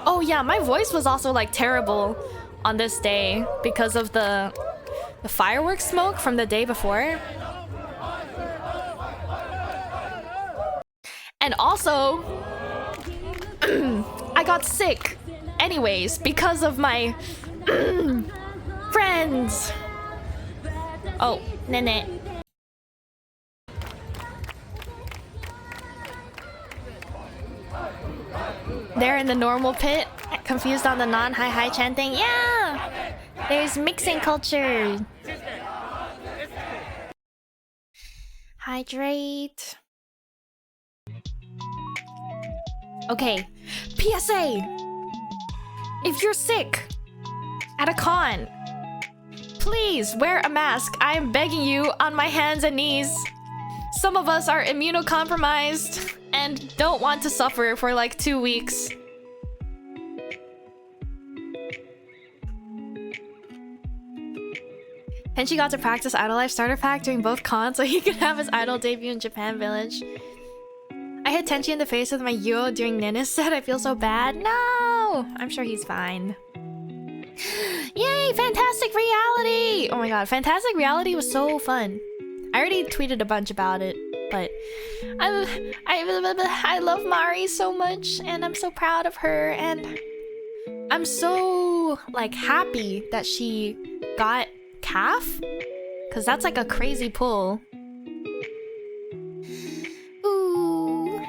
[SPEAKER 1] Oh yeah, my voice was also like terrible on this day because of the fireworks smoke from the day before. And also, I got sick anyways because of my friends. Oh, Nene. They're in the normal pit, confused on the non-hi-hi chanting. Yeah! There's mixing culture. Hydrate. Okay. PSA! If you're sick at a con, please wear a mask. I am begging you on my hands and knees. Some of us are immunocompromised and don't want to suffer for like 2 weeks. Tenchi got to practice Idol Life starter pack during both cons so he could have his idol debut in Japan Village. I hit Tenchi in the face with my Yuo during Nina's set. I feel so bad. No! I'm sure he's fine. Yay! Fantastic Reality! Oh my god, Fantastic Reality was so fun. I already tweeted a bunch about it, but I love Mari so much, and I'm so proud of her, and I'm so like happy that she got calf, because that's like a crazy pull. Ooh,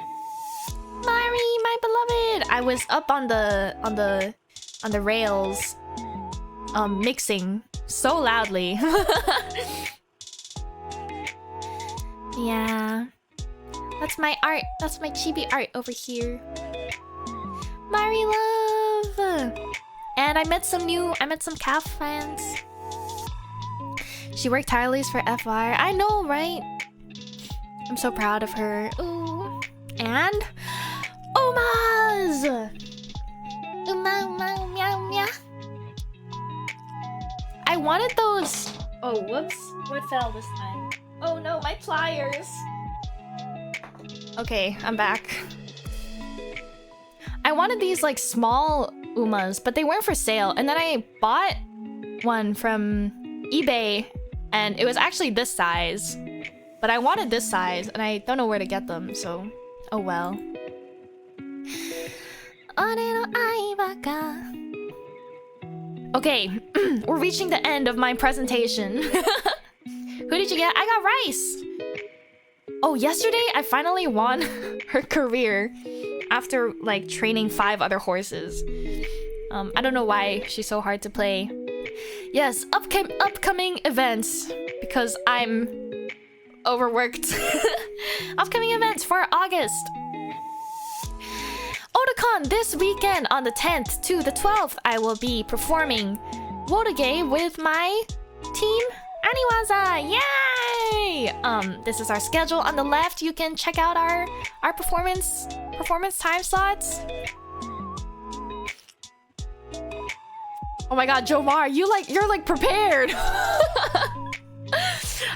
[SPEAKER 1] Mari, my beloved! I was up on the rails, mixing so loudly. Yeah, that's my art. That's my chibi art over here. Mari love. And I met some calf fans. She worked tirelessly for FR. I know, right? I'm so proud of her. Ooh. And Umas! Uma, meow, meow. I wanted those. Oh, whoops. What fell this time? Oh no, my pliers. Okay, I'm back. I wanted these like small Umas, but they weren't for sale. And then I bought one from eBay, and it was actually this size. But I wanted this size, and I don't know where to get them, so oh well. Okay, we're reaching the end of my presentation. Who did you get? I got Rice! Oh, yesterday I finally won her career after like training 5 other horses. I don't know why she's so hard to play. Yes, upcoming events, because I'm overworked. Upcoming events for August. Otakon this weekend on the 10th to the 12th. I will be performing Wotage with my team Aniwaza. Yay! This is our schedule. On the left, you can check out our performance time slots. Oh my god, Jomar, you're like prepared.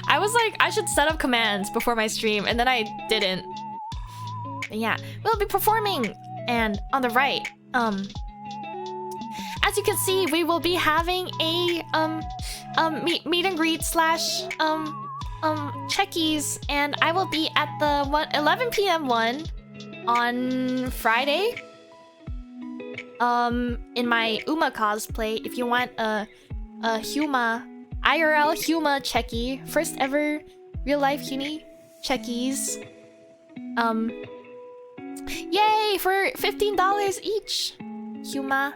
[SPEAKER 1] I was like, I should set up commands before my stream, and then I didn't. But yeah, we'll be performing. And on the right, as you can see, we will be having a meet and greet slash checkies, and I will be at the 11 p.m. one on Friday. In my Uma cosplay. If you want a Huma IRL Huma checky, first ever real life Huni checkies. Yay for $15 each. Huma.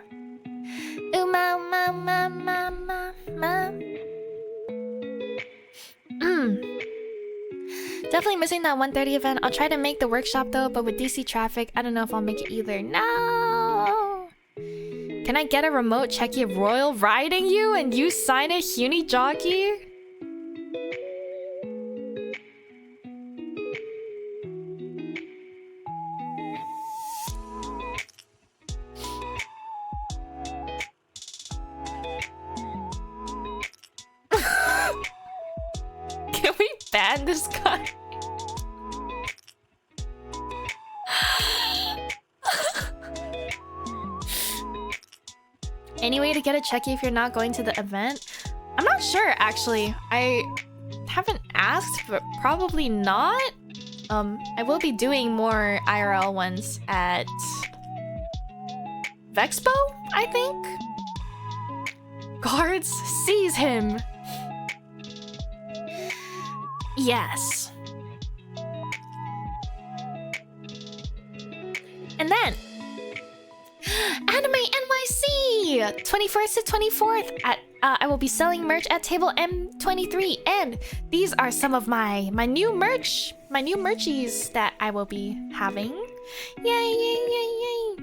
[SPEAKER 1] Uma ma ma ma ma ma. Definitely missing that 1:30 event. I'll try to make the workshop though, but with DC traffic, I don't know if I'll make it either. No! Can I get a remote checky of Royal riding you and you sign a Huni jockey? Can we ban this guy? Any way to get a checky if you're not going to the event? I'm not sure, actually. I haven't asked, but probably not. I will be doing more IRL ones at Vexpo, I think? Guards, seize him! Yes. And then Anime NYC 21st to 24th at I will be selling merch at table M23, and these are some of my new merch, my new merchies that I will be having. Yay, yay, yay, yay.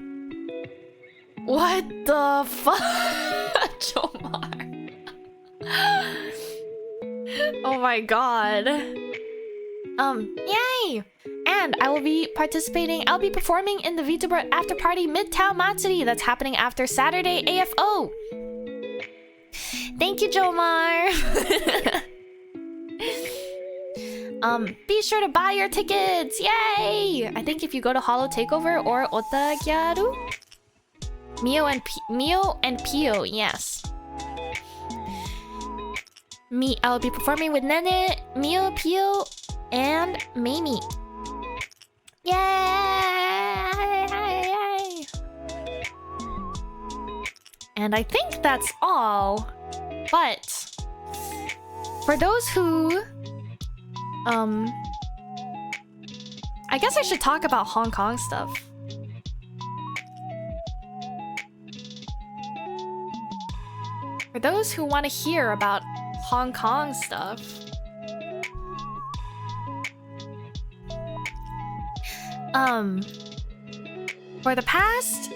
[SPEAKER 1] What the fuck? Jomar. Oh my god. Yay! And I will be participating, I'll be performing in the VTuber After Party Midtown Matsuri that's happening after Saturday AFO. Thank you, Jomar. Be sure to buy your tickets. Yay! I think if you go to Hollow Takeover or Otagyaru, Mio and Pio, yes. I'll be performing with Nene, Mio, Pio, and Mamie. Yay! And I think that's all. But for those who I guess I should talk about Hong Kong stuff. For those who want to hear about Hong Kong stuff, for the past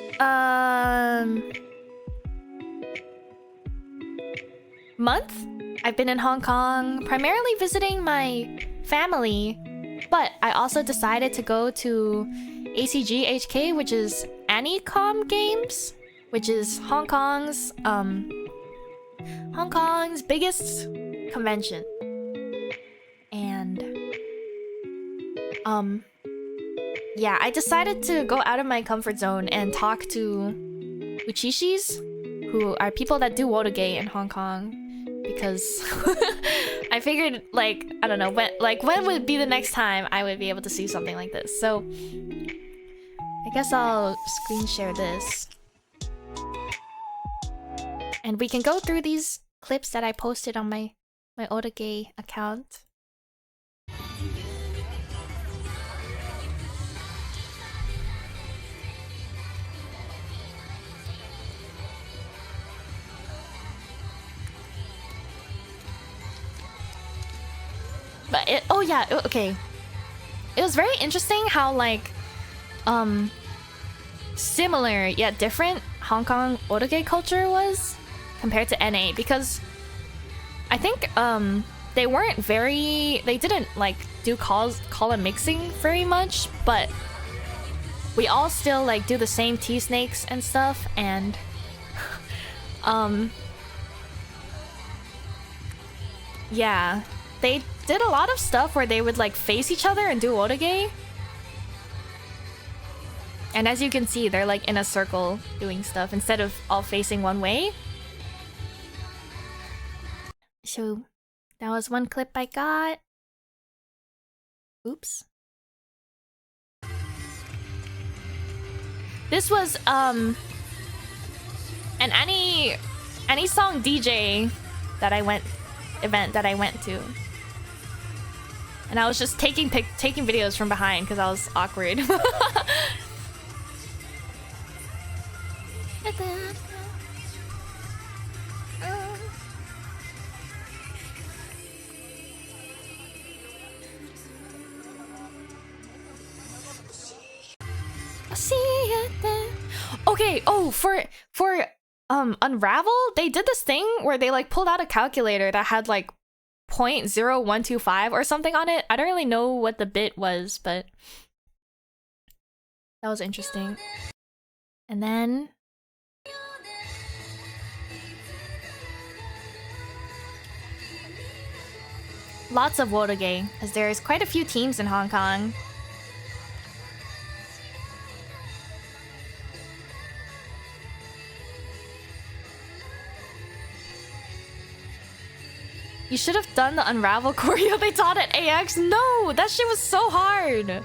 [SPEAKER 1] month, I've been in Hong Kong primarily visiting my family, but I also decided to go to ACG HK, which is Anycom Games, which is Hong Kong's biggest convention. And yeah, I decided to go out of my comfort zone and talk to uchishis, who are people that do wotoge in Hong Kong, because I figured, like, I don't know, when would be the next time I would be able to see something like this. So I guess I'll screen share this, and we can go through these clips that I posted on my Otoge account. But okay. It was very interesting how, like, similar yet different Hong Kong Otoge culture was compared to NA, because I think they didn't like do column mixing very much, but we all still like do the same tea snakes and stuff, and yeah, they did a lot of stuff where they would like face each other and do otoge. And as you can see, they're like in a circle doing stuff instead of all facing one way. So that was one clip I got. Oops. This was and any song DJ that I went to. And I was just taking videos from behind because I was awkward. Okay, oh, for Unravel, they did this thing where they like pulled out a calculator that had like 0.0125 or something on it. I don't really know what the bit was, but that was interesting. And then lots of Wotoge, because there's quite a few teams in Hong Kong. You should have done the Unravel choreo they taught at AX. No, that shit was so hard.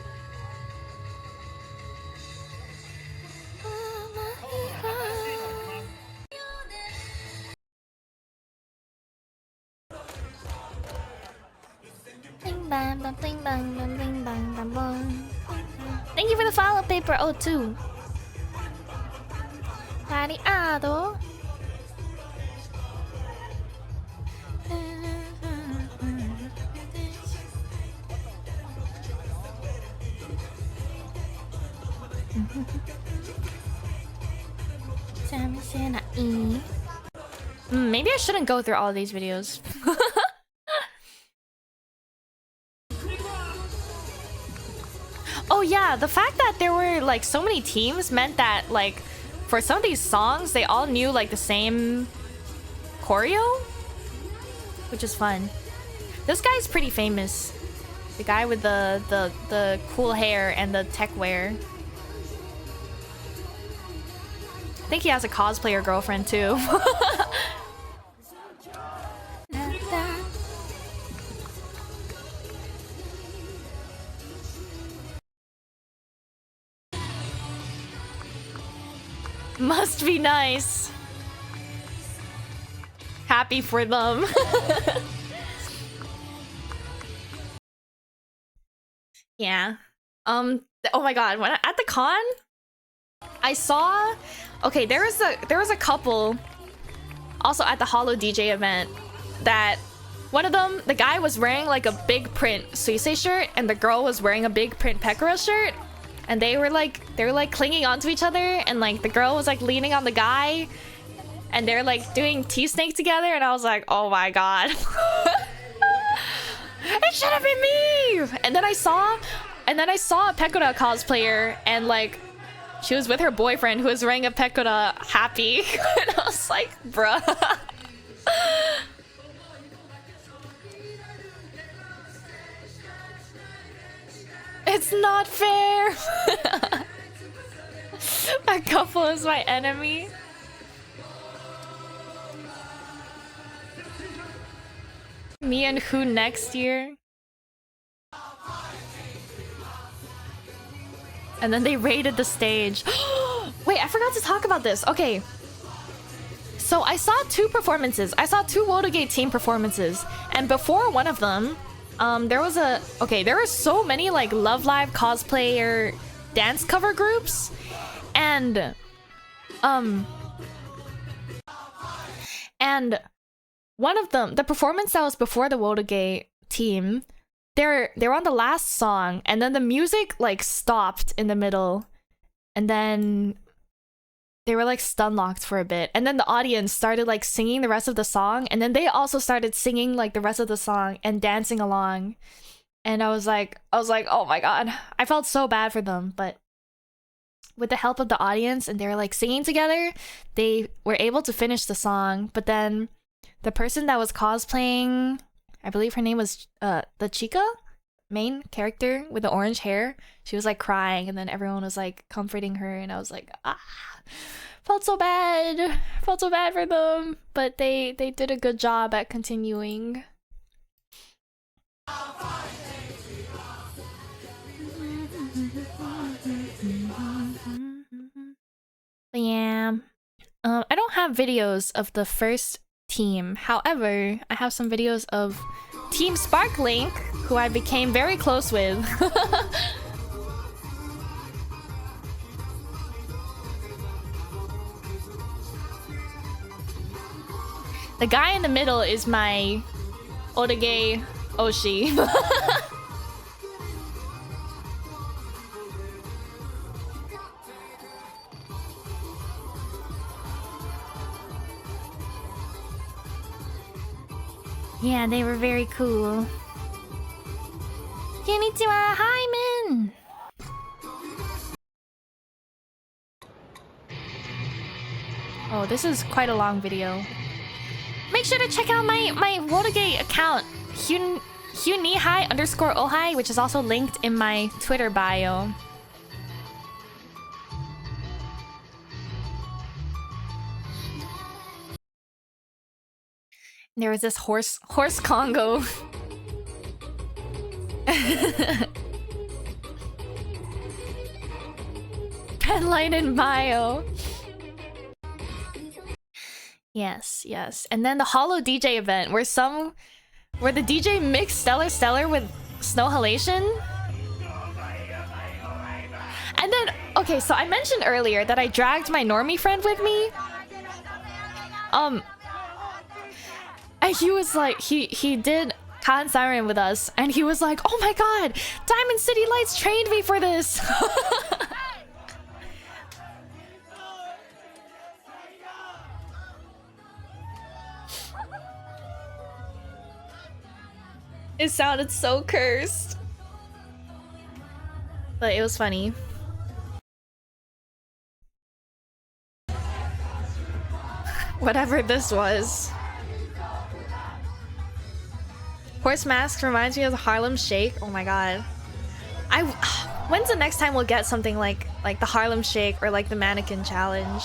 [SPEAKER 1] Thank you for the follow, Paper O2. Ariado. Maybe I shouldn't go through all of these videos. Oh yeah, the fact that there were like so many teams meant that like for some of these songs they all knew like the same choreo, which is fun. This guy's pretty famous. The guy with the cool hair and the tech wear. I think he has a cosplayer girlfriend too. Must be nice. Happy for them. Yeah. Oh my god, when at the con, I saw. Okay, there was a couple also at the Holo DJ event that one of them, the guy was wearing like a big print Suisei shirt and the girl was wearing a big print Pekora shirt, and they were like clinging onto each other, and like the girl was like leaning on the guy and they're like doing T-snake together, and I was like, oh my god. It should have been me. And then I saw a Pekora cosplayer, and like she was with her boyfriend who was wearing a Pekora happy. And I was like, bruh. It's not fair. A couple is my enemy. Me and who next year? And then they raided the stage. Wait, I forgot to talk about this. Okay. So I saw two performances. I saw two Wotoge team performances. And before one of them, there was a... Okay, there were so many like Love Live cosplayer dance cover groups. And... And one of them, the performance that was before the Wotoge team, they're on the last song, and then the music like stopped in the middle, and then they were like stun locked for a bit, and then the audience started like singing the rest of the song, and then they also started singing like the rest of the song and dancing along, and I was like, oh my god, I felt so bad for them, but with the help of the audience and they were like singing together, they were able to finish the song. But then the person that was cosplaying, I believe her name was the Chica, main character with the orange hair, she was like crying, and then everyone was like comforting her, and I was like, ah. Felt so bad. Felt so bad for them, but they did a good job at continuing. But yeah, I don't have videos of the first team. However, I have some videos of Team Sparklink, who I became very close with. The guy in the middle is my Otage Oshi. Yeah, they were very cool. Konnichiwa, hi, Min! Oh, this is quite a long video. Make sure to check out my Wotage account, Hunihai_ohai, which is also linked in my Twitter bio. There was this horse Congo. Penlight in bio. Yes, yes. And then the Holo DJ event where the DJ mixed Stellar with Snow Halation. And then, okay, so I mentioned earlier that I dragged my normie friend with me. And he was like, he did Khan Siren with us, and he was like, oh my god, Diamond City Lights trained me for this. It sounded so cursed. But it was funny. Whatever this was. Horse Mask reminds me of the Harlem Shake. Oh my god. When's the next time we'll get something like the Harlem Shake or like the Mannequin Challenge?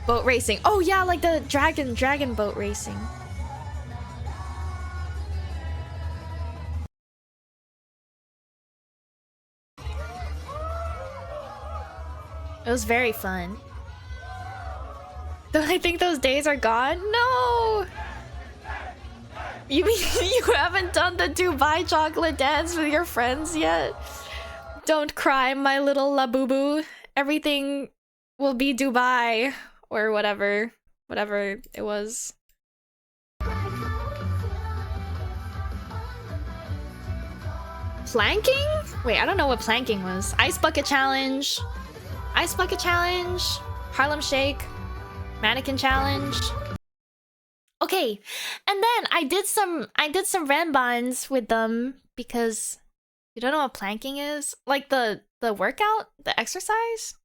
[SPEAKER 1] Boat racing. Oh yeah, like the dragon boat racing. It was very fun. Don't I think those days are gone? No! You mean you haven't done the Dubai chocolate dance with your friends yet? Don't cry, my little Labubu. Everything will be Dubai. Or whatever. Whatever it was. Planking? Wait, I don't know what planking was. Ice Bucket Challenge. Ice Bucket Challenge. Harlem Shake. Mannequin Challenge. Okay, and then I did some Renbans with them because you don't know what planking is? Like the workout, the exercise?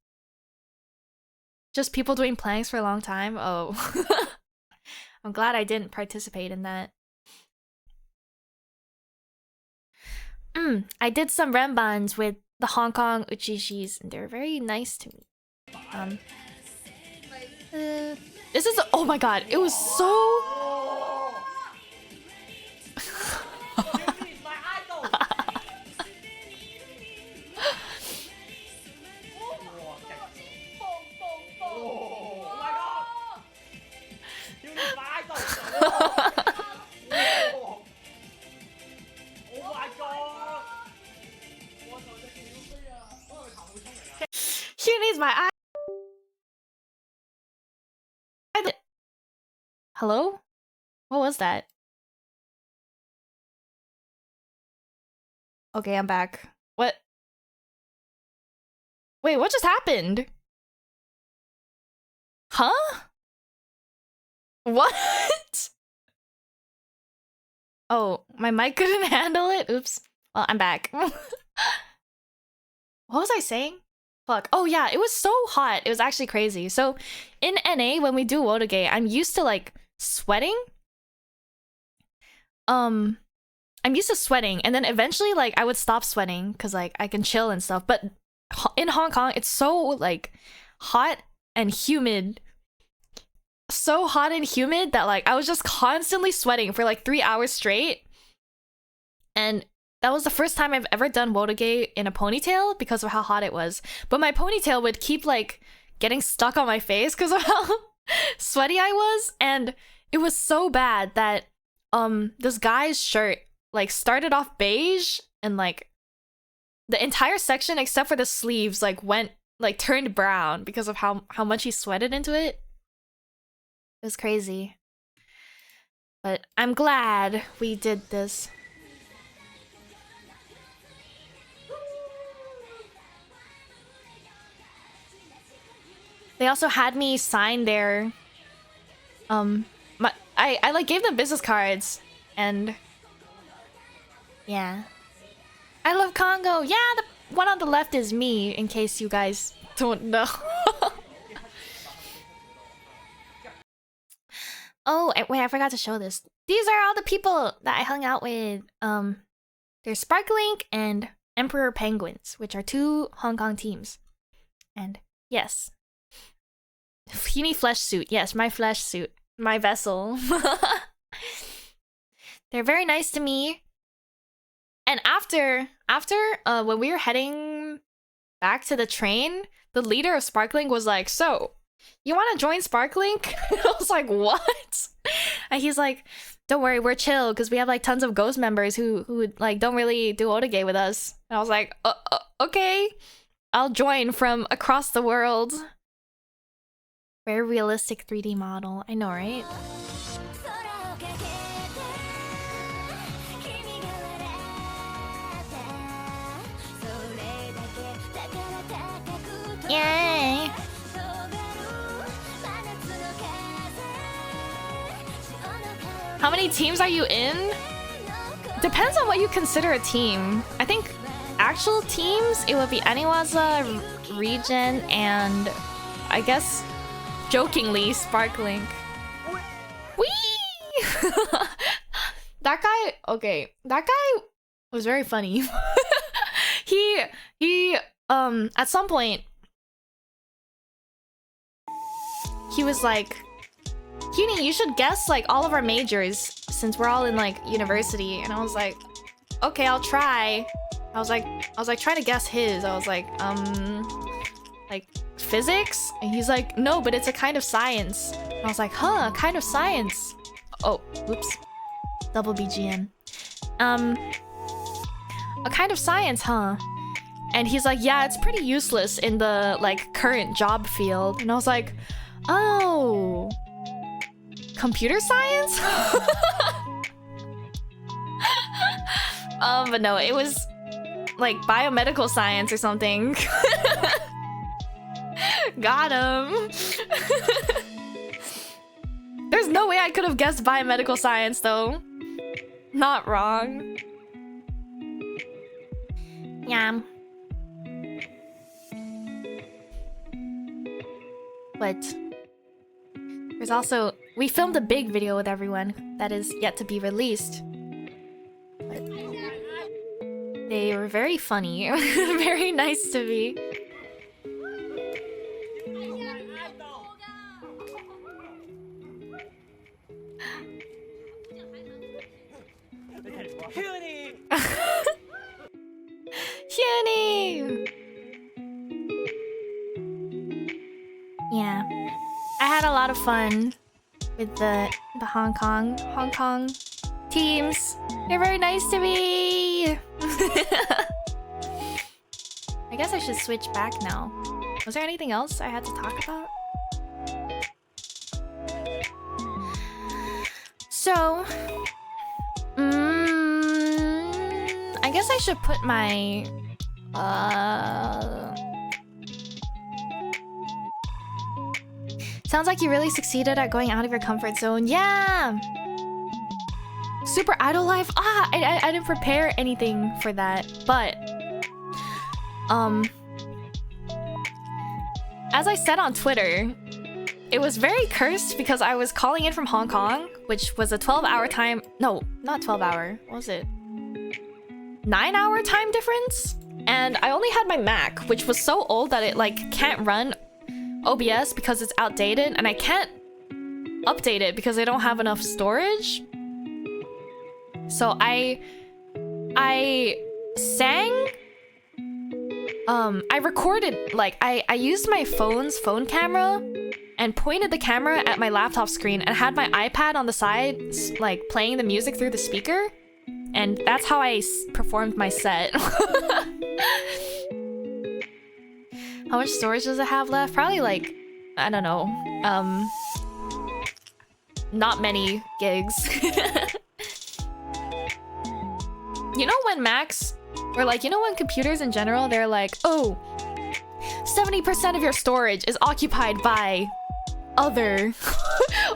[SPEAKER 1] Just people doing planks for a long time? Oh. I'm glad I didn't participate in that. I did some Renbans with the Hong Kong Uchishis, and they were very nice to me. This is oh my god, it was so He needs my eye. Hello? What was that? Okay, I'm back. What? Wait, what just happened? Huh? What? Oh, my mic couldn't handle it? Oops. Well, I'm back. What was I saying? Fuck. Oh yeah, it was so hot. It was actually crazy. So in NA, when we do Wotage, I'm used to like sweating. I'm used to sweating, and then eventually like I would stop sweating because like I can chill and stuff. But in Hong Kong, it's so like hot and humid. So hot and humid that like I was just constantly sweating for like 3 hours straight. And that was the first time I've ever done Wotoge in a ponytail because of how hot it was. But my ponytail would keep like getting stuck on my face because of how sweaty I was. And it was so bad that this guy's shirt like started off beige and like the entire section except for the sleeves like turned brown because of how much he sweated into it. It was crazy. But I'm glad we did this. They also had me sign their I like gave them business cards and yeah. I love Congo. Yeah, the one on the left is me in case you guys don't know. Oh, wait, I forgot to show this. These are all the people that I hung out with. There's Sparklink and Emperor Penguins, which are 2 Hong Kong teams. And yes. Puny flesh suit. Yes, my flesh suit. My vessel. They're very nice to me. And after when we were heading back to the train, the leader of Sparklink was like, "So, you want to join Sparklink?" I was like, "What?" And he's like, "Don't worry, we're chill because we have like tons of ghost members who like don't really do Otoge with us." And I was like, "Okay, I'll join from across the world." Very realistic 3D model. I know, right? Yay! How many teams are you in? Depends on what you consider a team. I think actual teams, it would be Aniwaza, Regen, and I guess jokingly Sparklink. Whee! That guy was very funny. he at some point he was like, "Cunie, you should guess like all of our majors since we're all in like university." And I was like, "Okay, I'll try." I was like try to guess his. I was like physics? And he's like, "No, but it's a kind of science." And I was like, "Huh, kind of science." Oh, oops. Double BGM. A kind of science, huh? And he's like, "Yeah, it's pretty useless in the like current job field." And I was like, "Oh, computer science?" But no, it was like biomedical science or something. Got him. There's no way I could have guessed biomedical science though. Not wrong. Yeah. But there's also, we filmed a big video with everyone that is yet to be released. But they were very funny. Very nice to me. Hyuni! Yeah. I had a lot of fun with the Hong Kong teams. They're very nice to me. I guess I should switch back now. Was there anything else I had to talk about? So, I guess I should put my sounds like you really succeeded at going out of your comfort zone. Yeah. Super Idol Life. I didn't prepare anything for that, but as I said on Twitter, it was very cursed because I was calling in from Hong Kong, which was a 12-hour time. No, not 12-hour. What was it? 9-hour time difference? And I only had my Mac, which was so old that it like can't run OBS because it's outdated, and I can't update it because I don't have enough storage. So I sang. I recorded, like, I used my phone's phone camera and pointed the camera at my laptop screen and had my iPad on the side, like, playing the music through the speaker. And that's how I performed my set. How much storage does it have left? Probably, like, I don't know. Not many gigs. You know when Macs, or like, you know when computers in general, they're like, oh, 70% of your storage is occupied by other,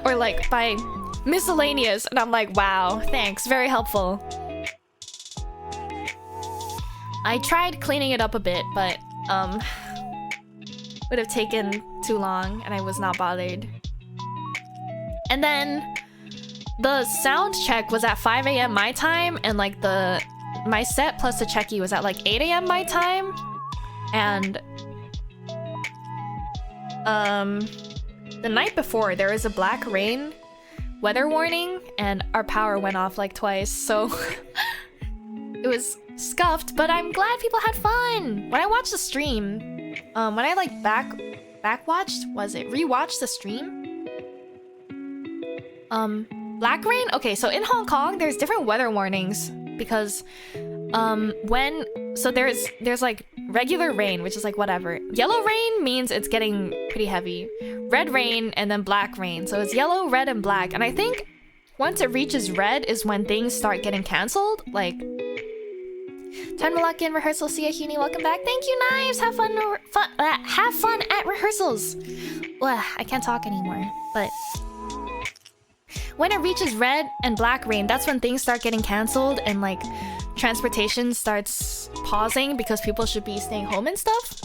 [SPEAKER 1] or like by miscellaneous, and I'm like, wow, thanks, very helpful. I tried cleaning it up a bit, but would have taken too long, and I was not bothered. And then the sound check was at 5 a.m. my time, and like my set plus the checky was at like 8 a.m. my time. And the night before there was a black rain weather warning, and our power went off like twice, so it was scuffed, but I'm glad people had fun. When I watched the stream, when I like rewatched the stream, black rain? Okay, so in Hong Kong, there's different weather warnings because there's like regular rain, which is like whatever. Yellow rain means it's getting pretty heavy. Red rain and then black rain. So it's yellow, red, and black. And I think once it reaches red is when things start getting cancelled. Like, time to lock in rehearsal. See ya, Huni. Welcome back. Thank you, Knives. Have fun at rehearsals. Ugh, I can't talk anymore, but when it reaches red and black rain, that's when things start getting cancelled and like transportation starts pausing because people should be staying home and stuff.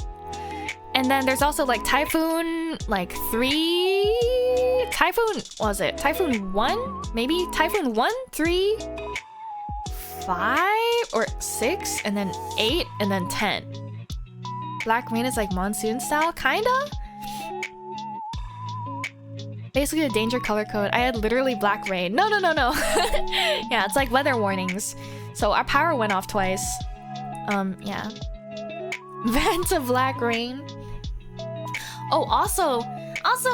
[SPEAKER 1] And then there's also like Typhoon, like 3... Typhoon, what was it? Typhoon 1? Maybe? Typhoon 1, 3, 5, or 6, and then 8, and then 10. Black rain is like monsoon style, kinda? Basically a danger color code. I had literally black rain. No. Yeah, it's like weather warnings. So our power went off twice. Yeah. Vent of black rain. Oh, also,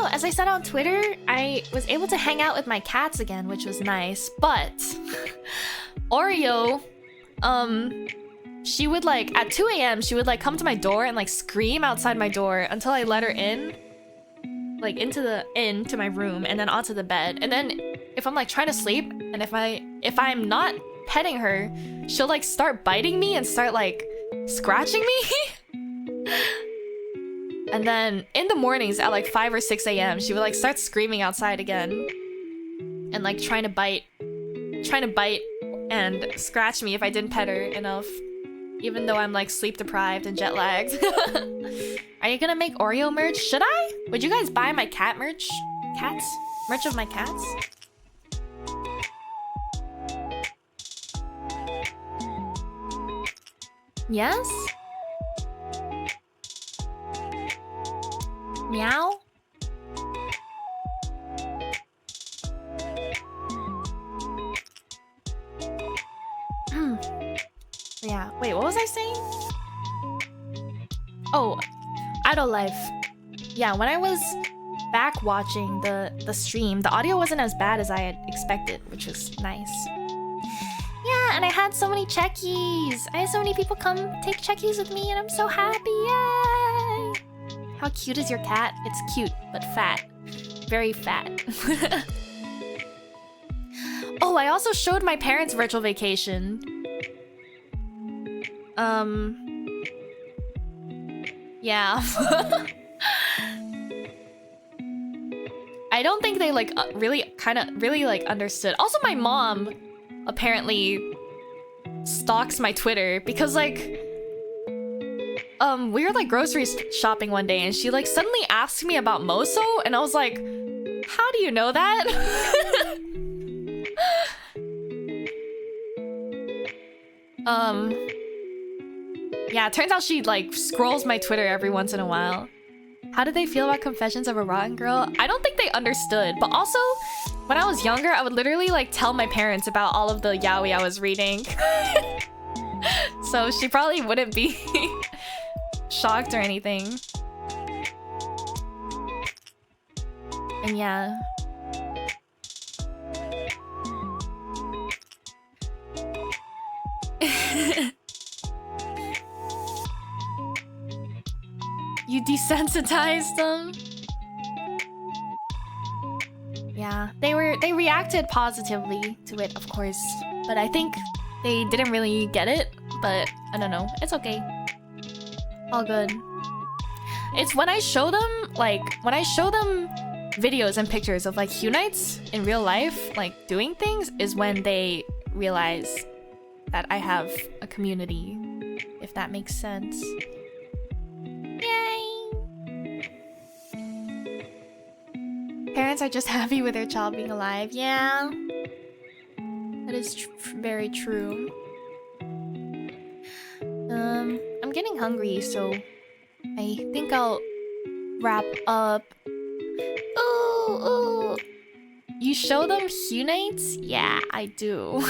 [SPEAKER 1] as I said on Twitter, I was able to hang out with my cats again, which was nice. But Oreo, she would like, at 2 a.m, she would like come to my door and like scream outside my door until I let her in. Like into my room and then onto the bed. And then if I'm like trying to sleep and if I'm not petting her, she'll like start biting me and start like scratching me. And then in the mornings at like 5 or 6 a.m, she would like start screaming outside again and like trying to bite and scratch me if I didn't pet her enough, even though I'm like sleep deprived and jet lagged. Are you gonna make Oreo merch? Should I? Would you guys buy my cat merch? Cats? Merch of my cats? Yes? Meow? Yeah, wait, what was I saying? Oh, Idle Life. Yeah, when I was back watching the stream, the audio wasn't as bad as I had expected, which was nice. Yeah, and I had so many checkies. I had so many people come take checkies with me, and I'm so happy. Yay! How cute is your cat? It's cute, but fat. Very fat. Oh, I also showed my parents Virtual Vacation. Yeah. I don't think they like really like understood. Also, my mom apparently stalks my Twitter because like we were like grocery shopping one day and she like suddenly asked me about Moso and I was like, how do you know that? Yeah, it turns out she like scrolls my Twitter every once in a while. How did they feel about Confessions of a Rotten Girl? I don't think they understood, but also when I was younger, I would literally like tell my parents about all of the yaoi I was reading. So she probably wouldn't be shocked or anything. And yeah. You desensitized them? Yeah, they reacted positively to it, of course. But I think they didn't really get it, but I don't know. It's okay. All good. It's when I show them, like, when I show them videos and pictures of, like, Hunites in real life, like, doing things, is when they realize that I have a community, if that makes sense. Yay! Parents are just happy with their child being alive. Yeah. That is very true. I'm getting hungry, so I think I'll wrap up. Ooh. You show them Hunites? Yeah, I do.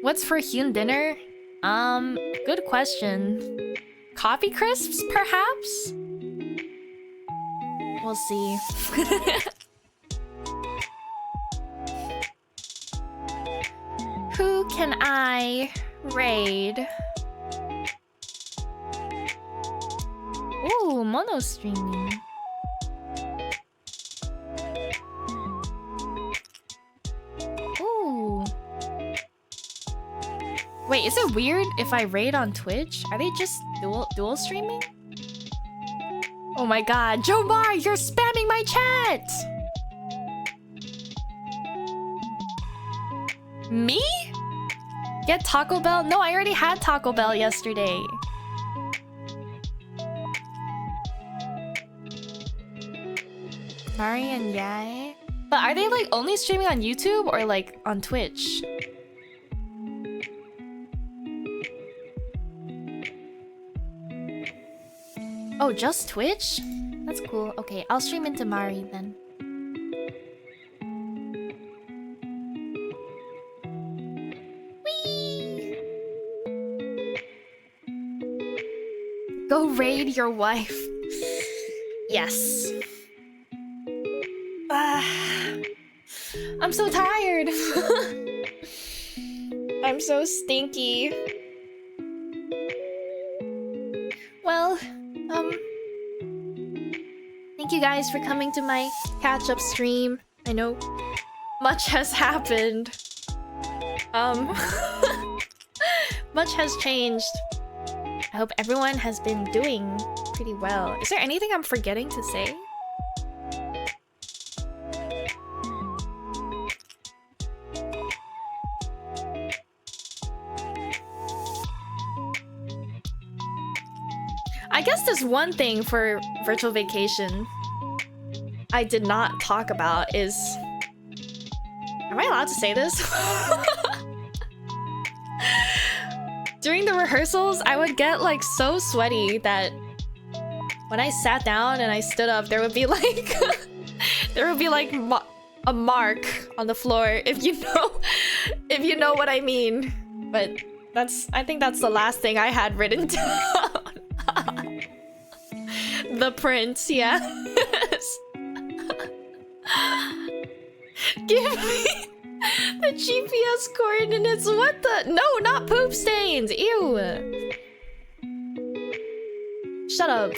[SPEAKER 1] What's for Hune dinner? Good question. Coffee crisps, perhaps? We'll see. Who can I raid? Ooh, mono streaming. Ooh. Wait, is it weird if I raid on Twitch? Are they just dual streaming? Oh my god, Jomar, you're spamming my chat! Me? Get Taco Bell? No, I already had Taco Bell yesterday. Mari and Yai? But are they like only streaming on YouTube or like on Twitch? Oh, just Twitch? That's cool. Okay, I'll stream into Mari then. Whee! Go raid your wife. Yes. I'm so tired. I'm so stinky. Well, thank you guys for coming to my catch-up stream. I know much has happened. Much has changed. I hope everyone has been doing pretty well. Is there anything I'm forgetting to say? I guess there's one thing for virtual vacation I did not talk about is... Am I allowed to say this? During the rehearsals, I would get like so sweaty that when I sat down and I stood up, there would be like... there would be like a mark on the floor, if you know what I mean. But I think that's the last thing I had written down. The prince, yeah. Give me the GPS coordinates. What the? No, not poop stains. Ew. Shut up.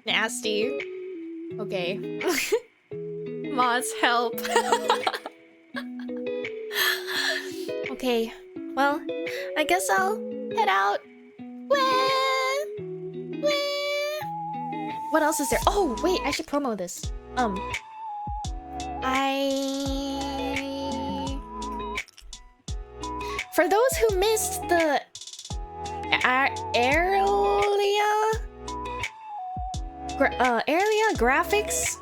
[SPEAKER 1] Nasty. Okay. Mods, help. Okay. Well, I guess I'll head out. What else is there? Oh, wait, I should promo this. For those who missed the Aeria graphics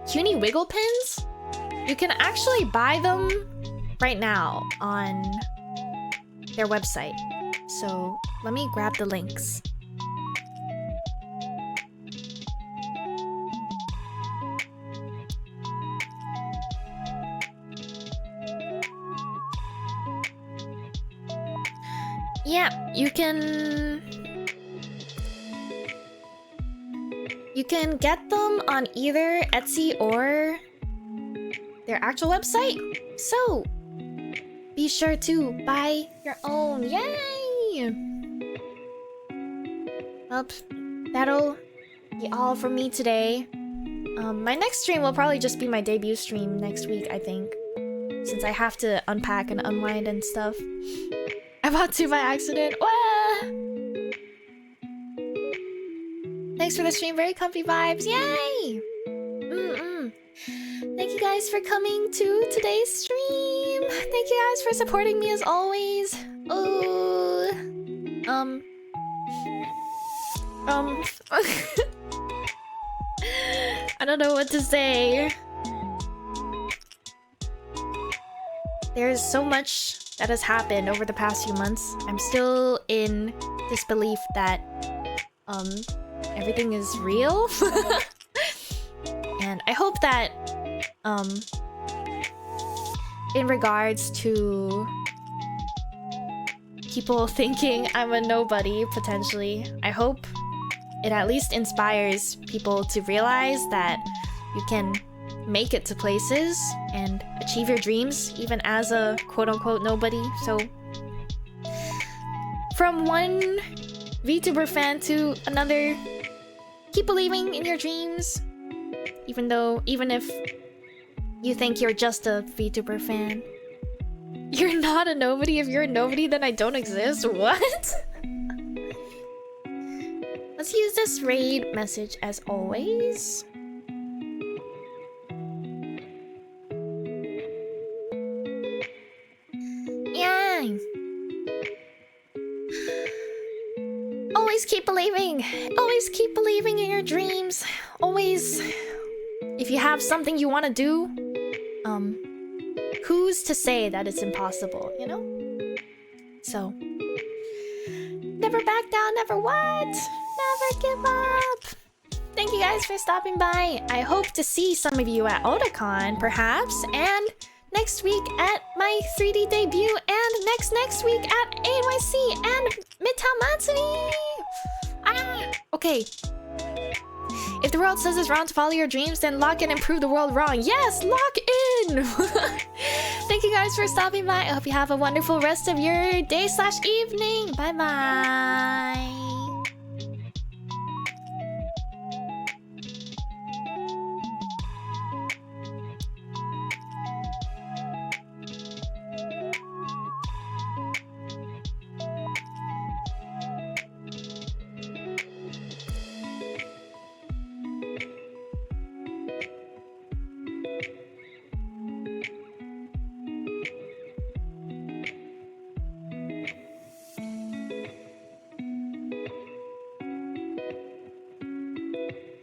[SPEAKER 1] CUNY Wiggle pins? You can actually buy them right now on their website. So let me grab the links. Yeah, you can get them on either Etsy or their actual website. So be sure to buy your own. Yay! Well, that'll be all from me today. My next stream will probably just be my debut stream next week, I think, since I have to unpack and unwind and stuff. I bought 2 by accident. Wah! Thanks for the stream, very comfy vibes. Yay! Thank you guys for coming to today's stream. Thank you guys for supporting me as always. Oh, I don't know what to say. There's so much that has happened over the past few months. I'm still in disbelief that everything is real. And I hope that in regards to people thinking I'm a nobody potentially, I hope it at least inspires people to realize that you can make it to places and achieve your dreams even as a quote-unquote nobody. So from one VTuber fan to another, keep believing in your dreams, even if you think you're just a VTuber fan. You're not a nobody. If you're a nobody, then I don't exist. What? Let's use this raid message as always. Yeah. Always keep believing. Always keep believing in your dreams. Always. If you have something you want to do, who's to say that it's impossible, you know? So, never back down, never what? Never give up. Thank you guys for stopping by. I hope to see some of you at Otakon, perhaps, and next week at my 3D debut, and next week at ANYC and Midtown Matsuri. Okay. If the world says it's wrong to follow your dreams, then lock in and prove the world wrong. Yes, lock in! Thank you guys for stopping by. I hope you have a wonderful rest of your day/evening. Bye-bye.